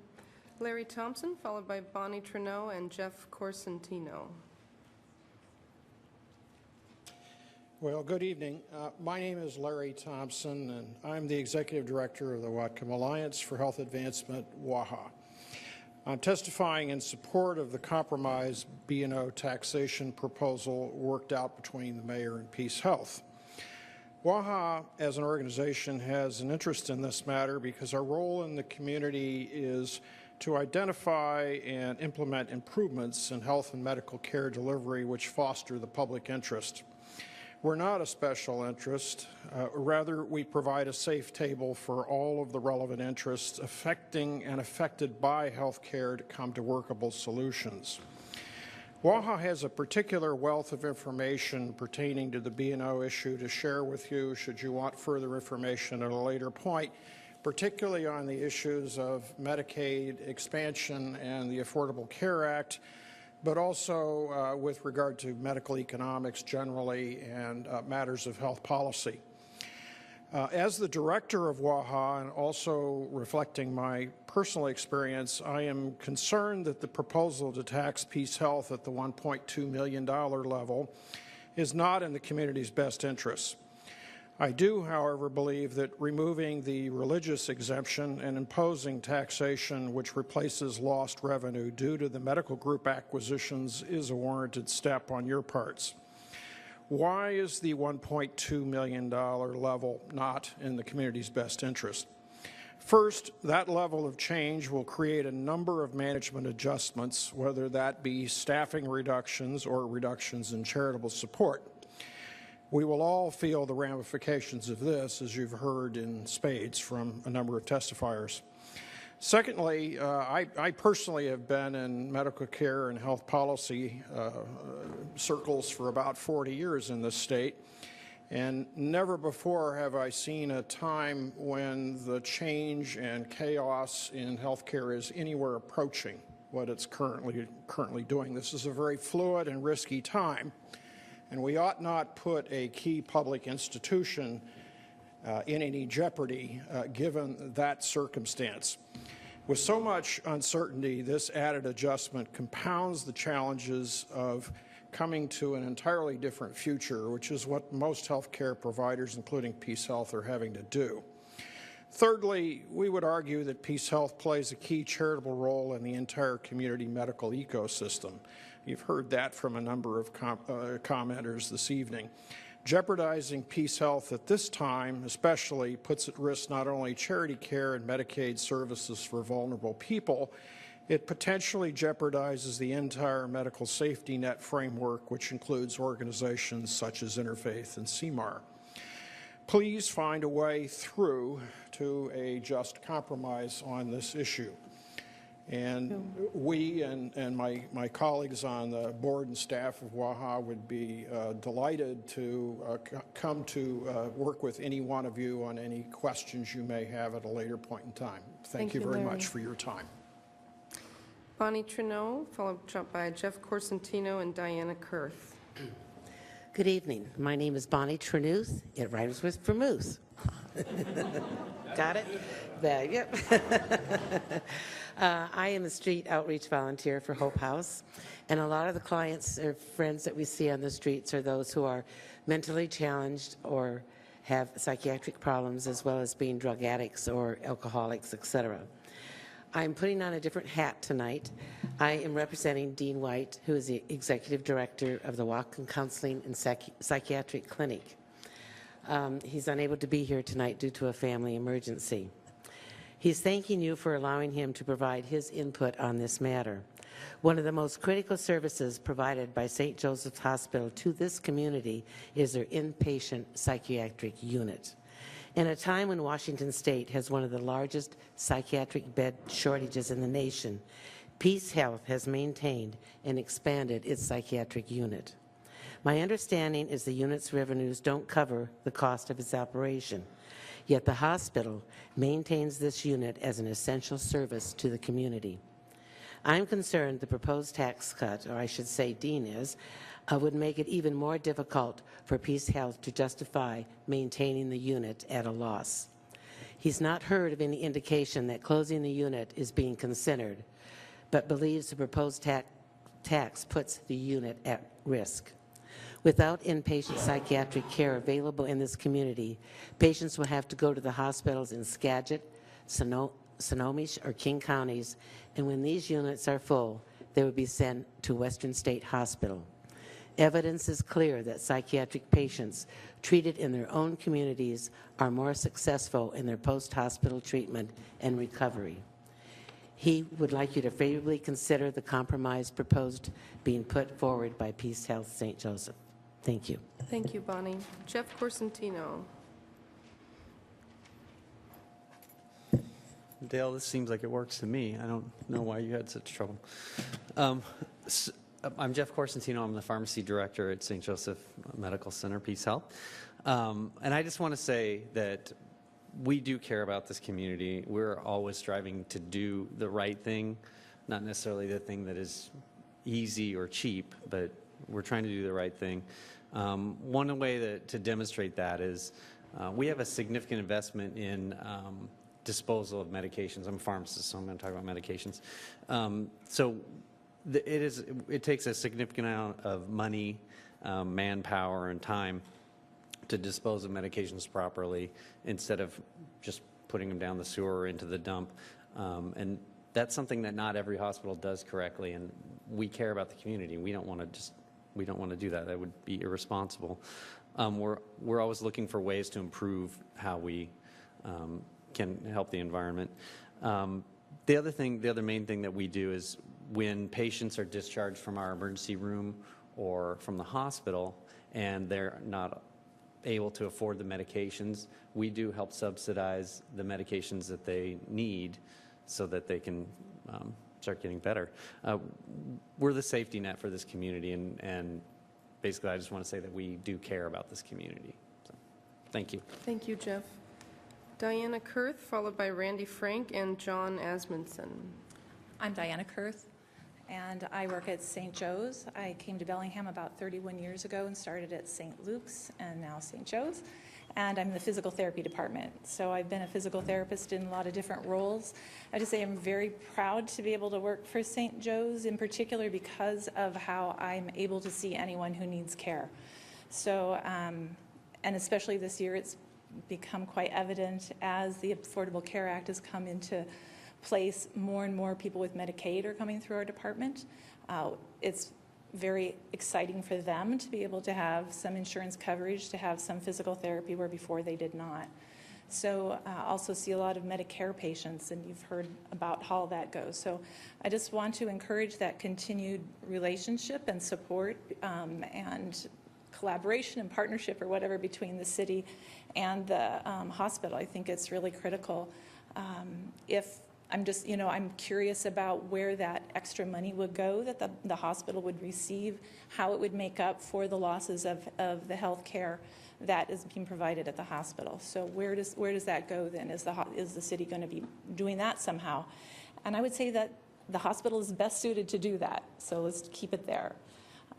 [SPEAKER 1] Larry Thompson, followed by Bonnie Trudeau and Jeff Corsentino.
[SPEAKER 3] Well, good evening. My name is Larry Thompson, and I'm the Executive Director of the Whatcom Alliance for Health Advancement, WAHA. I'm testifying in support of the compromise B&O taxation proposal worked out between the Mayor and Peace Health. WAHA, as an organization, has an interest in this matter because our role in the community is to identify and implement improvements in health and medical care delivery which foster the public interest. We're not a special interest. Rather, we provide a safe table for all of the relevant interests affecting and affected by health care to come to workable solutions. WAHA has a particular wealth of information pertaining to the B&O issue to share with you should you want further information at a later point, particularly on the issues of Medicaid expansion and the Affordable Care Act, but also with regard to medical economics generally and matters of health policy. As the director of WAHA and also reflecting my personal experience, I am concerned that the proposal to tax Peace Health at the $1.2 million level is not in the community's best interests. I do, however, believe that removing the religious exemption and imposing taxation which replaces lost revenue due to the medical group acquisitions is a warranted step on your parts. Why is the $1.2 million level not in the community's best interest? First, that level of change will create a number of management adjustments, whether that be staffing reductions or reductions in charitable support. We will all feel the ramifications of this, as you've heard in spades from a number of testifiers. Secondly, I personally have been in medical care and health policy circles for about 40 years in this state, and never before have I seen a time when the change and chaos in healthcare is anywhere approaching what it's currently doing. This is a very fluid and risky time, and we ought not put a key public institution in any jeopardy given that circumstance. With so much uncertainty, this added adjustment compounds the challenges of coming to an entirely different future, which is what most healthcare providers, including Peace Health, are having to do. Thirdly, we would argue that Peace Health plays a key charitable role in the entire community medical ecosystem. You've heard that from a number of commenters this evening. Jeopardizing Peace Health at this time especially puts at risk not only charity care and Medicaid services for vulnerable people, it potentially jeopardizes the entire medical safety net framework, which includes organizations such as Interfaith and CMAR. Please find a way through to a just compromise on this issue. And we and my colleagues on the board and staff of WAHA would be delighted to come to work with any one of you on any questions you may have at a later point in time. Thank you very much for your time.
[SPEAKER 1] Bonnie Trudeau, followed by Jeff Corsentino and Diana Kurth.
[SPEAKER 4] Good evening. My name is Bonnie Trudeau. It rhymes with vermouth. Got it? There, yep. I am a street outreach volunteer for Hope House, and a lot of the clients or friends that we see on the streets are those who are mentally challenged or have psychiatric problems, as well as being drug addicts or alcoholics, etc. I'm putting on a different hat tonight. I am representing Dean White, who is the Executive Director of the Whatcom Counseling and Psychiatric Clinic. He's unable to be here tonight due to a family emergency. He's thanking you for allowing him to provide his input on this matter. One of the most critical services provided by St. Joseph's Hospital to this community is their inpatient psychiatric unit. In a time when Washington State has one of the largest psychiatric bed shortages in the nation, Peace Health has maintained and expanded its psychiatric unit. My understanding is the unit's revenues don't cover the cost of its operation. Yet the hospital maintains this unit as an essential service to the community. I'm concerned the proposed tax cut, or I should say Dean is, would make it even more difficult for Peace Health to justify maintaining the unit at a loss. He's not heard of any indication that closing the unit is being considered, but believes the proposed tax puts the unit at risk. Without inpatient psychiatric care available in this community, patients will have to go to the hospitals in Skagit, Snohomish, or King counties, and when these units are full, they will be sent to Western State Hospital. Evidence is clear that psychiatric patients treated in their own communities are more successful in their post-hospital treatment and recovery. He would like you to favorably consider the compromise proposed being put forward by Peace Health St. Joseph. Thank you.
[SPEAKER 1] Thank you, Bonnie. Jeff Corsentino.
[SPEAKER 5] Dale, this seems like it works to me. I don't know why you had such trouble. I'm Jeff Corsentino. I'm the pharmacy director at St. Joseph Medical Center, Peace Health. And I just want to say that we do care about this community. We're always striving to do the right thing, not necessarily the thing that is easy or cheap, but we're trying to do the right thing. One way to demonstrate that is we have a significant investment in disposal of medications. I'm a pharmacist, so I'm going to talk about medications. It takes a significant amount of money, manpower, and time to dispose of medications properly instead of just putting them down the sewer or into the dump. And that's something that not every hospital does correctly, and we care about the community. We don't want to do that. That would be irresponsible. We're always looking for ways to improve how we can help the environment. The other main thing that we do is when patients are discharged from our emergency room or from the hospital and they're not able to afford the medications, we do help subsidize the medications that they need so that they can start getting better. We're the safety net for this community, and basically I just want to say that we do care about this community. So, thank you.
[SPEAKER 1] Thank you, Jeff. Diana Kurth, followed by Randy Frank and John Asmundson.
[SPEAKER 6] I'm Diana Kurth, and I work at St. Joe's. I came to Bellingham about 31 years ago and started at St. Luke's and now St. Joe's. And I'm in the physical therapy department. So I've been a physical therapist in a lot of different roles. I have to say I'm very proud to be able to work for St. Joe's, in particular because of how I'm able to see anyone who needs care. So, and especially this year, it's become quite evident as the Affordable Care Act has come into place. More and more people with Medicaid are coming through our department. It's very exciting for them to be able to have some insurance coverage, to have some physical therapy where before they did not. So also see a lot of Medicare patients, and you've heard about how that goes. So I just want to encourage that continued relationship and support and collaboration and partnership or whatever between the city and the hospital. I think it's really critical. I'm curious about where that extra money would go that the hospital would receive, how it would make up for the losses of the health care that is being provided at the hospital. So where does that go then? Is the city going to be doing that somehow? And I would say that the hospital is best suited to do that, so let's keep it there.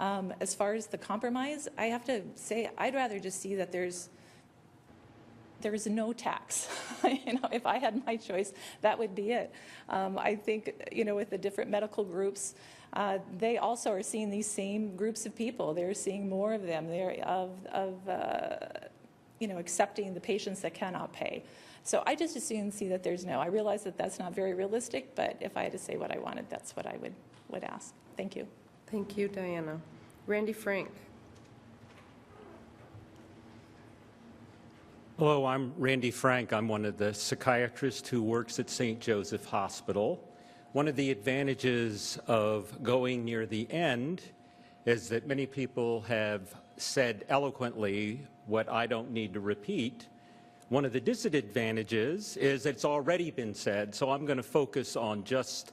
[SPEAKER 6] As far as the compromise, I have to say I'd rather just see that there is no tax. If I had my choice, that would be it. I think, with the different medical groups, they also are seeing these same groups of people. They're seeing more of them. They're accepting the patients that cannot pay. So I just assume see that there's no. I realize that that's not very realistic, but if I had to say what I wanted, that's what I would ask. Thank you.
[SPEAKER 1] Thank you, Diana. Randy Frank.
[SPEAKER 7] Hello, I'm Randy Frank. I'm one of the psychiatrists who works at St. Joseph Hospital. One of the advantages of going near the end is that many people have said eloquently what I don't need to repeat. One of the disadvantages is that it's already been said, so I'm going to focus on just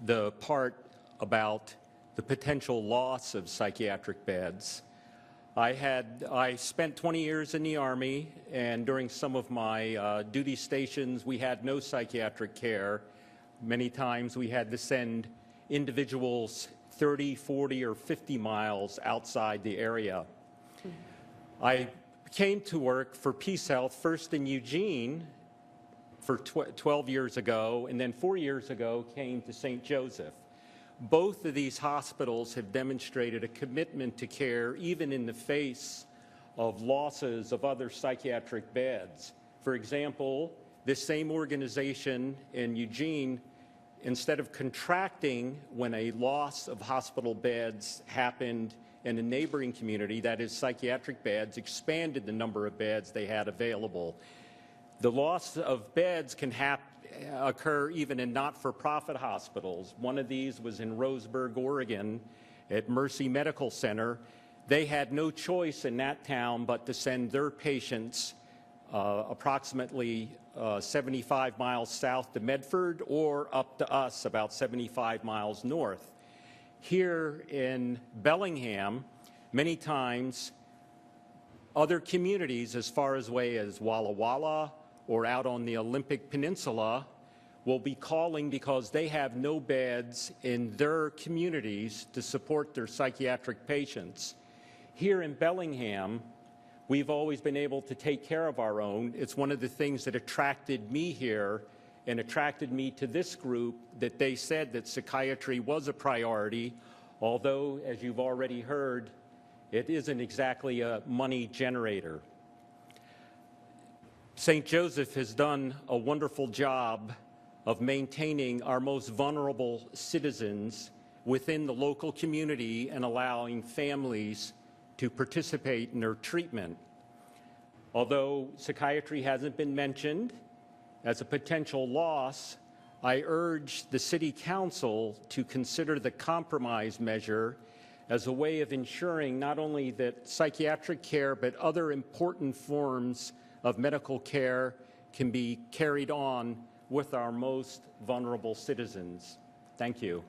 [SPEAKER 7] the part about the potential loss of psychiatric beds. I spent 20 years in the Army, and during some of my duty stations, we had no psychiatric care. Many times we had to send individuals 30, 40, or 50 miles outside the area. I came to work for Peace Health first in Eugene for 12 years ago, and then 4 years ago came to St. Joseph. Both of these hospitals have demonstrated a commitment to care even in the face of losses of other psychiatric beds. For example, this same organization in Eugene, instead of contracting when a loss of hospital beds happened in a neighboring community, that is psychiatric beds, expanded the number of beds they had available. The loss of beds can occur even in not-for-profit hospitals. One of these was in Roseburg, Oregon, at Mercy Medical Center. They had no choice in that town but to send their patients approximately 75 miles south to Medford or up to us about 75 miles north. Here in Bellingham, many times other communities as far away as Walla Walla or out on the Olympic Peninsula will be calling because they have no beds in their communities to support their psychiatric patients. Here in Bellingham, we've always been able to take care of our own. It's one of the things that attracted me here and attracted me to this group, that they said that psychiatry was a priority, although, as you've already heard, it isn't exactly a money generator. St. Joseph has done a wonderful job of maintaining our most vulnerable citizens within the local community and allowing families to participate in their treatment. Although psychiatry hasn't been mentioned as a potential loss, I urge the City Council to consider the compromise measure as a way of ensuring not only that psychiatric care but other important forms of medical care can be carried on with our most vulnerable citizens. Thank you.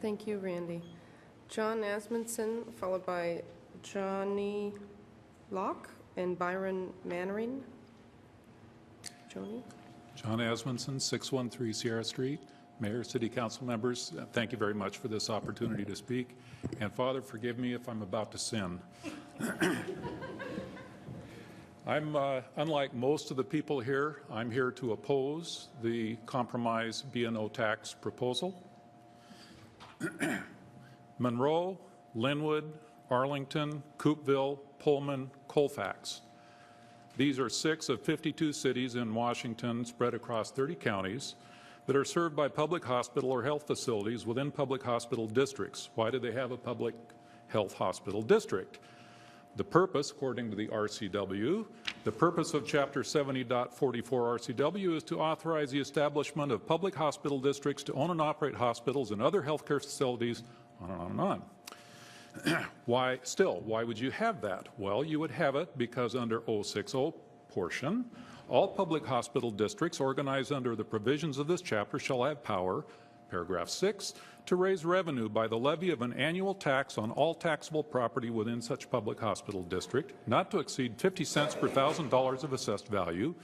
[SPEAKER 1] Thank you, Randy. John Asmundson, followed by Johnny Locke and Byron Mannering. Joni?
[SPEAKER 8] John Asmundson, 613 Sierra Street. Mayor, City Council members, thank you very much for this opportunity to speak. And Father, forgive me if I'm about to sin. I'm, unlike most of the people here, I'm here to oppose the compromise B&O tax proposal. Monroe, Linwood, Arlington, Coupeville, Pullman, Colfax. These are 6 of 52 cities in Washington spread across 30 counties that are served by public hospital or health facilities within public hospital districts. Why do they have a public health hospital district? The purpose, according to the RCW, the purpose of Chapter 70.44 RCW is to authorize the establishment of public hospital districts to own and operate hospitals and other healthcare facilities, on and on and on. Why would you have that? Well, you would have it because under 060 portion, all public hospital districts organized under the provisions of this chapter shall have power, paragraph 6, to raise revenue by the levy of an annual tax on all taxable property within such public hospital district, not to exceed 50 cents per $1,000 of assessed value,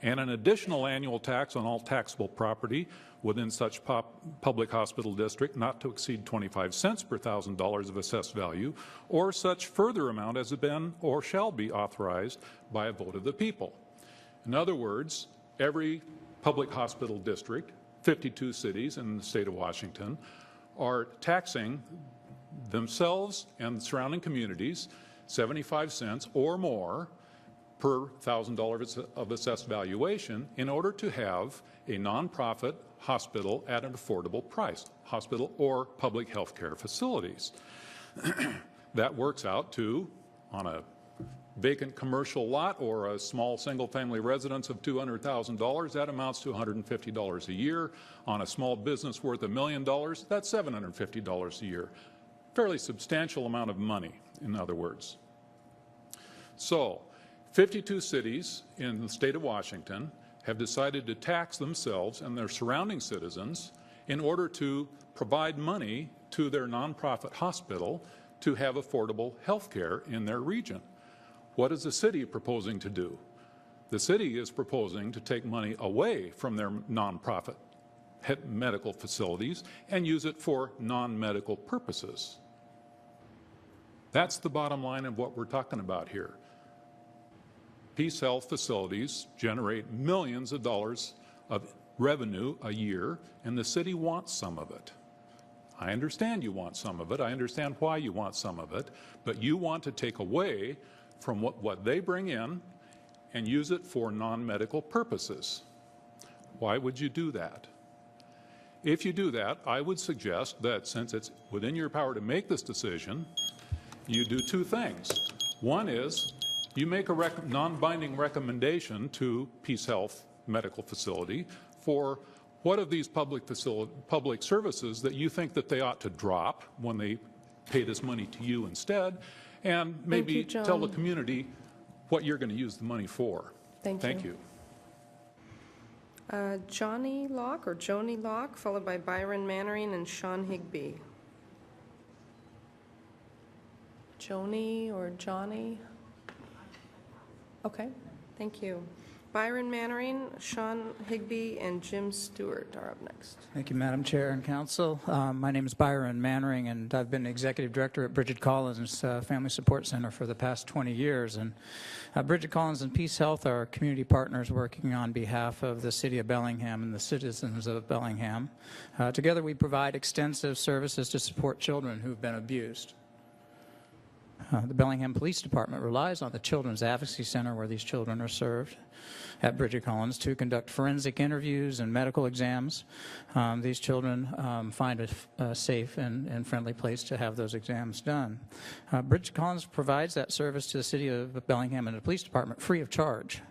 [SPEAKER 8] and an additional annual tax on all taxable property within such public hospital district, not to exceed 25 cents per $1,000 of assessed value, or such further amount as has been or shall be authorized by a vote of the people. In other words, every public hospital district, 52 cities in the state of Washington, are taxing themselves and the surrounding communities 75 cents or more per $1,000 of assessed valuation in order to have a nonprofit hospital at an affordable price, hospital or public health care facilities. That works out to, on a vacant commercial lot or a small single-family residence of $200,000, that amounts to $150 a year. On a small business worth $1 million, that's $750 a year. Fairly substantial amount of money, in other words. So, 52 cities in the state of Washington have decided to tax themselves and their surrounding citizens in order to provide money to their nonprofit hospital to have affordable health care in their region. What is the city proposing to do? The city is proposing to take money away from their nonprofit medical facilities and use it for non-medical purposes. That's the bottom line of what we're talking about here. Peace Health facilities generate millions of dollars of revenue a year, and the city wants some of it. I understand you want some of it. I understand why you want some of it, but you want to take away from what they bring in and use it for non-medical purposes. Why would you do that? If you do that, I would suggest that since it's within your power to make this decision, you do two things. One is you make a non-binding recommendation to Peace Health Medical Facility for what of these public services that you think that they ought to drop when they pay this money to you instead, and maybe tell the community what you're going to use the money for.
[SPEAKER 1] Thank you. Johnny Locke or Joni Locke, followed by Byron Mannering and Sean Higby. Joni or Johnny? Okay, thank you. Byron Mannering, Sean Higby, and Jim Stewart are up next.
[SPEAKER 2] Thank you, Madam Chair and Council. My name is Byron Mannering, and I've been Executive Director at Bridget Collins Family Support Center for the past 20 years. And Bridget Collins and Peace Health are community partners working on behalf of the City of Bellingham and the citizens of Bellingham. Together, we provide extensive services to support children who've been abused. The Bellingham Police Department relies on the Children's Advocacy Center where these children are served at Bridget Collins to conduct forensic interviews and medical exams. These children find a safe and friendly place to have those exams done. Bridget Collins provides that service to the City of Bellingham and the Police Department free of charge.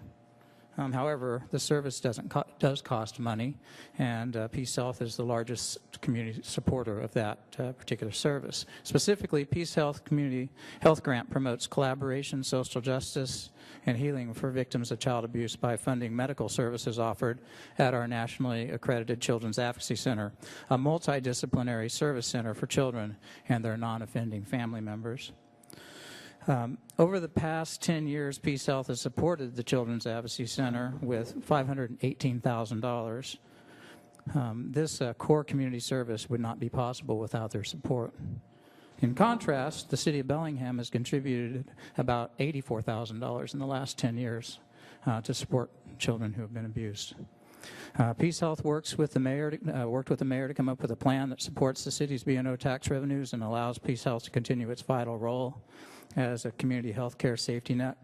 [SPEAKER 2] However, the service does cost money, and Peace Health is the largest community supporter of that particular service. Specifically, Peace Health Community Health Grant promotes collaboration, social justice, and healing for victims of child abuse by funding medical services offered at our nationally accredited Children's Advocacy Center, a multidisciplinary service center for children and their non-offending family members. Over the past 10 years, Peace Health has supported the Children's Advocacy Center with $518,000. This core community service would not be possible without their support. In contrast, the City of Bellingham has contributed about $84,000 in the last 10 years to support children who have been abused. Peace Health worked with the mayor to come up with a plan that supports the city's B&O tax revenues and allows Peace Health to continue its vital role as a community health care safety net,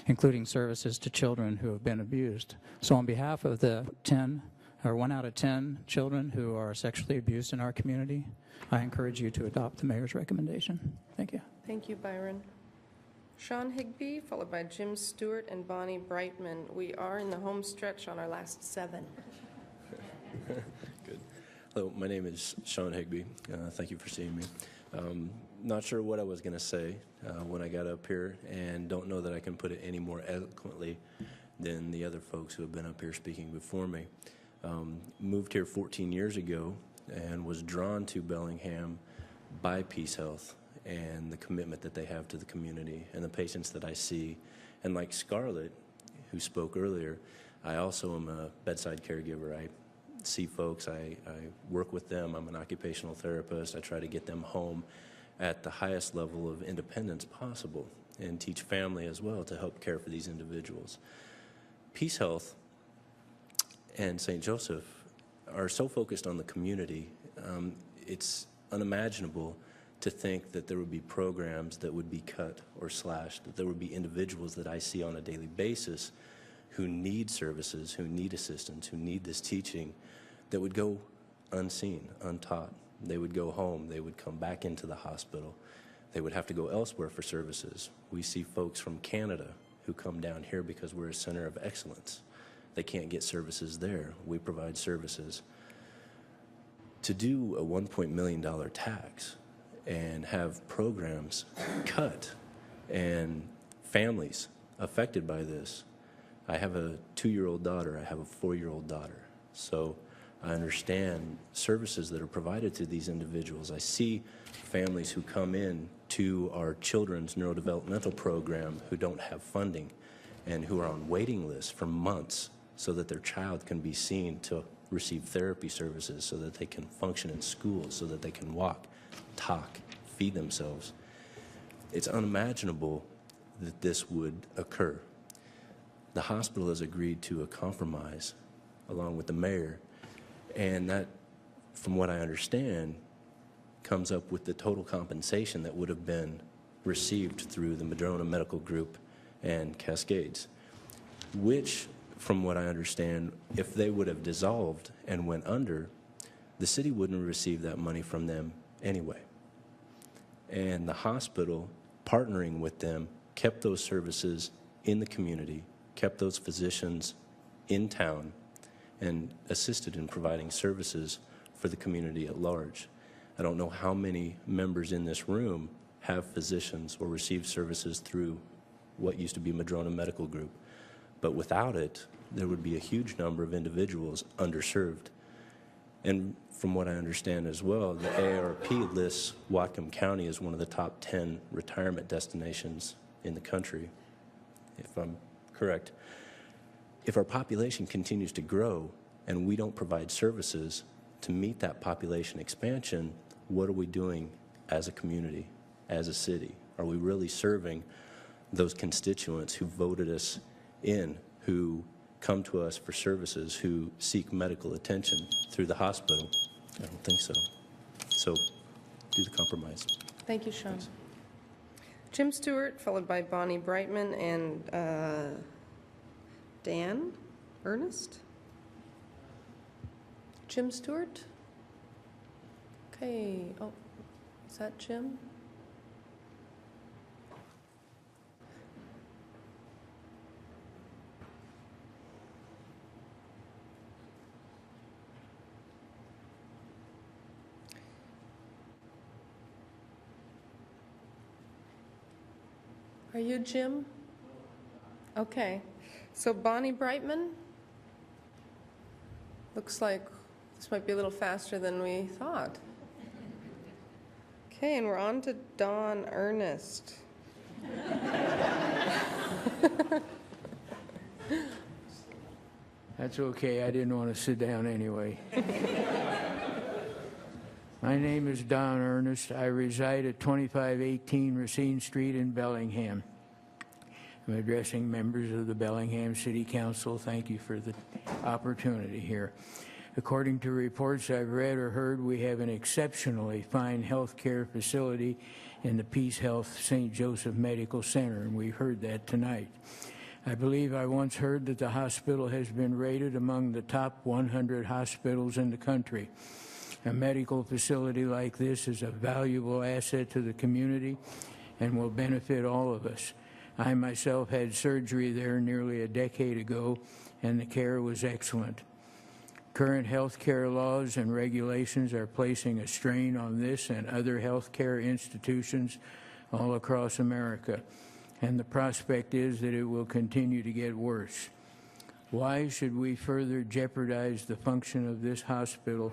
[SPEAKER 2] including services to children who have been abused. So on behalf of the 1 out of 10 children who are sexually abused in our community, I encourage you to adopt the mayor's recommendation. Thank you.
[SPEAKER 1] Thank you, Byron. Sean Higby, followed by Jim Stewart and Bonnie Brightman. We are in the home stretch on our last 7.
[SPEAKER 9] Good. Hello, my name is Sean Higby. Thank you for seeing me. Not sure what I was going to say when I got up here, and don't know that I can put it any more eloquently than the other folks who have been up here speaking before me. Moved here 14 years ago and was drawn to Bellingham by Peace Health and the commitment that they have to the community and the patients that I see. And like Scarlett, who spoke earlier, I also am a bedside caregiver. I see folks, I work with them. I'm an occupational therapist. I try to get them home at the highest level of independence possible and teach family as well to help care for these individuals. Peace Health and St. Joseph are so focused on the community, it's unimaginable to think that there would be programs that would be cut or slashed, that there would be individuals that I see on a daily basis who need services, who need assistance, who need this teaching, that would go unseen, untaught. They would go home, they would come back into the hospital, they would have to go elsewhere for services. We see folks from Canada who come down here because we're a center of excellence. They can't get services there. We provide services. To do a $1 million tax and have programs cut and families affected by this. I have a 2-year-old daughter. I have a 4-year-old daughter. So I understand services that are provided to these individuals. I see families who come in to our children's neurodevelopmental program who don't have funding and who are on waiting lists for months so that their child can be seen to receive therapy services, so that they can function in school, so that they can walk, talk, feed themselves. It's unimaginable that this would occur. The hospital has agreed to a compromise along with the mayor, and that, from what I understand, comes up with the total compensation that would have been received through the Madrona Medical Group and Cascades, which, from what I understand, if they would have dissolved and went under, the city wouldn't receive that money from them anyway. And the hospital, partnering with them, kept those services in the community, kept those physicians in town, and assisted in providing services for the community at large. I don't know how many members in this room have physicians or receive services through what used to be Madrona Medical Group, but without it, there would be a huge number of individuals underserved. And from what I understand as well, the AARP lists Whatcom County as one of the top 10 retirement destinations in the country, if I'm correct. If our population continues to grow and we don't provide services to meet that population expansion, what are we doing as a community, as a city? Are we really serving those constituents who voted us in, who come to us for services, who seek medical attention through the hospital? I don't think so. So do the compromise.
[SPEAKER 1] Thank you, Sean. Jim Stewart, followed by Bonnie Brightman and Dan Ernest. Jim Stewart? Okay. Oh, is that Jim? Are you Jim? Okay. So Bonnie Brightman? Looks like this might be a little faster than we thought. Okay, and we're on to Don Ernest.
[SPEAKER 10] That's okay. I didn't want to sit down anyway. My name is Don Ernest. I reside at 2518 Racine Street in Bellingham. I'm addressing members of the Bellingham City Council. Thank you for the opportunity here. According to reports I've read or heard, we have an exceptionally fine health care facility in the Peace Health St. Joseph Medical Center, and we heard that tonight. I believe I once heard that the hospital has been rated among the top 100 hospitals in the country. A medical facility like this is a valuable asset to the community and will benefit all of us. I myself had surgery there nearly a decade ago, and the care was excellent. Current health care laws and regulations are placing a strain on this and other health care institutions all across America, and the prospect is that it will continue to get worse. Why should we further jeopardize the function of this hospital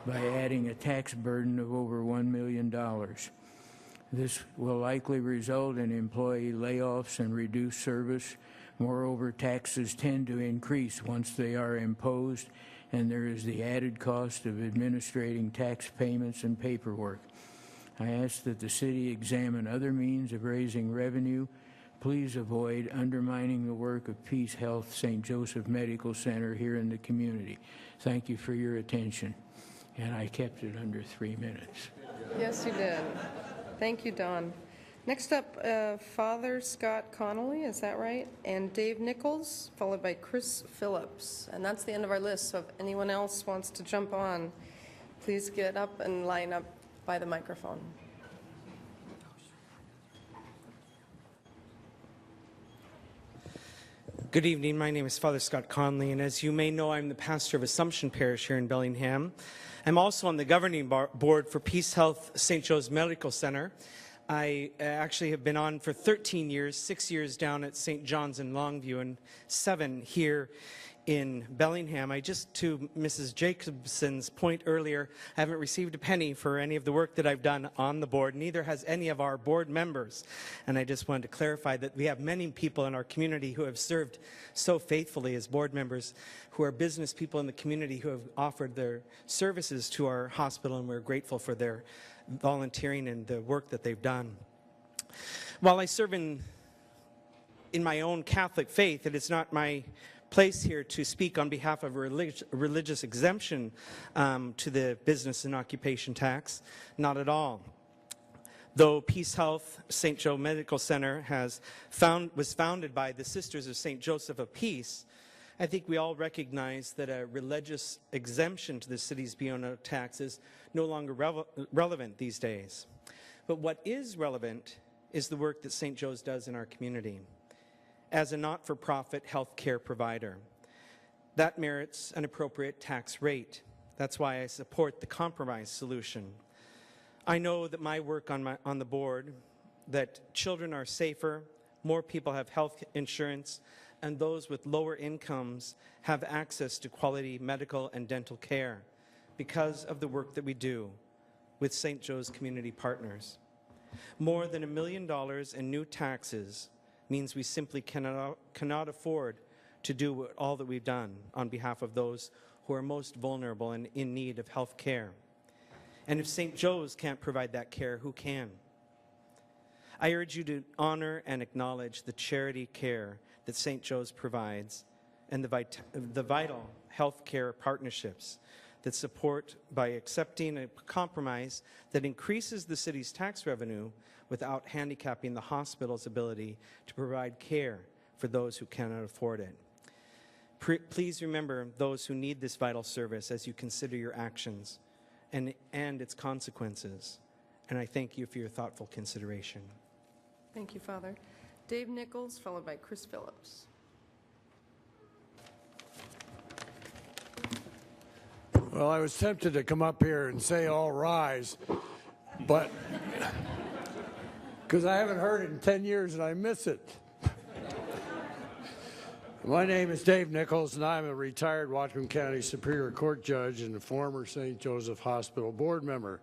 [SPEAKER 10] by adding a tax burden of over $1 million? This will likely result in employee layoffs and reduced service. Moreover, taxes tend to increase once they are imposed, and there is the added cost of administrating tax payments and paperwork. I ask that the city examine other means of raising revenue. Please avoid undermining the work of Peace Health St. Joseph Medical Center here in the community. Thank you for your attention. And I kept it under 3 minutes.
[SPEAKER 1] Yes, you did. Thank you, Don. Next up, Father Scott Connolly, is that right? And Dave Nichols, followed by Chris Phillips. And that's the end of our list, so if anyone else wants to jump on, please get up and line up by the microphone.
[SPEAKER 11] Good evening. My name is Father Scott Conley, and as you may know, I'm the pastor of Assumption Parish here in Bellingham. I'm also on the governing board for Peace Health St. Joe's Medical Center. I actually have been on for 13 years, 6 years down at St. John's in Longview, and 7 here in Bellingham. To Mrs. Jacobson's point earlier, I haven't received a penny for any of the work that I've done on the board. Neither has any of our board members. And I just wanted to clarify that we have many people in our community who have served so faithfully as board members, who are business people in the community who have offered their services to our hospital, and we're grateful for their volunteering and the work that they've done. While I serve in my own Catholic faith, it is not my place here to speak on behalf of a religious exemption to the business and occupation tax. Not at all. Though Peace Health St. Joe Medical Center was founded by the Sisters of St. Joseph of Peace, I think we all recognize that a religious exemption to the city's B&O tax is no longer relevant these days. But what is relevant is the work that St. Joe's does in our community as a not-for-profit health care provider. That merits an appropriate tax rate. That's why I support the compromise solution. I know that my work on the board, that children are safer, more people have health insurance, and those with lower incomes have access to quality medical and dental care because of the work that we do with St. Joe's community partners. More than $1 million in new taxes means we simply cannot afford to do all that we've done on behalf of those who are most vulnerable and in need of health care. And if St. Joe's can't provide that care, who can? I urge you to honor and acknowledge the charity care that St. Joe's provides and the vital health care partnerships that support by accepting a compromise that increases the city's tax revenue without handicapping the hospital's ability to provide care for those who cannot afford it. Please remember those who need this vital service as you consider your actions and its consequences. And I thank you for your thoughtful consideration.
[SPEAKER 1] Thank you, Father. Dave Nichols, followed by Chris Phillips.
[SPEAKER 12] Well, I was tempted to come up here and say all rise, but because I haven't heard it in 10 years and I miss it. My name is Dave Nichols, and I'm a retired Whatcom County Superior Court judge and a former St. Joseph Hospital board member.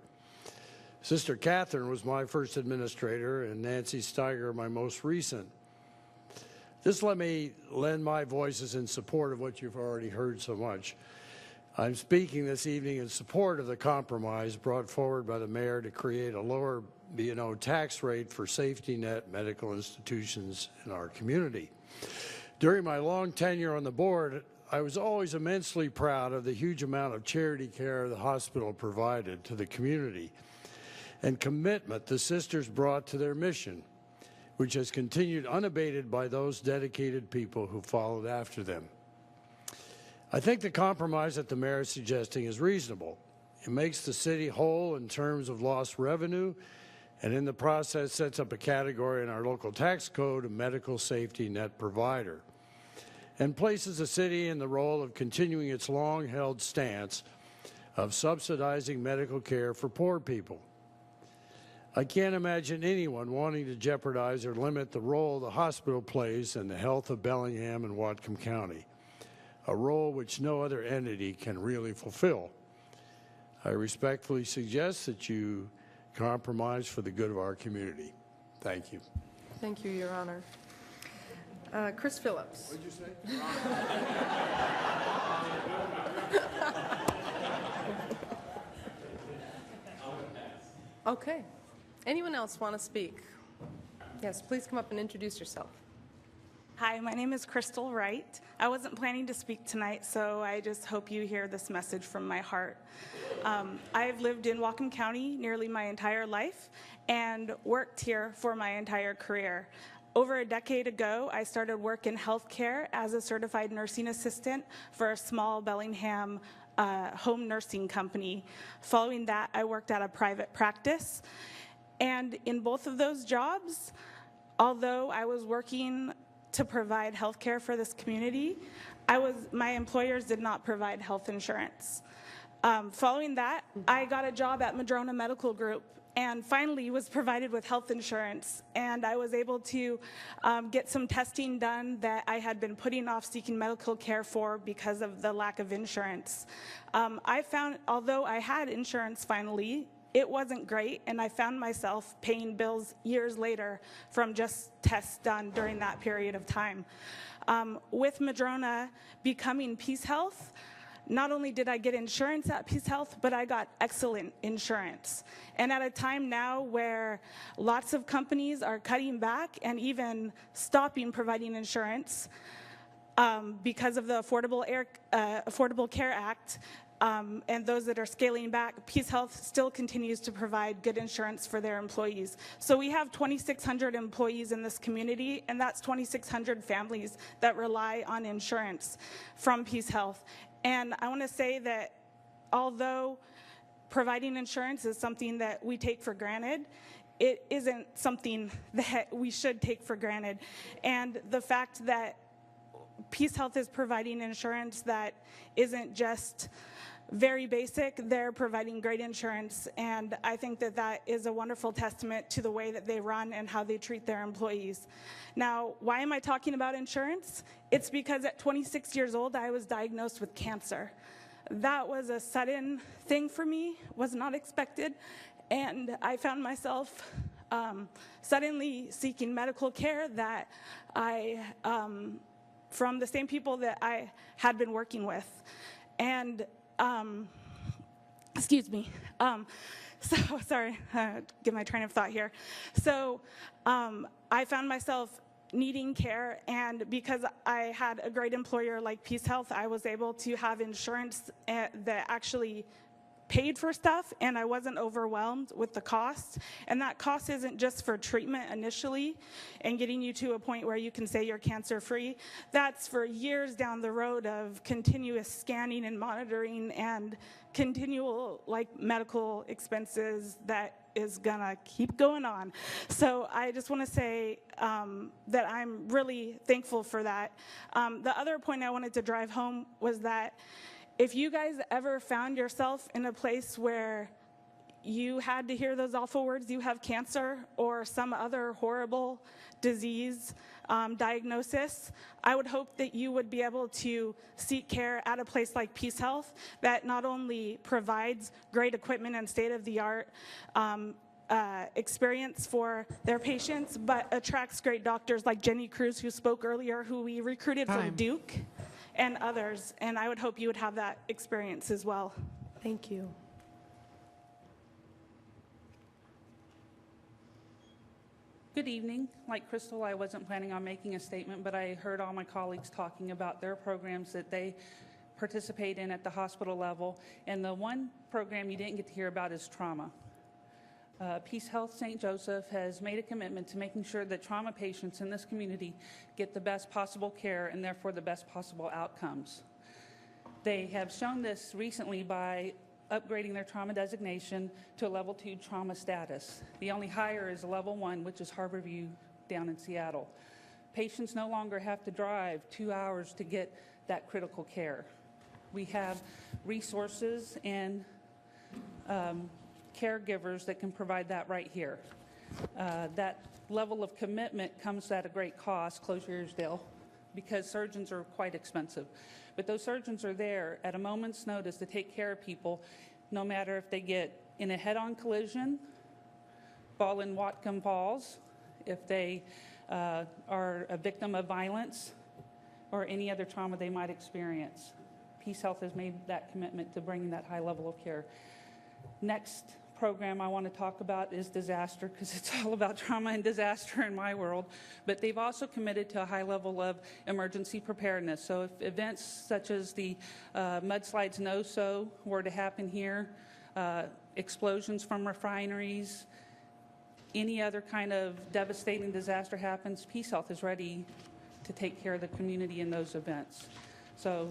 [SPEAKER 12] Sister Catherine was my first administrator, and Nancy Steiger my most recent. Just let me lend my voices in support of what you've already heard so much. I'm speaking this evening in support of the compromise brought forward by the mayor to create a lower B&O tax rate for safety net medical institutions in our community. During my long tenure on the board, I was always immensely proud of the huge amount of charity care the hospital provided to the community and commitment the sisters brought to their mission, which has continued unabated by those dedicated people who followed after them. I think the compromise that the mayor is suggesting is reasonable. It makes the city whole in terms of lost revenue, and in the process sets up a category in our local tax code, a medical safety net provider, and places the city in the role of continuing its long-held stance of subsidizing medical care for poor people. I can't imagine anyone wanting to jeopardize or limit the role the hospital plays in the health of Bellingham and Whatcom County, a role which no other entity can really fulfill. I respectfully suggest that you compromise for the good of our community. Thank you.
[SPEAKER 1] Thank you, Your Honor. Chris Phillips.
[SPEAKER 12] What did you say?
[SPEAKER 1] Okay. Anyone else want to speak? Yes, please come up and introduce yourself.
[SPEAKER 13] Hi, my name is Crystal Wright. I wasn't planning to speak tonight, so I just hope you hear this message from my heart. I've lived in Whatcom County nearly my entire life and worked here for my entire career. Over a decade ago, I started work in healthcare as a certified nursing assistant for a small Bellingham home nursing company. Following that, I worked at a private practice. And in both of those jobs, although I was working to provide health care for this community, my employers did not provide health insurance. Following that, I got a job at Madrona Medical Group and finally was provided with health insurance. And I was able to get some testing done that I had been putting off seeking medical care for because of the lack of insurance. I found, although I had insurance finally, it wasn't great, and I found myself paying bills years later from just tests done during that period of time. With Madrona becoming Peace Health, not only did I get insurance at Peace Health, but I got excellent insurance. And at a time now where lots of companies are cutting back and even stopping providing insurance because of the Affordable Care Act, and those that are scaling back, Peace Health still continues to provide good insurance for their employees. So we have 2,600 employees in this community, and that's 2,600 families that rely on insurance from Peace Health. And I want to say that although providing insurance is something that we take for granted, it isn't something that we should take for granted. And the fact that Peace Health is providing insurance that isn't just very basic, they're providing great insurance, and I think that that is a wonderful testament to the way that they run and how they treat their employees. Now, why am I talking about insurance? It's because at 26 years old, I was diagnosed with cancer. That was a sudden thing for me, was not expected, and I found myself suddenly seeking medical care that from the same people that I had been working with. And excuse me. So sorry, get my train of thought here. So I found myself needing care, and because I had a great employer like Peace Health, I was able to have insurance that actually paid for stuff, and I wasn't overwhelmed with the cost. And that cost isn't just for treatment initially and getting you to a point where you can say you're cancer-free. That's for years down the road of continuous scanning and monitoring and continual medical expenses that is gonna keep going on. So I just want to say that I'm really thankful for that. The other point I wanted to drive home was that if you guys ever found yourself in a place where you had to hear those awful words, you have cancer or some other horrible disease diagnosis, I would hope that you would be able to seek care at a place like Peace Health that not only provides great equipment and state-of-the-art experience for their patients, but attracts great doctors like Jenny Cruz, who spoke earlier, who we recruited from Duke, and others. And I would hope you would have that experience as well.
[SPEAKER 1] Thank you.
[SPEAKER 14] Good evening. Like Crystal, I wasn't planning on making a statement, but I heard all my colleagues talking about their programs that they participate in at the hospital level. And the one program you didn't get to hear about is trauma. Peace Health St. Joseph has made a commitment to making sure that trauma patients in this community get the best possible care and therefore the best possible outcomes. They have shown this recently by upgrading their trauma designation to a level 2 trauma status. The only higher is a level 1, which is Harborview down in Seattle. Patients no longer have to drive 2 hours to get that critical care. We have resources and caregivers that can provide that right here. That level of commitment comes at a great cost, close your ears, Dale, because surgeons are quite expensive. But those surgeons are there at a moment's notice to take care of people, no matter if they get in a head-on collision, fall in Whatcom Falls, if they are a victim of violence, or any other trauma they might experience. Peace Health has made that commitment to bringing that high level of care. Next program I want to talk about is disaster, because it's all about trauma and disaster in my world. But they've also committed to a high level of emergency preparedness. So if events such as the mudslides in Oso were to happen here, explosions from refineries, any other kind of devastating disaster happens, Peace Health is ready to take care of the community in those events. So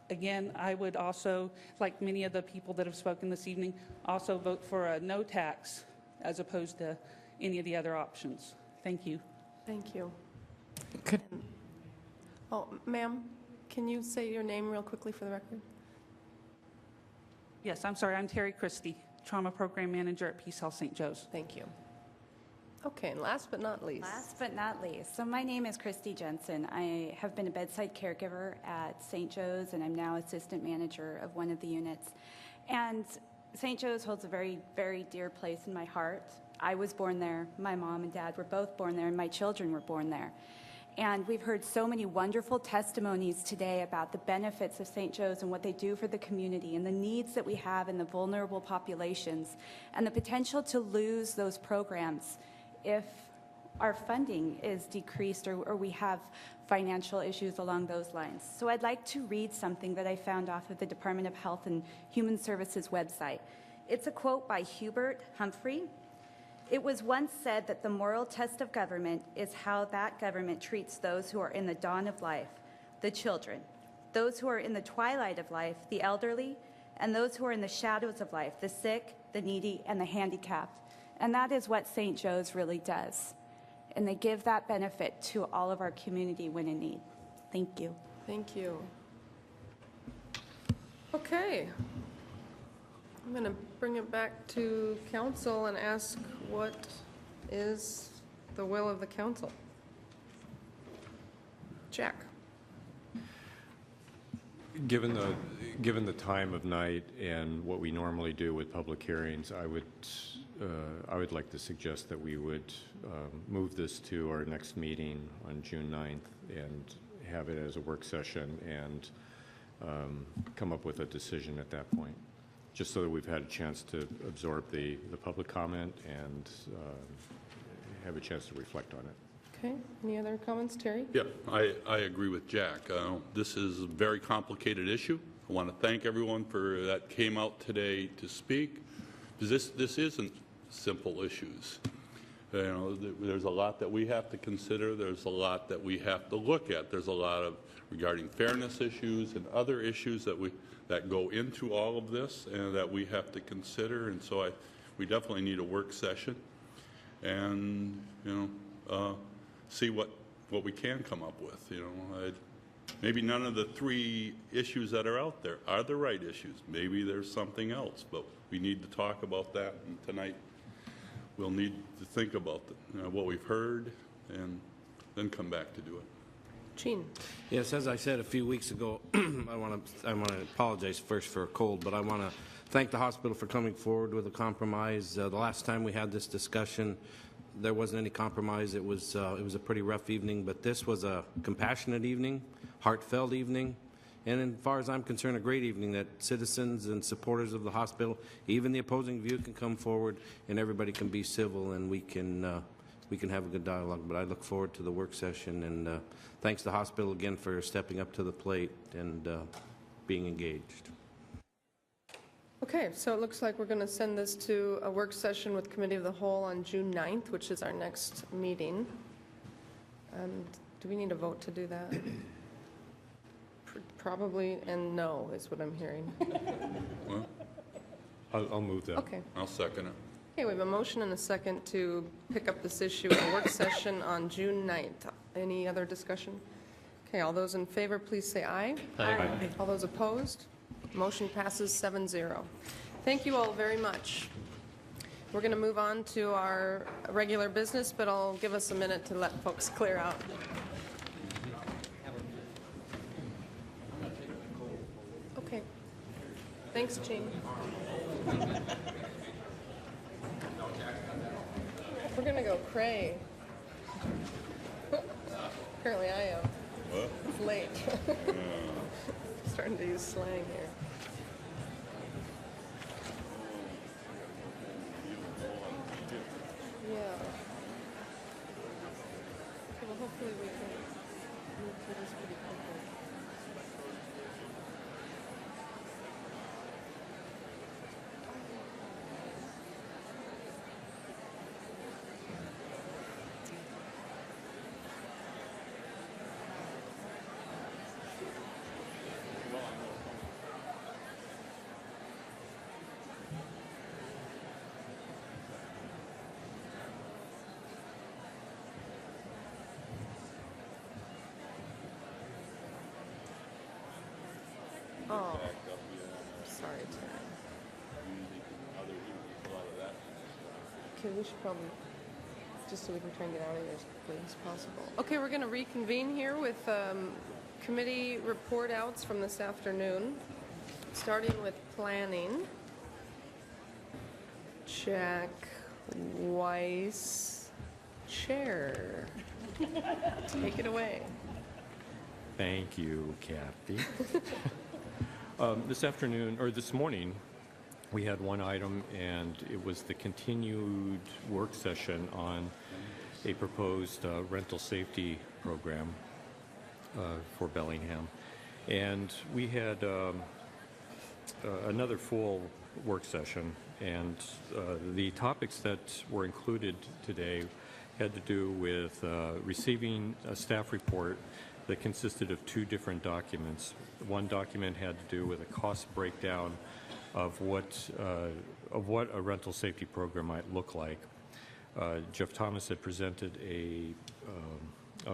[SPEAKER 14] again, I would also, like many of the people that have spoken this evening, also vote for a no tax as opposed to any of the other options. Thank you.
[SPEAKER 1] Thank you. Oh, ma'am, can you say your name real quickly for the record?
[SPEAKER 14] Yes, I'm sorry. I'm Terry Christie, Trauma Program Manager at Peace Health St. Joe's.
[SPEAKER 1] Thank you. Okay, and last but not least.
[SPEAKER 15] Last but not least, so my name is Christy Jensen. I have been a bedside caregiver at St. Joe's, and I'm now assistant manager of one of the units. And St. Joe's holds a very, very dear place in my heart. I was born there. My mom and dad were both born there, and my children were born there. And we've heard so many wonderful testimonies today about the benefits of St. Joe's and what they do for the community and the needs that we have in the vulnerable populations and the potential to lose those programs if our funding is decreased or we have financial issues along those lines. So I'd like to read something that I found off of the Department of Health and Human Services website. It's a quote by Hubert Humphrey. It was once said that the moral test of government is how that government treats those who are in the dawn of life, the children, those who are in the twilight of life, the elderly, and those who are in the shadows of life, the sick, the needy, and the handicapped. And that is what St. Joe's really does. And they give that benefit to all of our community when in need. Thank you.
[SPEAKER 1] Thank you. Okay. I'm going to bring it back to council and ask what is the will of the council. Jack.
[SPEAKER 16] Given the time of night and what we normally do with public hearings, I would like to suggest that we would move this to our next meeting on June 9th and have it as a work session and come up with a decision at that point, just so that we've had a chance to absorb the public comment and have a chance to reflect on it.
[SPEAKER 1] Okay. Any other comments, Terry?
[SPEAKER 17] Yeah, I agree with Jack. This is a very complicated issue. I want to thank everyone that came out today to speak, because this isn't simple issues. You know, there's a lot that we have to consider. There's a lot that we have to look at. There's a lot of regarding fairness issues and other issues that go into all of this and that we have to consider. And so we definitely need a work session and, see what we can come up with. Maybe none of the three issues that are out there are the right issues. Maybe there's something else, but we need to talk about that. And tonight we'll need to think about what we've heard and then come back to do it.
[SPEAKER 1] Gene.
[SPEAKER 19] Yes, as I said a few weeks ago, I want to apologize first for a cold, but I want to thank the hospital for coming forward with a compromise. The last time we had this discussion, there wasn't any compromise. It was a pretty rough evening, but this was a compassionate evening, heartfelt evening, and as far as I'm concerned, a great evening that citizens and supporters of the hospital, even the opposing view, can come forward and everybody can be civil and we can have a good dialogue. But I look forward to the work session, and thanks to the hospital again for stepping up to the plate and being engaged.
[SPEAKER 1] Okay, so it looks like we're going to send this to a work session with Committee of the Whole on June 9th, which is our next meeting. Do we need a vote to do that? Probably, and no, is what I'm hearing.
[SPEAKER 17] Well,
[SPEAKER 16] I'll move that.
[SPEAKER 1] Okay.
[SPEAKER 17] I'll second it.
[SPEAKER 1] Okay, we have a motion and a second to pick up this issue at a work session on June 9th. Any other discussion? Okay, all those in favor, please say aye.
[SPEAKER 16] Aye.
[SPEAKER 1] All those opposed? Motion passes 7-0. Thank you all very much. We're going to move on to our regular business, but I'll give us a minute to let folks clear out. Okay. Thanks, Jean. We're going to go cray. Apparently I am.
[SPEAKER 17] What?
[SPEAKER 1] It's late. Starting to use slang here. Yeah. Okay, well, hopefully we can move through this pretty quickly. Oh, sorry, Terry. Okay, we should probably, just so we can try and get out of here as quickly as possible. Okay, we're going to reconvene here with committee report outs from this afternoon, starting with planning. Jack Weiss, Chair. Take it away.
[SPEAKER 18] Thank you, Kathy. This afternoon, or this morning, we had one item, and it was the continued work session on a proposed rental safety program for Bellingham. And we had another full work session, and the topics that were included today had to do with receiving a staff report that consisted of two different documents. One document had to do with a cost breakdown of what a rental safety program might look like. Jeff Thomas had presented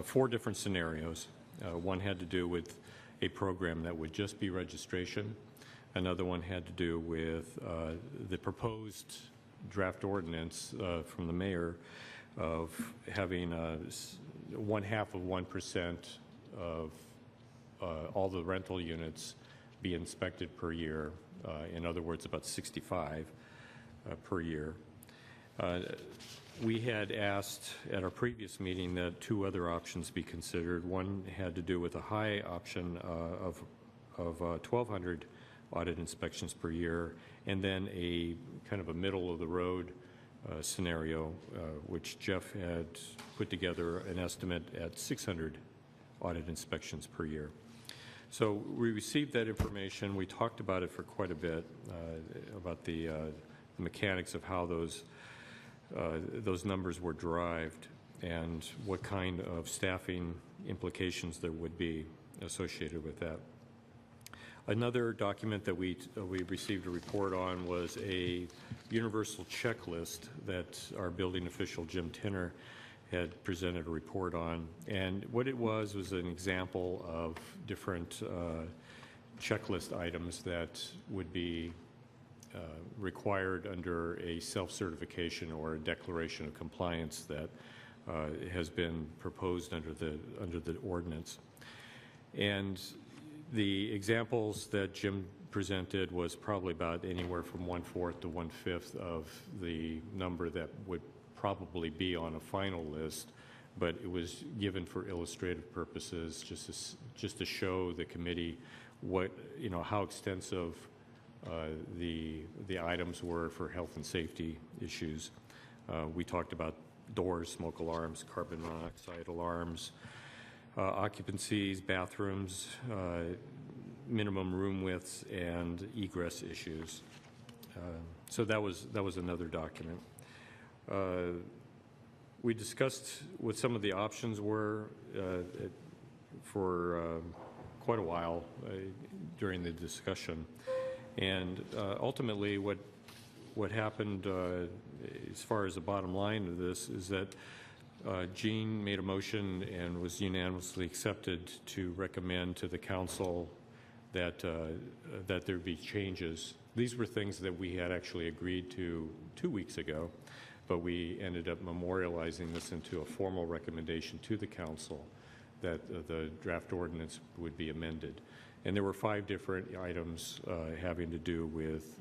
[SPEAKER 18] four different scenarios. One had to do with a program that would just be registration. Another one had to do with the proposed draft ordinance from the mayor of having 0.5% of all the rental units be inspected per year. In other words, about 65 per year. We had asked at our previous meeting that two other options be considered. One had to do with a high option of 1,200 audit inspections per year, and then a kind of a middle-of-the-road scenario, which Jeff had put together an estimate at 600 audit inspections per year. So we received that information. We talked about it for quite a bit, about the mechanics of how those numbers were derived and what kind of staffing implications there would be associated with that. Another document that we received a report on was a universal checklist that our building official, Jim Tinner, had presented a report on. And what it was an example of different checklist items that would be required under a self-certification or a declaration of compliance that has been proposed under the ordinance. And the examples that Jim presented was probably about anywhere from 1/4 to 1/5 of the number that would probably be on a final list, but it was given for illustrative purposes, just to show the committee how extensive the items were for health and safety issues. We talked about doors, smoke alarms, carbon monoxide alarms, occupancies, bathrooms, minimum room widths, and egress issues. So that was another document. We discussed what some of the options were for quite a while during the discussion, and ultimately what happened as far as the bottom line of this is that Jean made a motion and was unanimously accepted to recommend to the council that there be changes. These were things that we had actually agreed to 2 weeks ago, but we ended up memorializing this into a formal recommendation to the council that the draft ordinance would be amended. And there were 5 different items having to do with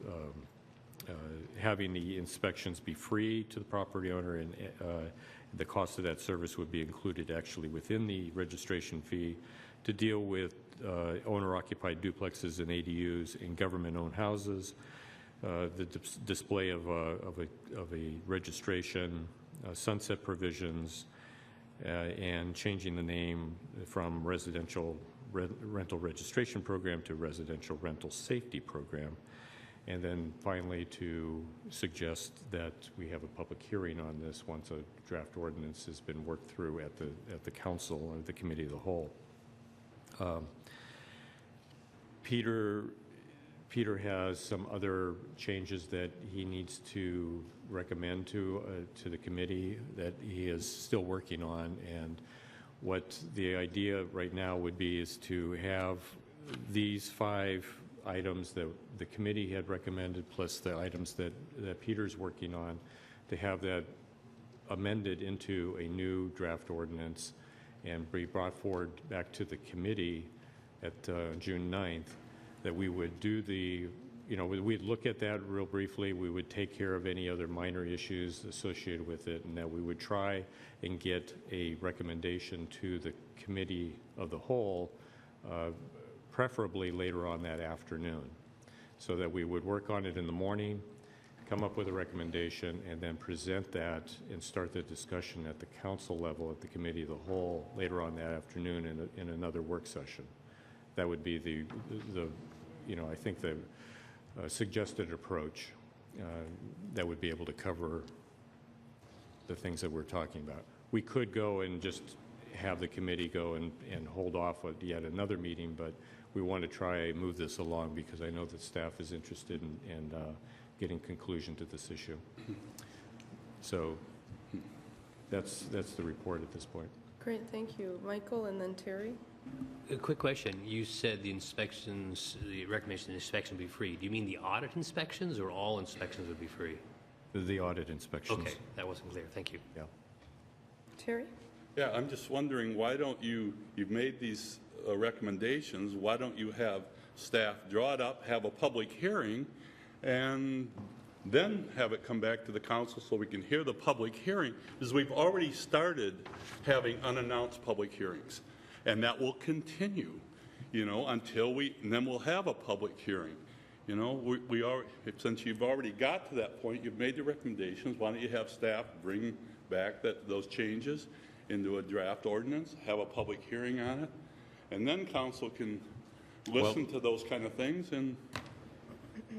[SPEAKER 18] having the inspections be free to the property owner, and the cost of that service would be included actually within the registration fee, to deal with owner-occupied duplexes and ADUs in government-owned houses, the display of a registration, sunset provisions, and changing the name from residential rental registration program to residential rental safety program. And then finally to suggest that we have a public hearing on this once a draft ordinance has been worked through at the council or the committee of the whole. Peter has some other changes that he needs to recommend to the committee that he is still working on, and what the idea right now would be is to have these 5 items that the committee had recommended plus the items that Peter's working on, to have that amended into a new draft ordinance and be brought forward back to the committee at June 9th, that we would do the, we'd look at that real briefly, we would take care of any other minor issues associated with it, and that we would try and get a recommendation to the committee of the whole, preferably later on that afternoon, so that we would work on it in the morning, come up with a recommendation, and then present that and start the discussion at the council level at the committee of the whole later on that afternoon in another work session. That would be the I think the suggested approach that would be able to cover the things that we're talking about. We could go and just have the committee go and hold off at yet another meeting, but we want to try and move this along because I know that staff is interested in getting conclusion to this issue. So that's the report at this point.
[SPEAKER 1] Great, thank you. Michael and then Terry.
[SPEAKER 20] A quick question. You said the inspections, the recommendation inspection would be free. Do you mean the audit inspections or all inspections would be free?
[SPEAKER 18] The audit inspections.
[SPEAKER 20] Okay, that wasn't clear. Thank you.
[SPEAKER 18] Yeah.
[SPEAKER 1] Terry?
[SPEAKER 17] Yeah, I'm just wondering, why don't you've made these recommendations, why don't you have staff draw it up, have a public hearing, and then have it come back to the council so we can hear the public hearing, because we've already started having unannounced public hearings, and that will continue, until and then we'll have a public hearing. We are, since you've already got to that point, you've made the recommendations, why don't you have staff bring back those changes into a draft ordinance, have a public hearing on it, and then council can listen to those kind of things. And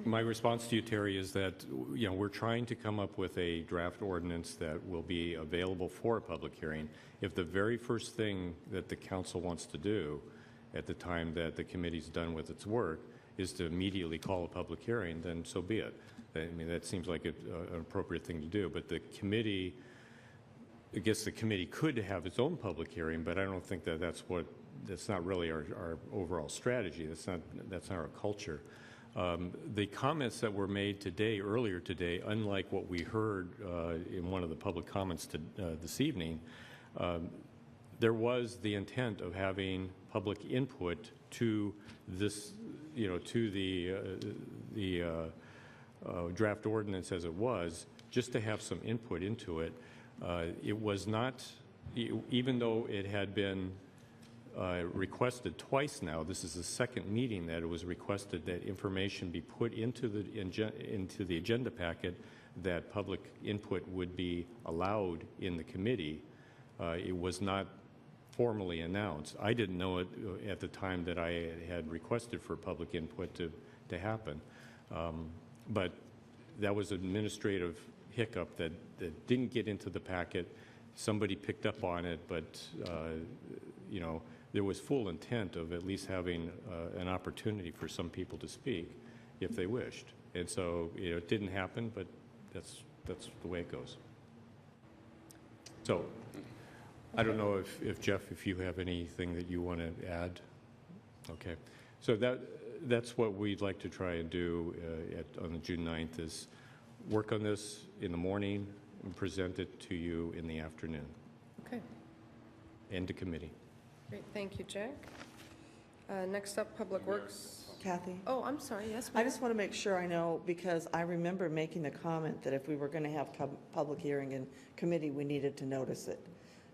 [SPEAKER 18] my response to you, Terry, is that we're trying to come up with a draft ordinance that will be available for a public hearing. If the very first thing that the council wants to do at the time that the committee's done with its work is to immediately call a public hearing, then so be it. I mean, that seems like an appropriate thing to do. But the committee, I guess the committee could have its own public hearing, but I don't think that's not really our overall strategy. That's not our culture. The comments that were made earlier today, unlike what we heard in one of the public comments this evening, there was the intent of having public input to this, to the draft ordinance as it was, just to have some input into it. It was not, even though it had been requested twice now, this is the second meeting that it was requested that information be put into the agenda packet, that public input would be allowed in the committee. It was not formally announced. I didn't know it at the time that I had requested for public input to happen. But that was an administrative hiccup that didn't get into the packet. Somebody picked up on it, but there was full intent of at least having an opportunity for some people to speak if they wished. And so it didn't happen, but that's the way it goes. So I don't know if Jeff, if you have anything that you want to add. Okay. So that's what we'd like to try and do on the June 9th, is work on this in the morning and present it to you in the afternoon.
[SPEAKER 1] Okay.
[SPEAKER 18] And to committee.
[SPEAKER 1] Great, thank you, Jack. Next up, Public Works.
[SPEAKER 21] Kathy?
[SPEAKER 1] Oh, I'm sorry, yes,
[SPEAKER 21] I
[SPEAKER 1] ma'am.
[SPEAKER 21] just want to make sure I know, because I remember making the comment that if we were going to have public hearing in committee, we needed to notice it.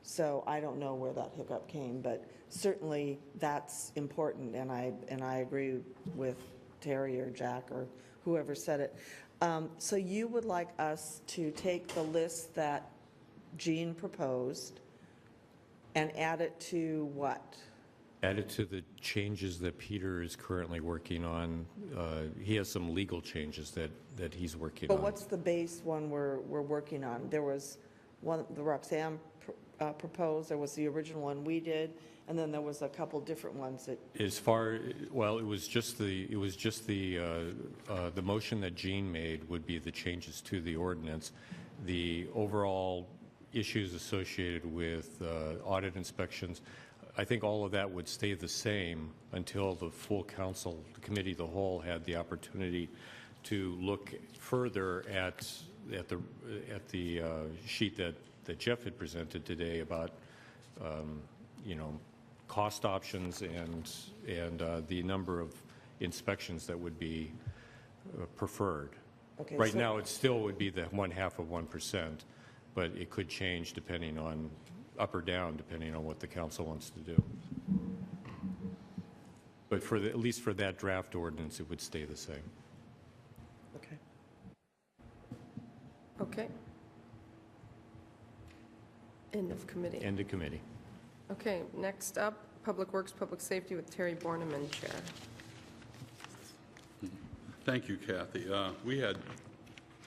[SPEAKER 21] So I don't know where that hiccup came, but certainly that's important, and I agree with Terry or Jack or whoever said it. So you would like us to take the list that Jean proposed and add it to what?
[SPEAKER 18] Add it to the changes that Peter is currently working on. He has some legal changes that he's working on.
[SPEAKER 21] But what's the base one we're working on? There was one, the Roxanne proposed, there was the original one we did, and then there was a couple different ones that...
[SPEAKER 18] Well, it was just the motion that Jean made would be the changes to the ordinance. The overall issues associated with audit inspections, I think all of that would stay the same until the full council, the committee of the whole, had the opportunity to look further at at the sheet that Jeff had presented today about, cost options and the number of inspections that would be preferred.
[SPEAKER 21] Okay,
[SPEAKER 18] Right
[SPEAKER 21] so-
[SPEAKER 18] now, it still would be the 1/2%, but it could change depending on up or down, depending on what the council wants to do. But at least for that draft ordinance, it would stay the same.
[SPEAKER 21] Okay.
[SPEAKER 1] Okay. End of committee.
[SPEAKER 18] End of committee.
[SPEAKER 1] Okay, next up, Public Works, Public Safety with Terry Borneman, Chair.
[SPEAKER 17] Thank you, Kathy. We had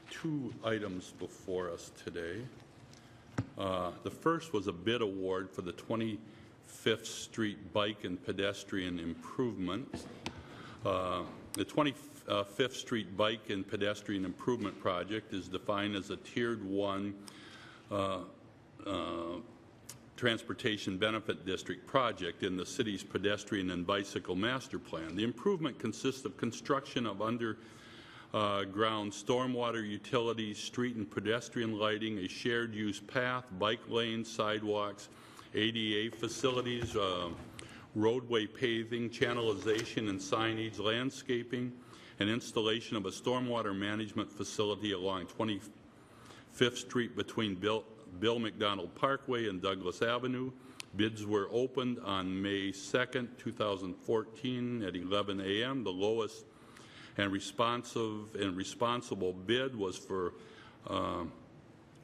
[SPEAKER 17] 2 items before us today. The first was a bid award for the 25th Street Bike and Pedestrian Improvement. The 25th Street Bike and Pedestrian Improvement Project is defined as a Tiered 1 Transportation Benefit District project in the city's pedestrian and bicycle master plan. The improvement consists of construction of underground stormwater utilities, street and pedestrian lighting, a shared use path, bike lanes, sidewalks, ADA facilities, roadway paving, channelization and signage, landscaping, and installation of a stormwater management facility along 25th Street between Bill McDonald Parkway and Douglas Avenue. Bids were opened on May 2nd, 2014 at 11 a.m. The lowest and responsible bid was for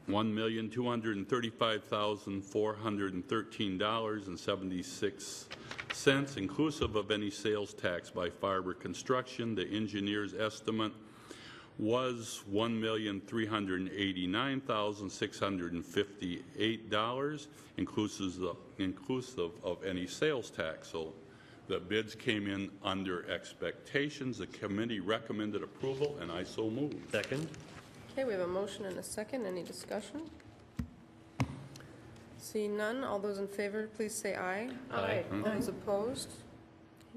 [SPEAKER 17] $1,235,413.76, inclusive of any sales tax by Farber Construction. The engineer's estimate was $1,389,658, inclusive of any sales tax. So the bids came in under expectations. The committee recommended approval, and I so move.
[SPEAKER 20] Second.
[SPEAKER 1] Okay, we have a motion and a second. Any discussion? Seeing none, all those in favor, please say aye.
[SPEAKER 20] Aye.
[SPEAKER 1] Those opposed?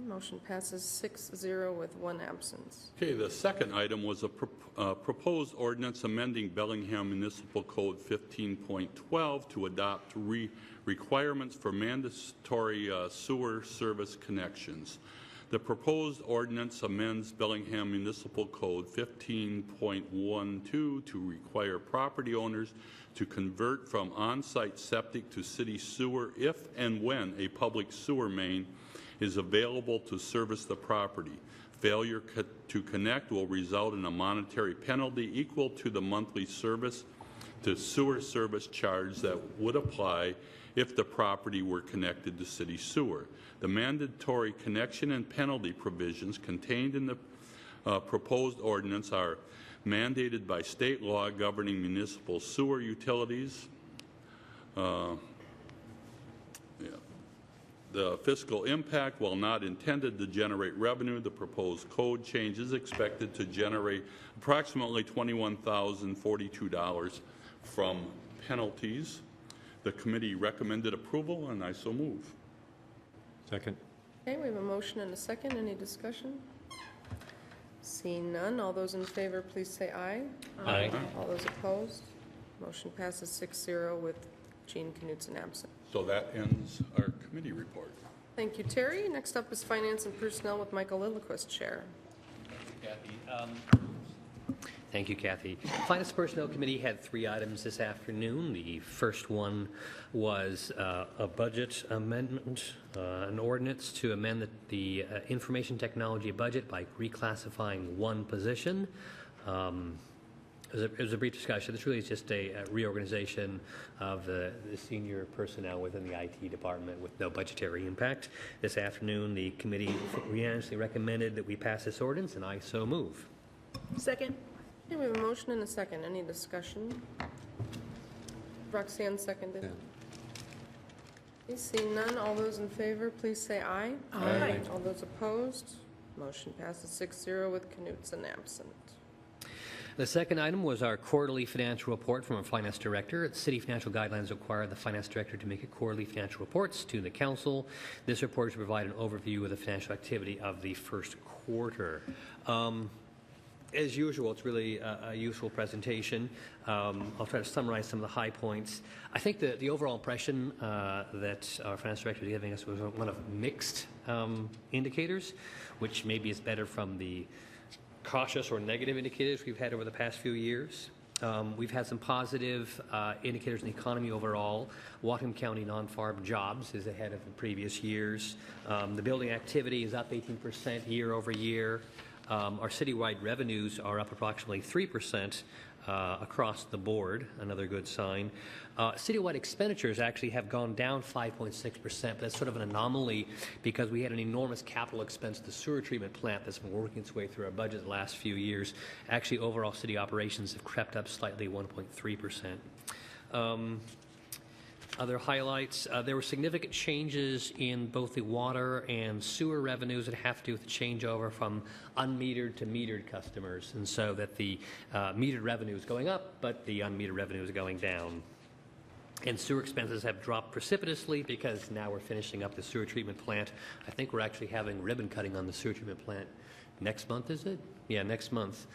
[SPEAKER 1] Motion passes 6-0 with 1 absence.
[SPEAKER 17] Okay, the second item was a proposed ordinance amending Bellingham Municipal Code 15.12 to adopt requirements for mandatory sewer service connections. The proposed ordinance amends Bellingham Municipal Code 15.12 to require property owners to convert from on-site septic to city sewer if and when a public sewer main is available to service the property. Failure to connect will result in a monetary penalty equal to the monthly service to sewer service charge that would apply if the property were connected to city sewer. The mandatory connection and penalty provisions contained in the proposed ordinance are mandated by state law governing municipal sewer utilities. The fiscal impact, while not intended to generate revenue, the proposed code change is expected to generate approximately $21,042 from penalties. The committee recommended approval, and I so move.
[SPEAKER 18] Second.
[SPEAKER 1] Okay, we have a motion and a second. Any discussion? Seeing none, all those in favor, please say aye.
[SPEAKER 20] Aye.
[SPEAKER 1] All those opposed? Motion passes 6-0 with Gene Knutson absent.
[SPEAKER 17] So that ends our committee report.
[SPEAKER 1] Thank you, Terry. Next up is Finance and Personnel with Michael Lillquist, Chair.
[SPEAKER 20] Thank you, Kathy. Finance Personnel Committee had 3 items this afternoon. The first one was a budget amendment, an ordinance to amend the information technology budget by reclassifying 1 position. It was a brief discussion. This really is just a reorganization of the senior personnel within the IT department with no budgetary impact. This afternoon, the committee unanimously recommended that we pass this ordinance, and I so move.
[SPEAKER 1] Second. Okay, we have a motion and a second. Any discussion? Roxanne seconded. Okay, seeing none, all those in favor, please say aye.
[SPEAKER 20] Aye.
[SPEAKER 1] All those opposed? Motion passes 6-0 with Knutson absent.
[SPEAKER 20] The second item was our quarterly financial report from our finance director. The city financial guidelines require the finance director to make quarterly financial reports to the council. This report is to provide an overview of the financial activity of the first quarter. As usual, it's really a useful presentation. I'll try to summarize some of the high points. I think the overall impression that our finance director is giving us was one of mixed indicators, which maybe is better from the cautious or negative indicators we've had over the past few years. We've had some positive indicators in the economy overall. Whatcom County non-farm jobs is ahead of the previous years. The building activity is up 18% year over year. Our citywide revenues are up approximately 3% across the board, another good sign. Citywide expenditures actually have gone down 5.6%, but that's sort of an anomaly because we had an enormous capital expense at the sewer treatment plant that's been working its way through our budget the last few years. Actually, overall city operations have crept up slightly, 1.3%. Other highlights, there were significant changes in both the water and sewer revenues that have to do with the changeover from unmetered to metered customers, and so that the metered revenue is going up, but the unmetered revenue is going down. And sewer expenses have dropped precipitously because now we're finishing up the sewer treatment plant. I think we're actually having ribbon cutting on the sewer treatment plant next month, is it? Yeah, next month.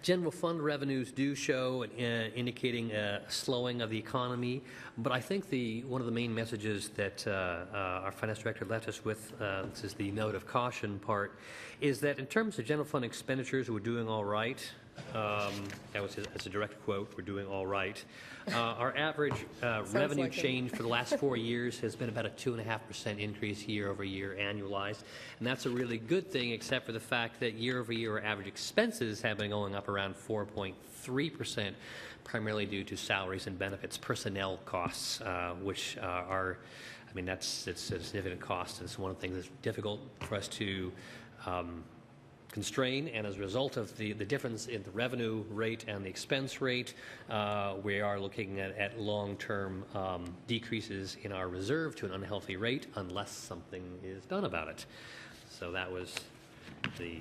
[SPEAKER 20] General fund revenues do show indicating a slowing of the economy, but I think one of the main messages that our finance director left us with, this is the note of caution part, is that in terms of general fund expenditures, we're doing all right. That's a direct quote, we're doing all right. Our average revenue
[SPEAKER 1] like
[SPEAKER 20] change for the last 4 years has been about a 2.5% increase year over year annualized. And that's a really good thing, except for the fact that year over year our average expenses have been going up around 4.3%, primarily due to salaries and benefits, personnel costs, which are, I mean, it's a significant cost. And it's one of the things that's difficult for us to constrain, and as a result of the difference in the revenue rate and the expense rate, we are looking at long-term decreases in our reserve to an unhealthy rate unless something is done about it. So that was the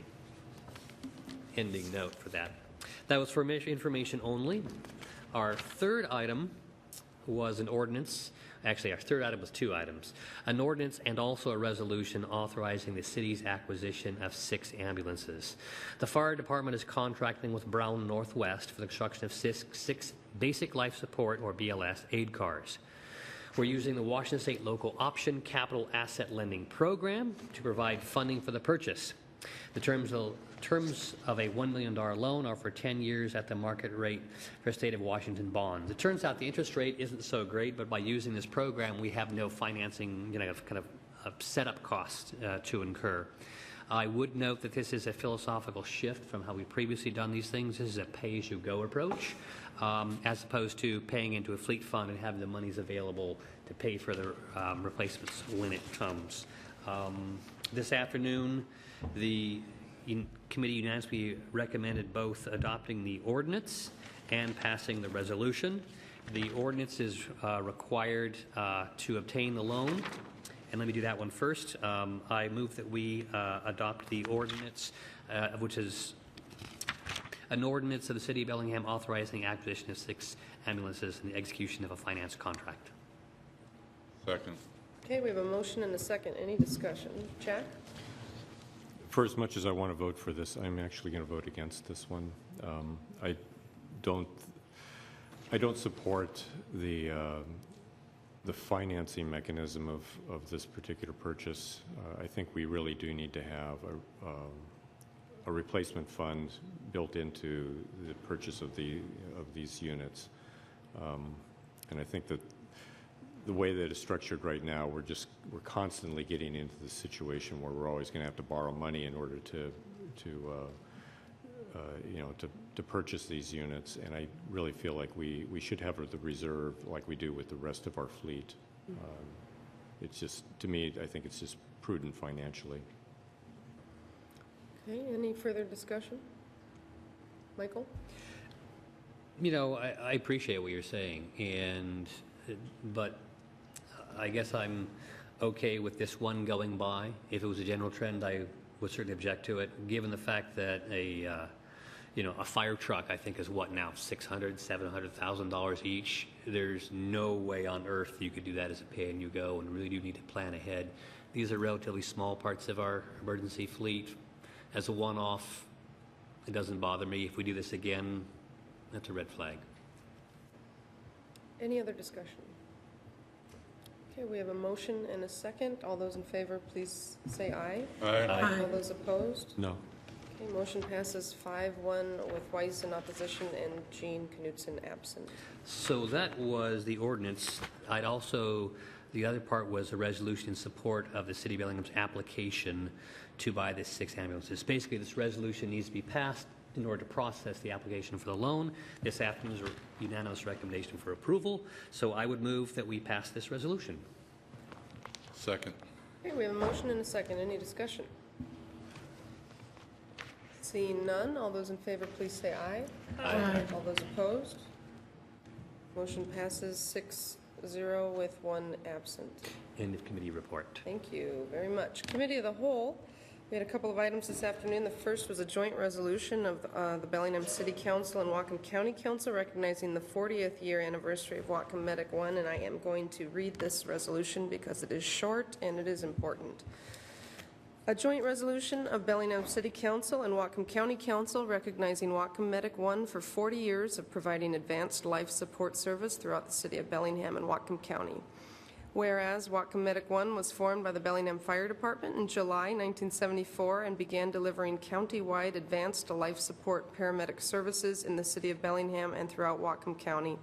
[SPEAKER 20] ending note for that. That was for information only. Our third item was an ordinance. Actually, our third item was 2 items. An ordinance and also a resolution authorizing the city's acquisition of 6 ambulances. The fire department is contracting with Brown Northwest for the construction of 6 basic life support, or BLS, aid cars. We're using the Washington State Local Option Capital Asset Lending Program to provide funding for the purchase. The terms of a $1 million loan are for 10 years at the market rate for state of Washington bonds. It turns out the interest rate isn't so great, but by using this program, we have no financing, kind of setup cost to incur. I would note that this is a philosophical shift from how we've previously done these things. This is a pay-as-you-go approach, as opposed to paying into a fleet fund and having the monies available to pay for the replacements when it comes. This afternoon, the committee unanimously recommended both adopting the ordinance and passing the resolution. The ordinance is required to obtain the loan. And let me do that one first. I move that we adopt the ordinance, which is an ordinance of the City of Bellingham authorizing the acquisition of 6 ambulances and the execution of a finance contract.
[SPEAKER 17] Second.
[SPEAKER 1] Okay, we have a motion and a second. Any discussion? Jack?
[SPEAKER 16] For as much as I want to vote for this, I'm actually going to vote against this one. I don't support the financing mechanism of this particular purchase. I think we really do need to have a replacement fund built into the purchase of these units, and I think that the way that it's structured right now, we're constantly getting into the situation where we're always going to have to borrow money in order to purchase these units. And I really feel like we should have the reserve like we do with the rest of our fleet. It's just, to me, I think it's just prudent financially.
[SPEAKER 1] Okay, any further discussion? Michael?
[SPEAKER 20] I appreciate what you're saying, but I guess I'm okay with this one going by. If it was a general trend, I would certainly object to it, given the fact that a fire truck, I think, is what now, $600,000, $700,000 each. There's no way on earth you could do that as a pay-and-you-go, and really do need to plan ahead. These are relatively small parts of our emergency fleet, as a one-off, it doesn't bother me. If we do this again, that's a red flag.
[SPEAKER 1] Any other discussion? Okay, we have a motion and a second. All those in favor, please say aye.
[SPEAKER 17] Aye.
[SPEAKER 1] All those opposed?
[SPEAKER 5] No.
[SPEAKER 1] Okay, motion passes 5-1 with Weiss in opposition and Jean Knutson absent.
[SPEAKER 20] So that was the ordinance. The other part was a resolution in support of the City of Bellingham's application to buy the 6 ambulances. Basically, this resolution needs to be passed in order to process the application for the loan. This afternoon's unanimous recommendation for approval. So I would move that we pass this resolution.
[SPEAKER 17] Second.
[SPEAKER 1] Okay, we have a motion and a second. Any discussion? Seeing none, all those in favor, please say aye. Aye. All those opposed? Motion passes 6-0 with 1 absent.
[SPEAKER 20] End of committee report.
[SPEAKER 1] Thank you very much. Committee of the Whole, we had a couple of items this afternoon. The first was a joint resolution of the Bellingham City Council and Whatcom County Council recognizing the 40th year anniversary of Whatcom Medic 1, and I am going to read this resolution because it is short and it is important. A joint resolution of Bellingham City Council and Whatcom County Council recognizing Whatcom Medic 1 for 40 years of providing advanced life support service throughout the city of Bellingham and Whatcom County. Whereas Whatcom Medic 1 was formed by the Bellingham Fire Department in July 1974 and began delivering county-wide advanced life support paramedic services in the city of Bellingham and throughout Whatcom County.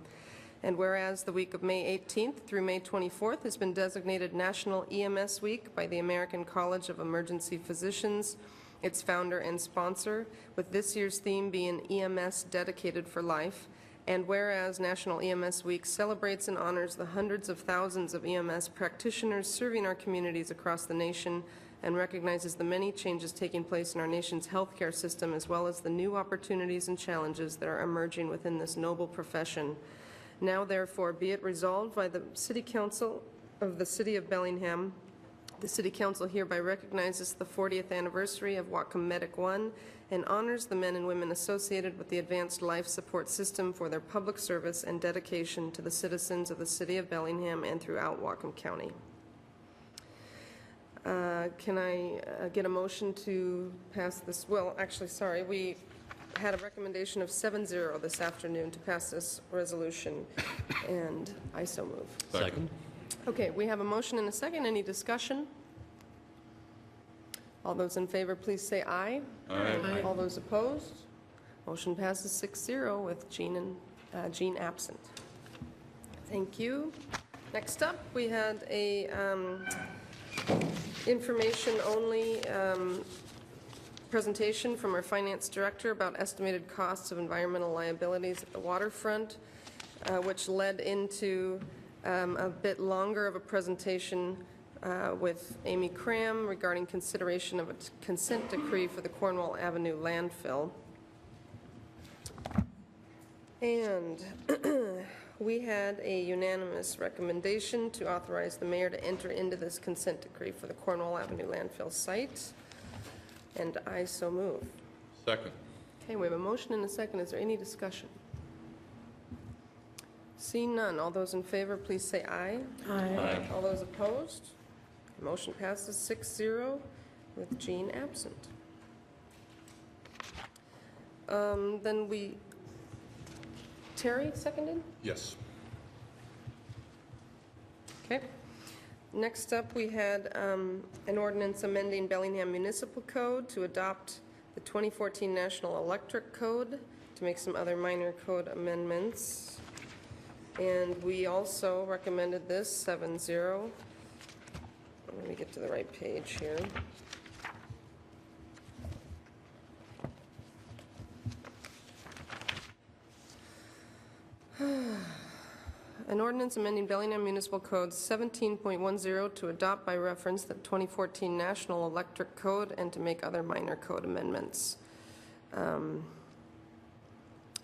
[SPEAKER 1] And whereas the week of May 18th through May 24th has been designated National EMS Week by the American College of Emergency Physicians, its founder and sponsor, with this year's theme being EMS Dedicated for Life. And whereas National EMS Week celebrates and honors the hundreds of thousands of EMS practitioners serving our communities across the nation and recognizes the many changes taking place in our nation's healthcare system, as well as the new opportunities and challenges that are emerging within this noble profession. Now, therefore, be it resolved by the City Council of the City of Bellingham, the City Council hereby recognizes the 40th anniversary of Whatcom Medic 1 and honors the men and women associated with the advanced life support system for their public service and dedication to the citizens of the City of Bellingham and throughout Whatcom County. Can I get a motion to pass this? Well, actually, sorry, we had a recommendation of 7-0 this afternoon to pass this resolution, and I so move.
[SPEAKER 20] Second.
[SPEAKER 1] Okay, we have a motion and a second. Any discussion? All those in favor, please say aye.
[SPEAKER 17] Aye.
[SPEAKER 1] All those opposed? Motion passes 6-0 with Jean absent. Thank you. Next up, we had a information-only presentation from our finance director about estimated costs of environmental liabilities at the waterfront, which led into a bit longer of a presentation with Amy Cram regarding consideration of a consent decree for the Cornwall Avenue landfill. And we had a unanimous recommendation to authorize the mayor to enter into this consent decree for the Cornwall Avenue landfill site. And I so move.
[SPEAKER 17] Second.
[SPEAKER 1] Okay, we have a motion and a second. Is there any discussion? Seeing none, all those in favor, please say aye.
[SPEAKER 17] Aye.
[SPEAKER 1] All those opposed? Motion passes 6-0 with Jean absent. Then Terry seconded?
[SPEAKER 17] Yes.
[SPEAKER 1] Okay. Next up, we had an ordinance amending Bellingham Municipal Code to adopt the 2014 National Electric Code to make some other minor code amendments. And we also recommended this 7-0. Let me get to the right page here. An ordinance amending Bellingham Municipal Code 17.10 to adopt by reference the 2014 National Electric Code and to make other minor code amendments.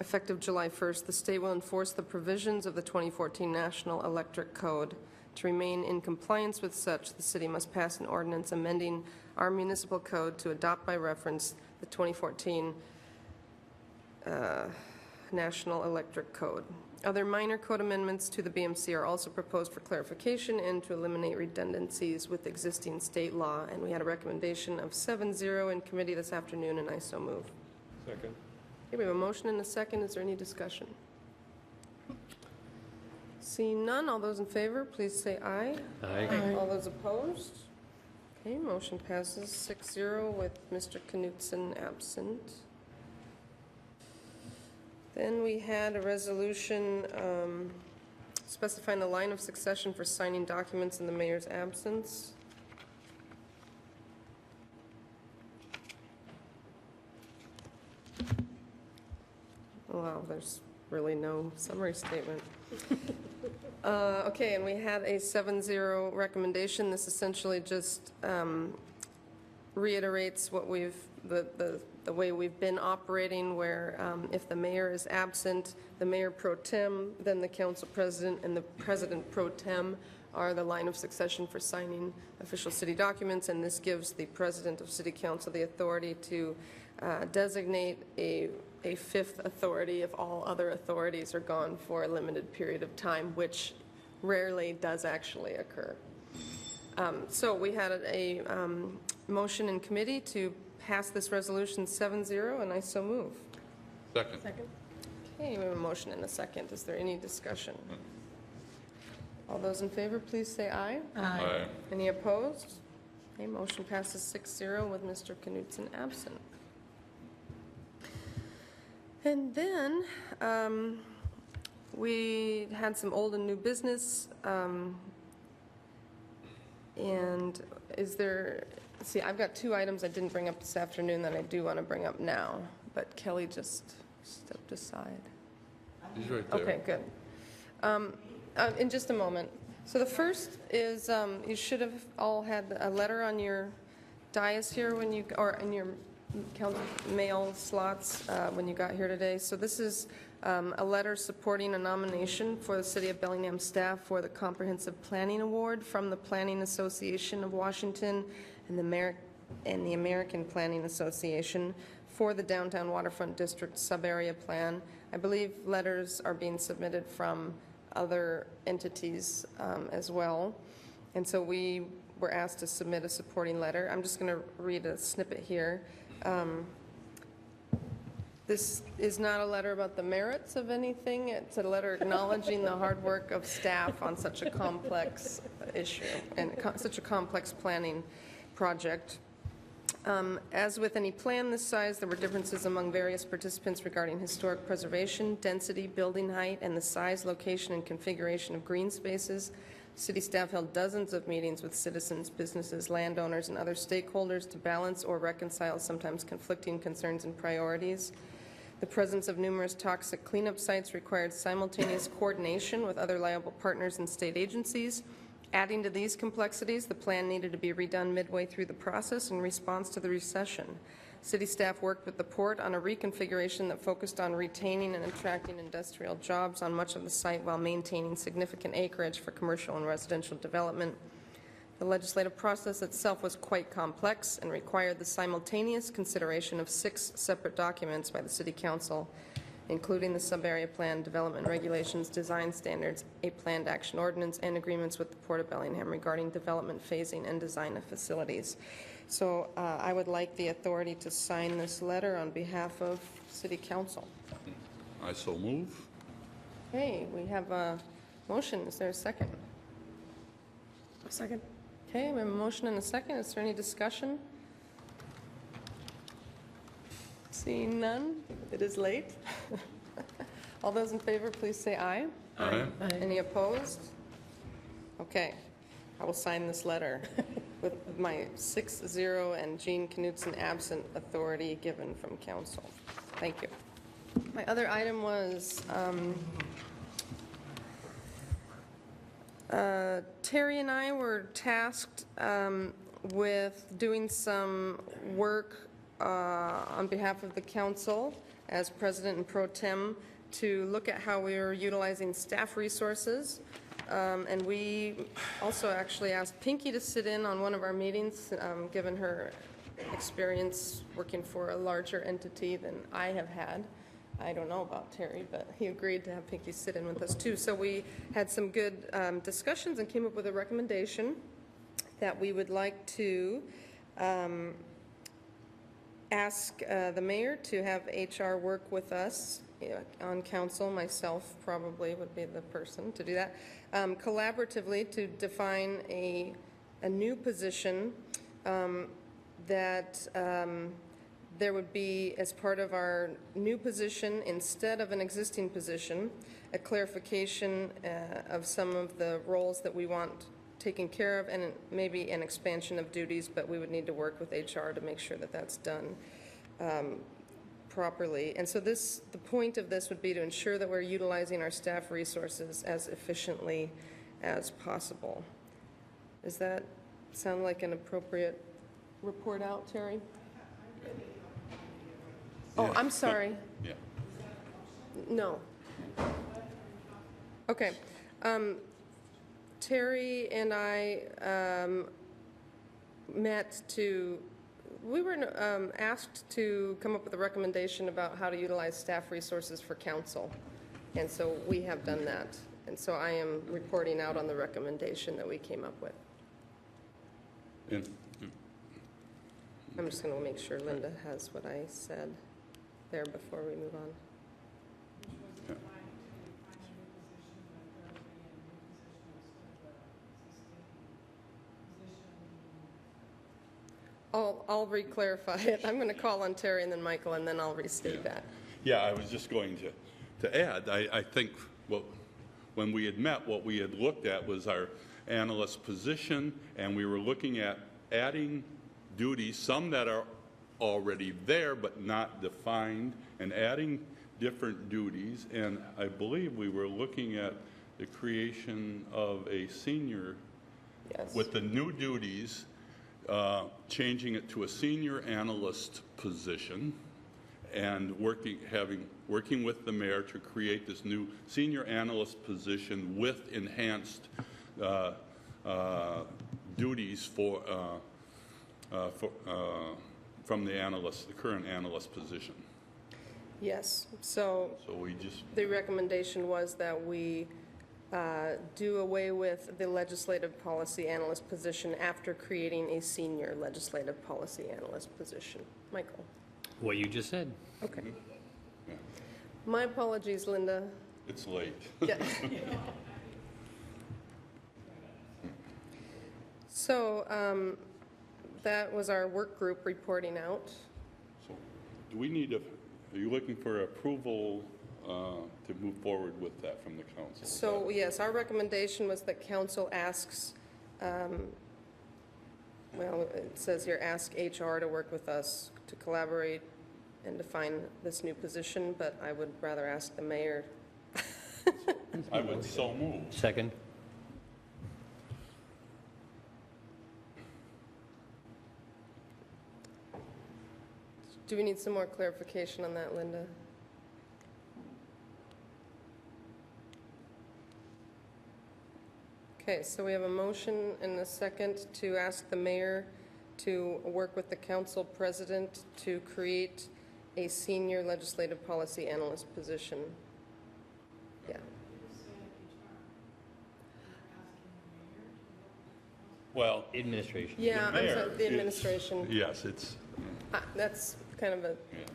[SPEAKER 1] Effective July 1st, the state will enforce the provisions of the 2014 National Electric Code. To remain in compliance with such, the city must pass an ordinance amending our municipal code to adopt by reference the 2014 National Electric Code. Other minor code amendments to the BMC are also proposed for clarification and to eliminate redundancies with existing state law. And we had a recommendation of 7-0 in committee this afternoon, and I so move.
[SPEAKER 8] Second.
[SPEAKER 1] Okay, we have a motion and a second. Is there any discussion? Seeing none, all those in favor, please say aye.
[SPEAKER 20] Aye.
[SPEAKER 1] All those opposed? Okay, motion passes 6-0 with Mr. Knutson absent. Then we had a resolution specifying the line of succession for signing documents in the mayor's absence. Wow, there's really no summary statement. Okay, and we had a 7-0 recommendation. This essentially just reiterates what we've, the way we've been operating, where if the mayor is absent, the mayor pro tem, then the council president and the president pro tem are the line of succession for signing official city documents, and this gives the president of city council the authority to designate a fifth authority if all other authorities are gone for a limited period of time, which rarely does actually occur. So we had a motion in committee to pass this resolution 7-0, and I so move.
[SPEAKER 17] Second.
[SPEAKER 1] Okay, we have a motion and a second. Is there any discussion? All those in favor, please say aye.
[SPEAKER 17] Aye.
[SPEAKER 1] Any opposed? Okay, motion passes 6-0 with Mr. Knutson absent. And then we had some old and new business. And is there, see, I've got two items I didn't bring up this afternoon that I do want to bring up now, but Kelly just stepped aside.
[SPEAKER 17] He's right there.
[SPEAKER 1] Okay, good. In just a moment. So the first is you should have all had a letter on your dais here when you, or in your mail slots when you got here today. So this is a letter supporting a nomination for the City of Bellingham staff for the Comprehensive Planning Award from the Planning Association of Washington and the American Planning Association for the Downtown Waterfront District Sub-Area Plan. I believe letters are being submitted from other entities as well. And so we were asked to submit a supporting letter. I'm just going to read a snippet here. This is not a letter about the merits of anything. It's a letter acknowledging the hard work of staff on such a complex issue and such a complex planning project. As with any plan this size, there were differences among various participants regarding historic preservation, density, building height, and the size, location, and configuration of green spaces. City staff held dozens of meetings with citizens, businesses, landowners, and other stakeholders to balance or reconcile sometimes conflicting concerns and priorities. The presence of numerous toxic cleanup sites required simultaneous coordination with other liable partners and state agencies. Adding to these complexities, the plan needed to be redone midway through the process in response to the recession. City staff worked with the port on a reconfiguration that focused on retaining and attracting industrial jobs on much of the site while maintaining significant acreage for commercial and residential development. The legislative process itself was quite complex and required the simultaneous consideration of 6 separate documents by the City Council, including the sub-area plan, development regulations, design standards, a planned action ordinance, and agreements with the Port of Bellingham regarding development phasing and design of facilities. So I would like the authority to sign this letter on behalf of City Council.
[SPEAKER 17] I so move.
[SPEAKER 1] Okay, we have a motion. Is there a second? A second. Okay, we have a motion and a second. Is there any discussion? Seeing none, it is late. All those in favor, please say aye.
[SPEAKER 17] Aye.
[SPEAKER 1] Any opposed? Okay, I will sign this letter with my 6-0 and Jean Knutson absent authority given from council. Thank you. My other item was Terry and I were tasked with doing some work on behalf of the council as president and pro tem to look at how we are utilizing staff resources. And we also actually asked Pinky to sit in on one of our meetings, given her experience working for a larger entity than I have had. I don't know about Terry, but he agreed to have Pinky sit in with us too. So we had some good discussions and came up with a recommendation that we would like to ask the mayor to have HR work with us on council. Myself probably would be the person to do that. Collaboratively to define a new position that there would be, as part of our new position, instead of an existing position, a clarification of some of the roles that we want taken care of, and maybe an expansion of duties, but we would need to work with HR to make sure that that's done properly. And so the point of this would be to ensure that we're utilizing our staff resources as efficiently as possible. Does that sound like an appropriate report out, Terry? Oh, I'm sorry.
[SPEAKER 17] Yeah.
[SPEAKER 1] No. Okay. Terry and I we were asked to come up with a recommendation about how to utilize staff resources for council. And so we have done that. And so I am reporting out on the recommendation that we came up with. I'm just going to make sure Linda has what I said there before we move on. I'll re-clarify it. I'm going to call on Terry and then Michael, and then I'll restate that.
[SPEAKER 17] Yeah, I was just going to add, I think when we had met, what we had looked at was our analyst position, and we were looking at adding duties, some that are already there but not defined, and adding different duties. And I believe we were looking at the creation of a senior, with the new duties, changing it to a senior analyst position, and working with the mayor to create this new senior analyst position with enhanced duties from the current analyst position.
[SPEAKER 1] Yes. So
[SPEAKER 17] we just,
[SPEAKER 1] the recommendation was that we do away with the legislative policy analyst position after creating a senior legislative policy analyst position. Michael?
[SPEAKER 20] What you just said.
[SPEAKER 1] Okay. My apologies, Linda.
[SPEAKER 17] It's late.
[SPEAKER 1] Yeah. So that was our work group reporting out.
[SPEAKER 17] So do we need are you looking for approval to move forward with that from the council?
[SPEAKER 1] So yes, our recommendation was that council asks, well, it says here, ask HR to work with us to collaborate and define this new position, but I would rather ask the mayor.
[SPEAKER 17] I would so move.
[SPEAKER 20] Second.
[SPEAKER 1] Do we need some more clarification on that, Linda? Okay, so we have a motion and a second to ask the mayor to work with the council president to create a senior legislative policy analyst position. Yeah.
[SPEAKER 17] Well,
[SPEAKER 20] administration.
[SPEAKER 1] Yeah, the administration.
[SPEAKER 17] Yes, it's.
[SPEAKER 1] That's kind of a.
[SPEAKER 17] Yes.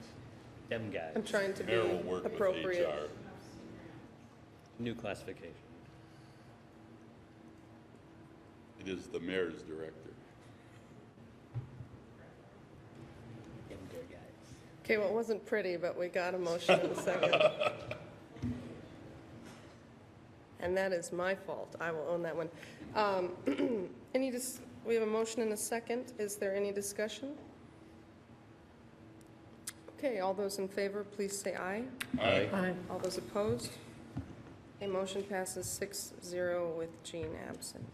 [SPEAKER 20] Them guys.
[SPEAKER 1] I'm trying to be
[SPEAKER 17] Mayor will work
[SPEAKER 1] appropriate.
[SPEAKER 17] with HR.
[SPEAKER 20] New classification.
[SPEAKER 17] It is the mayor's director.
[SPEAKER 20] Them good guys.
[SPEAKER 1] Okay, well, it wasn't pretty, but we got a motion in a second. And that is my fault. I will own that one. We have a motion and a second. Is there any discussion? Okay, all those in favor, please say aye.
[SPEAKER 17] Aye.
[SPEAKER 1] Aye. All those opposed? A motion passes 6-0 with Jean absent.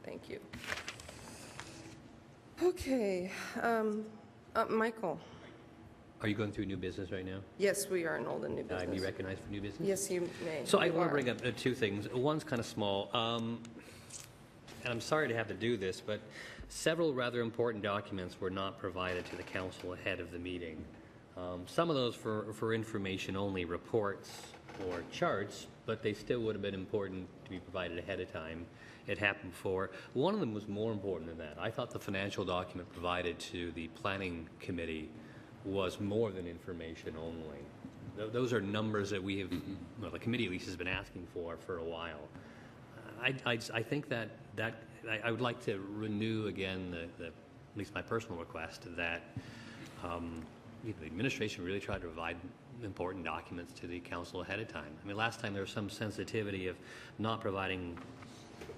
[SPEAKER 1] Thank you. Okay, Michael.
[SPEAKER 20] Are you going through new business right now?
[SPEAKER 1] Yes, we are enrolled in new business.
[SPEAKER 20] Be recognized for new business?
[SPEAKER 1] Yes, you may.
[SPEAKER 20] So I
[SPEAKER 1] You
[SPEAKER 20] want to
[SPEAKER 1] are.
[SPEAKER 20] bring up two things. One's kind of small, and I'm sorry to have to do this, but several rather important documents were not provided to the council ahead of the meeting. Some of those for information-only reports or charts, but they still would have been important to be provided ahead of time. It happened before. One of them was more important than that. I thought the financial document provided to the Planning Committee was more than information only. Those are numbers that we have, well, the committee at least has been asking for a while. I think that I would like to renew again at least my personal request that the administration really tried to provide important documents to the council ahead of time. I mean, last time there was some sensitivity of not providing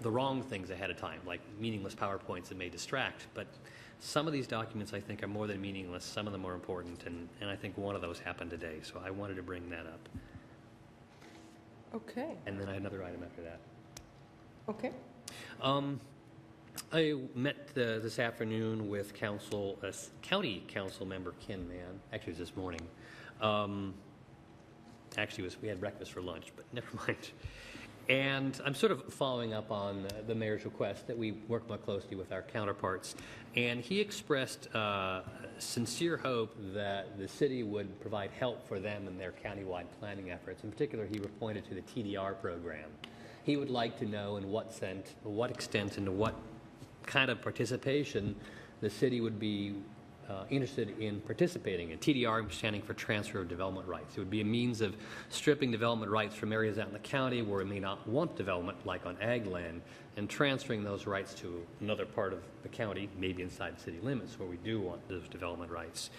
[SPEAKER 20] the wrong things ahead of time, like meaningless PowerPoints that may distract. But some of these documents, I think, are more than meaningless. Some of them are important, and I think one of those happened today. So I wanted to bring that up.
[SPEAKER 1] Okay.
[SPEAKER 20] And then I had another item after that.
[SPEAKER 1] Okay.
[SPEAKER 20] I met this afternoon with County Council member Ken Mann. Actually, it was this morning. We had breakfast for lunch, but never mind. And I'm sort of following up on the mayor's request that we work more closely with our counterparts. And he expressed sincere hope that the city would provide help for them in their countywide planning efforts. In particular, he pointed to the TDR program. He would like to know in what extent, and to what kind of participation the city would be interested in participating in. TDR standing for Transfer of Development Rights. It would be a means of stripping development rights from areas out in the county where we may not want development, like on ag land, and transferring those rights to another part of the county, maybe inside city limits, where we do want those development rights.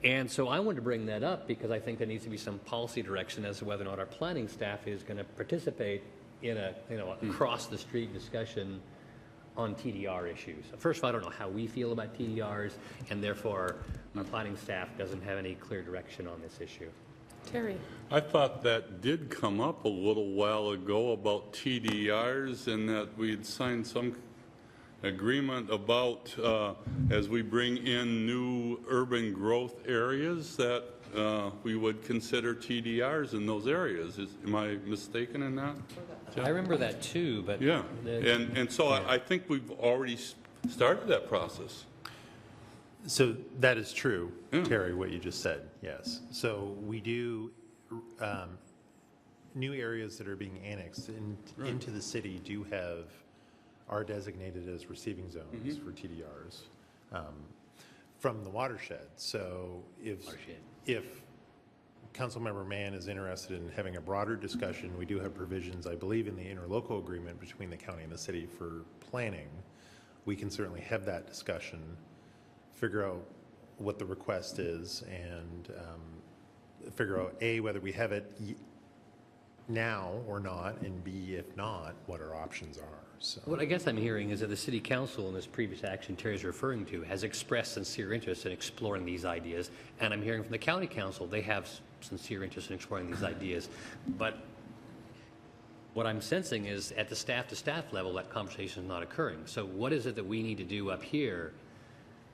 [SPEAKER 20] And so I wanted to bring that up because I think there needs to be some policy direction as to whether or not our planning staff is going to participate in a across-the-street discussion on TDR issues. First of all, I don't know how we feel about TDRs, and therefore our planning staff doesn't have any clear direction on this issue.
[SPEAKER 1] Terry.
[SPEAKER 17] I thought that did come up a little while ago about TDRs, and that we'd signed some agreement about as we bring in new urban growth areas that we would consider TDRs in those areas. Am I mistaken in that?
[SPEAKER 20] I remember that too, but...
[SPEAKER 17] Yeah, and so I think we've already started that process.
[SPEAKER 3] So that is true, Terry, what you just said, yes. So we do, new areas that are being annexed into the city are designated as receiving zones for TDRs from the watershed. So if Councilmember Mann is interested in having a broader discussion, we do have provisions, I believe, in the interlocal agreement between the county and the city for planning. We can certainly have that discussion, figure out what the request is, and figure out, A, whether we have it now or not, and B, if not, what our options are. So.
[SPEAKER 20] What I guess I'm hearing is that the City Council in this previous action Terry's referring to has expressed sincere interest in exploring these ideas, and I'm hearing from the County Council they have sincere interest in exploring these ideas. But what I'm sensing is at the staff-to-staff level that conversation is not occurring. So what is it that we need to do up here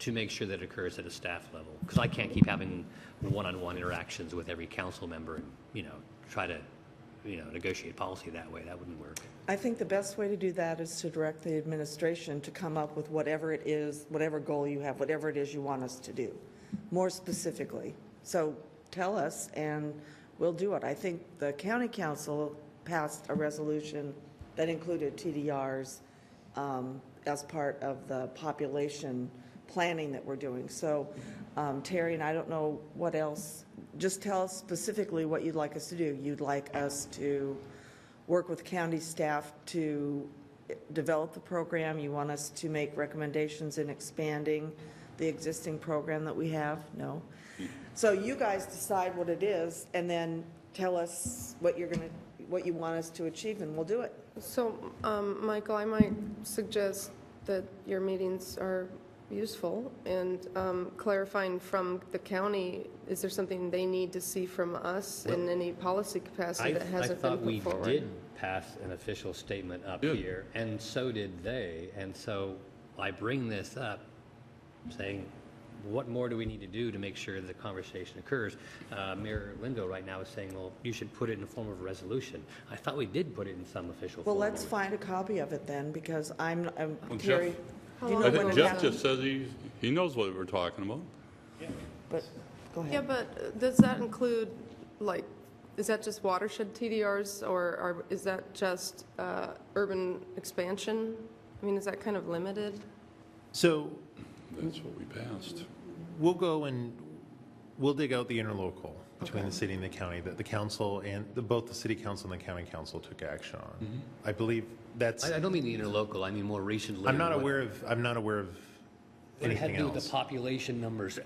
[SPEAKER 20] to make sure that it occurs at a staff level? Because I can't keep having one-on-one interactions with every council member and, try to, negotiate policy that way. That wouldn't work.
[SPEAKER 21] I think the best way to do that is to direct the administration to come up with whatever it is, whatever goal you have, whatever it is you want us to do, more specifically. So tell us and we'll do it. I think the county council passed a resolution that included TDRs as part of the population planning that we're doing. So Terry, and I don't know what else, just tell us specifically what you'd like us to do. You'd like us to work with county staff to develop the program. You want us to make recommendations in expanding the existing program that we have? No. So you guys decide what it is and then tell us what you want us to achieve, and we'll do it.
[SPEAKER 1] So, Michael, I might suggest that your meetings are useful, and clarifying from the county, is there something they need to see from us in any policy capacity that hasn't been put forward?
[SPEAKER 20] I thought we did pass an official statement up here, and so did they. And so I bring this up saying, what more do we need to do to make sure the conversation occurs? Mayor Linville right now is saying, well, you should put it in the form of a resolution. I thought we did put it in some official form.
[SPEAKER 21] Well, let's find a copy of it then, because I'm
[SPEAKER 17] Well,
[SPEAKER 21] Terry.
[SPEAKER 17] I think Jeff just says he knows what we're talking about.
[SPEAKER 21] But Go ahead.
[SPEAKER 1] Yeah, but does that include, like, is that just watershed TDRs, or is that just urban expansion? I mean, is that kind of limited?
[SPEAKER 3] So
[SPEAKER 17] That's what we passed.
[SPEAKER 3] we'll go and we'll dig out the interlocal between the city and the county that the council and both the city council and the county council took action on. I believe that's.
[SPEAKER 20] I don't mean the interlocal, I mean more recently.
[SPEAKER 3] I'm not aware of
[SPEAKER 20] It had
[SPEAKER 3] anything
[SPEAKER 20] to do with
[SPEAKER 3] else.
[SPEAKER 20] the population numbers.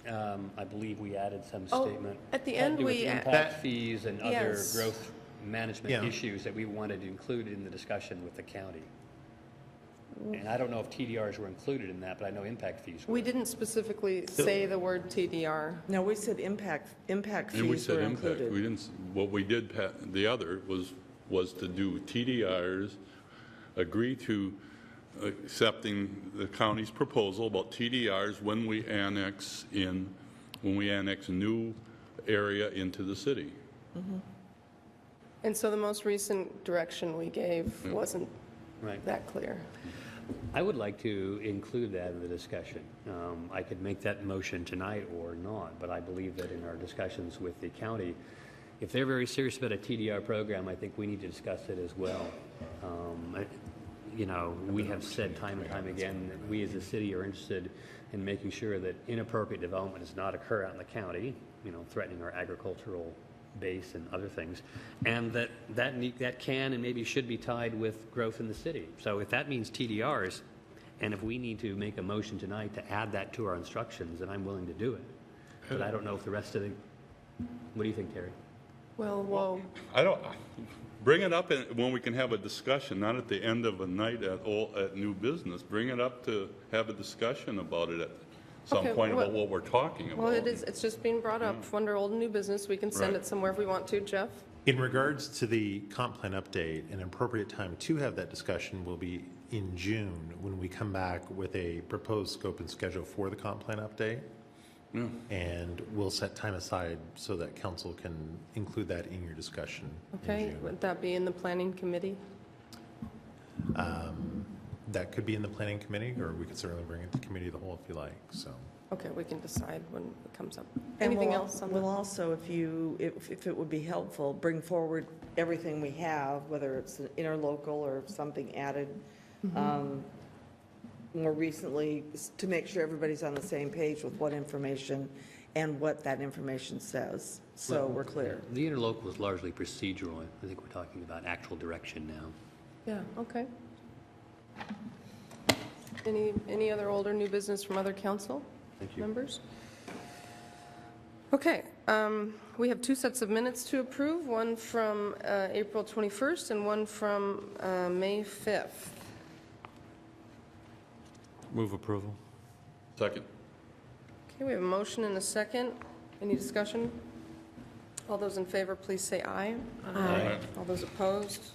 [SPEAKER 20] I believe we added some
[SPEAKER 1] Oh,
[SPEAKER 20] statement.
[SPEAKER 1] at the
[SPEAKER 20] Had to
[SPEAKER 1] end
[SPEAKER 20] do with
[SPEAKER 1] we
[SPEAKER 20] the
[SPEAKER 1] add-
[SPEAKER 20] impact
[SPEAKER 1] That-
[SPEAKER 20] fees and other
[SPEAKER 1] Yes.
[SPEAKER 20] growth management
[SPEAKER 3] Yeah.
[SPEAKER 20] issues that we wanted to include in the discussion with the county. And I don't know if TDRs were included in that, but I know impact fees were.
[SPEAKER 1] We didn't specifically say the word TDR.
[SPEAKER 21] No, we said impact
[SPEAKER 17] And we
[SPEAKER 21] fees
[SPEAKER 17] said
[SPEAKER 21] were
[SPEAKER 17] impact.
[SPEAKER 21] included.
[SPEAKER 17] We didn't, what we did, the other was to do TDRs, agree to accepting the county's proposal about TDRs when we annex new area into the city.
[SPEAKER 1] And so the most recent direction we gave wasn't
[SPEAKER 20] Right.
[SPEAKER 1] that clear.
[SPEAKER 20] I would like to include that in the discussion. I could make that motion tonight or not, but I believe that in our discussions with the county, if they're very serious about a TDR program, I think we need to discuss it as well. We have said time and time again that we as a city are interested in making sure that inappropriate development does not occur out in the county, threatening our agricultural base and other things, and that can and maybe should be tied with growth in the city. So if that means TDRs, and if we need to make a motion tonight to add that to our instructions, then I'm willing to do it. But I don't know if the rest of the, what do you think, Terry?
[SPEAKER 1] Well,
[SPEAKER 17] I don't, bring it up when we can have a discussion, not at the end of a night at new business. Bring it up to have a discussion about it at some
[SPEAKER 1] Okay,
[SPEAKER 17] point about
[SPEAKER 1] well-
[SPEAKER 17] what we're talking about.
[SPEAKER 1] well, it's just being brought up under old and new business. We can send
[SPEAKER 17] Right.
[SPEAKER 1] it somewhere if we want to. Jeff?
[SPEAKER 3] In regards to the comp plan update, an appropriate time to have that discussion will be in June when we come back with a proposed scope and schedule for the comp plan update. And we'll set time aside so that council can include that in your discussion in
[SPEAKER 1] Okay,
[SPEAKER 3] June.
[SPEAKER 1] would that be in the planning committee?
[SPEAKER 3] That could be in the planning committee, or we could certainly bring it to committee of the whole if you like, so.
[SPEAKER 1] Okay, we can decide when it comes up.
[SPEAKER 21] And
[SPEAKER 1] Anything
[SPEAKER 21] we'll-
[SPEAKER 1] else on
[SPEAKER 21] We'll
[SPEAKER 1] that?
[SPEAKER 21] also, if it would be helpful, bring forward everything we have, whether it's an interlocal or something added more recently, to make sure everybody's on the same page with what information and what that information says, so we're clear.
[SPEAKER 20] The interlocal is largely procedural. I think we're talking about actual direction now.
[SPEAKER 1] Yeah, okay. Any other old or new business from other council members? Okay, we have two sets of minutes to approve, one from April 21st and one from May 5th.
[SPEAKER 18] Move approval.
[SPEAKER 17] Second.
[SPEAKER 1] Okay, we have a motion and a second. Any discussion? All those in favor, please say aye.
[SPEAKER 17] Aye.
[SPEAKER 1] All those opposed?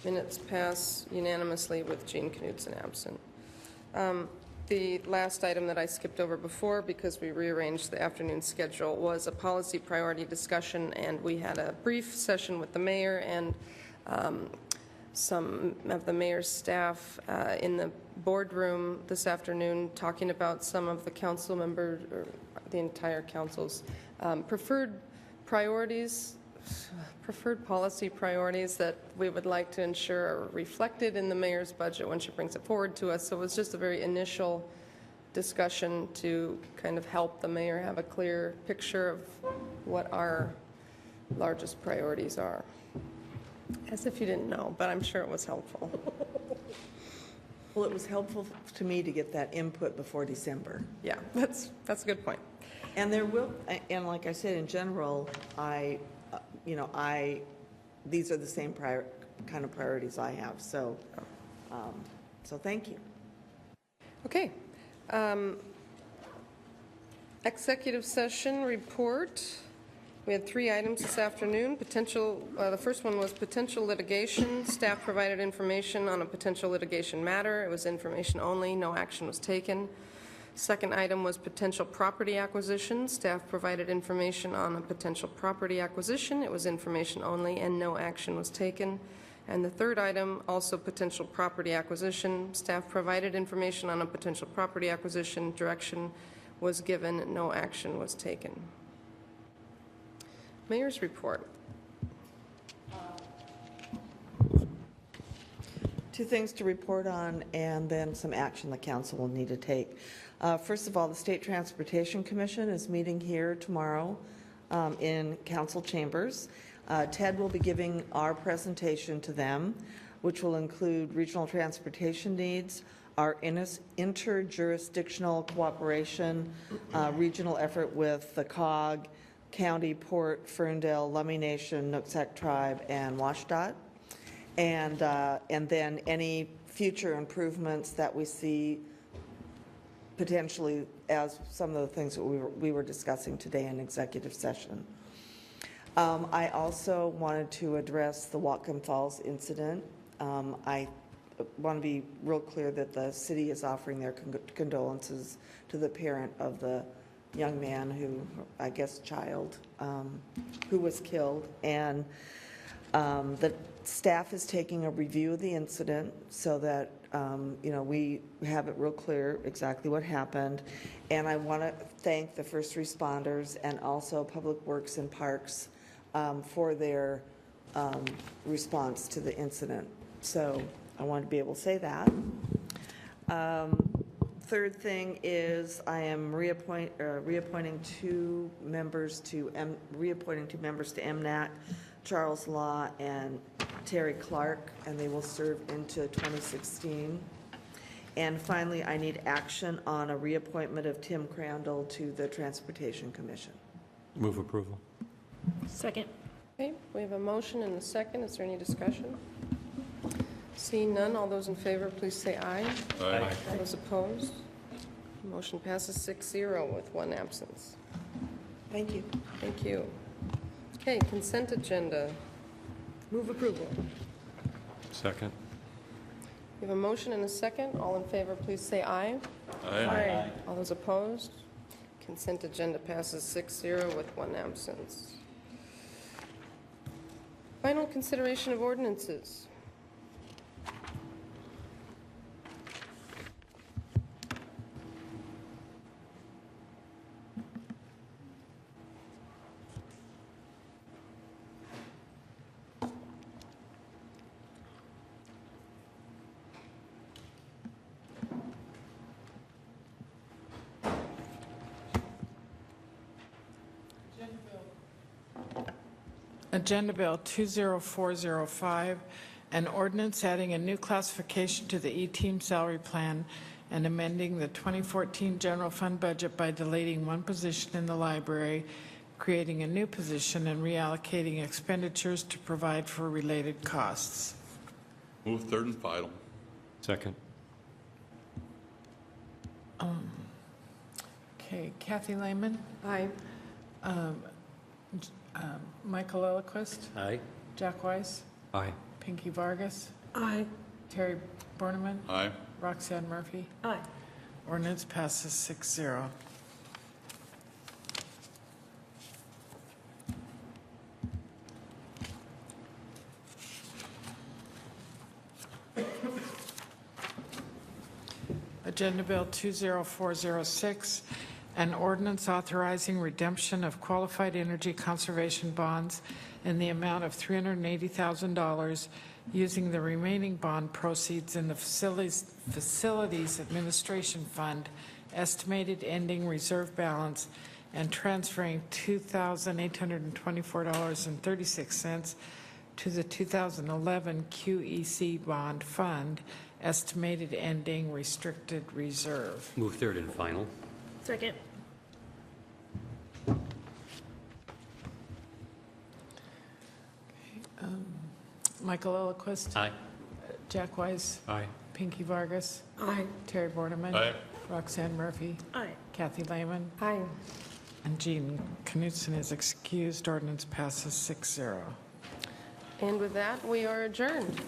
[SPEAKER 1] Minutes pass unanimously with Jean Knudsen absent. The last item that I skipped over before because we rearranged the afternoon schedule was a policy priority discussion, and we had a brief session with the mayor and some of the mayor's staff in the boardroom this afternoon talking about some of the council members, or the entire council's preferred policy priorities that we would like to ensure are reflected in the mayor's budget when she brings it forward to us. So it was just a very initial discussion to kind of help the mayor have a clear picture of what our largest priorities are. As if you didn't know, but I'm sure it was helpful.
[SPEAKER 21] Well, it was helpful to me to get that input before December.
[SPEAKER 1] Yeah, that's a good point.
[SPEAKER 21] And and like I said, in general, these are the same kind of priorities I have, so thank you.
[SPEAKER 1] Okay. Executive session report. We had 3 items this afternoon. The first one was potential litigation. Staff provided information on a potential litigation matter. It was information only. No action was taken. Second item was potential property acquisition. Staff provided information on a potential property acquisition. It was information only, and no action was taken. And the third item, also potential property acquisition. Staff provided information on a potential property acquisition. Direction was given. No action was taken. Mayor's report.
[SPEAKER 21] Two things to report on, and then some action the council will need to take. First of all, the State Transportation Commission is meeting here tomorrow in council chambers. Ted will be giving our presentation to them, which will include regional transportation needs, our interjurisdictional cooperation, regional effort with the COG, County, Port, Ferndale, Lummi Nation, Nooksack Tribe, and WashDOT. And then any future improvements that we see potentially as some of the things that we were discussing today in executive session. I also wanted to address the Whatcom Falls incident. I want to be real clear that the city is offering their condolences to the parent of the young man who, I guess, child, who was killed. And the staff is taking a review of the incident so that we have it real clear exactly what happened. And I want to thank the first responders and also Public Works and Parks for their response to the incident. So I want to be able to say that. Third thing is I am reappointing two members to MNAC, Charles Law and Terry Clark, and they will serve into 2016. And finally, I need action on a reappointment of Tim Crandall to the Transportation Commission.
[SPEAKER 18] Move approval.
[SPEAKER 1] Second. Okay, we have a motion and a second. Is there any discussion? Seeing none, all those in favor, please say aye.
[SPEAKER 17] Aye.
[SPEAKER 1] All those opposed? Motion passes 6-0 with one absence.
[SPEAKER 21] Thank you.
[SPEAKER 1] Thank you. Okay, consent agenda. Move approval.
[SPEAKER 18] Second.
[SPEAKER 1] We have a motion and a second. All in favor, please say aye.
[SPEAKER 17] Aye.
[SPEAKER 1] All those opposed? Consent agenda passes 6-0 with one absence. Final consideration of ordinances.
[SPEAKER 4] Agenda Bill 20405, an ordinance adding a new classification to the E-Team salary plan and amending the 2014 general fund budget by deleting one position in the library, creating a new position, and reallocating expenditures to provide for related costs.
[SPEAKER 17] Move third and final.
[SPEAKER 18] Second.
[SPEAKER 4] Okay, Kathy Lehman,
[SPEAKER 1] Aye.
[SPEAKER 4] Michael Lillquist,
[SPEAKER 20] Aye.
[SPEAKER 4] Jack Weiss,
[SPEAKER 18] Aye.
[SPEAKER 4] Pinky Vargas,
[SPEAKER 1] Aye.
[SPEAKER 4] Terry Borneman,
[SPEAKER 17] Aye.
[SPEAKER 4] Roxanne Murphy.
[SPEAKER 1] Aye.
[SPEAKER 4] Ordinance passes 6-0. Agenda Bill 20406, an ordinance authorizing redemption of qualified energy conservation bonds in the amount of $380,000 using the remaining bond proceeds in the Facilities Administration Fund estimated ending reserve balance and transferring $2,824.36 to the 2011 QEC Bond Fund estimated ending restricted reserve.
[SPEAKER 20] Move third and final.
[SPEAKER 1] Second.
[SPEAKER 4] Michael Lillquist.
[SPEAKER 20] Aye.
[SPEAKER 4] Jack Weiss.
[SPEAKER 18] Aye.
[SPEAKER 4] Pinky Vargas.
[SPEAKER 1] Aye.
[SPEAKER 4] Terry Borneman.
[SPEAKER 17] Aye.
[SPEAKER 4] Roxanne Murphy.
[SPEAKER 1] Aye.
[SPEAKER 4] Kathy Lehman.
[SPEAKER 1] Aye.
[SPEAKER 4] And Jean Knutson is excused. Ordinance passes 6-0.
[SPEAKER 1] And with that, we are adjourned.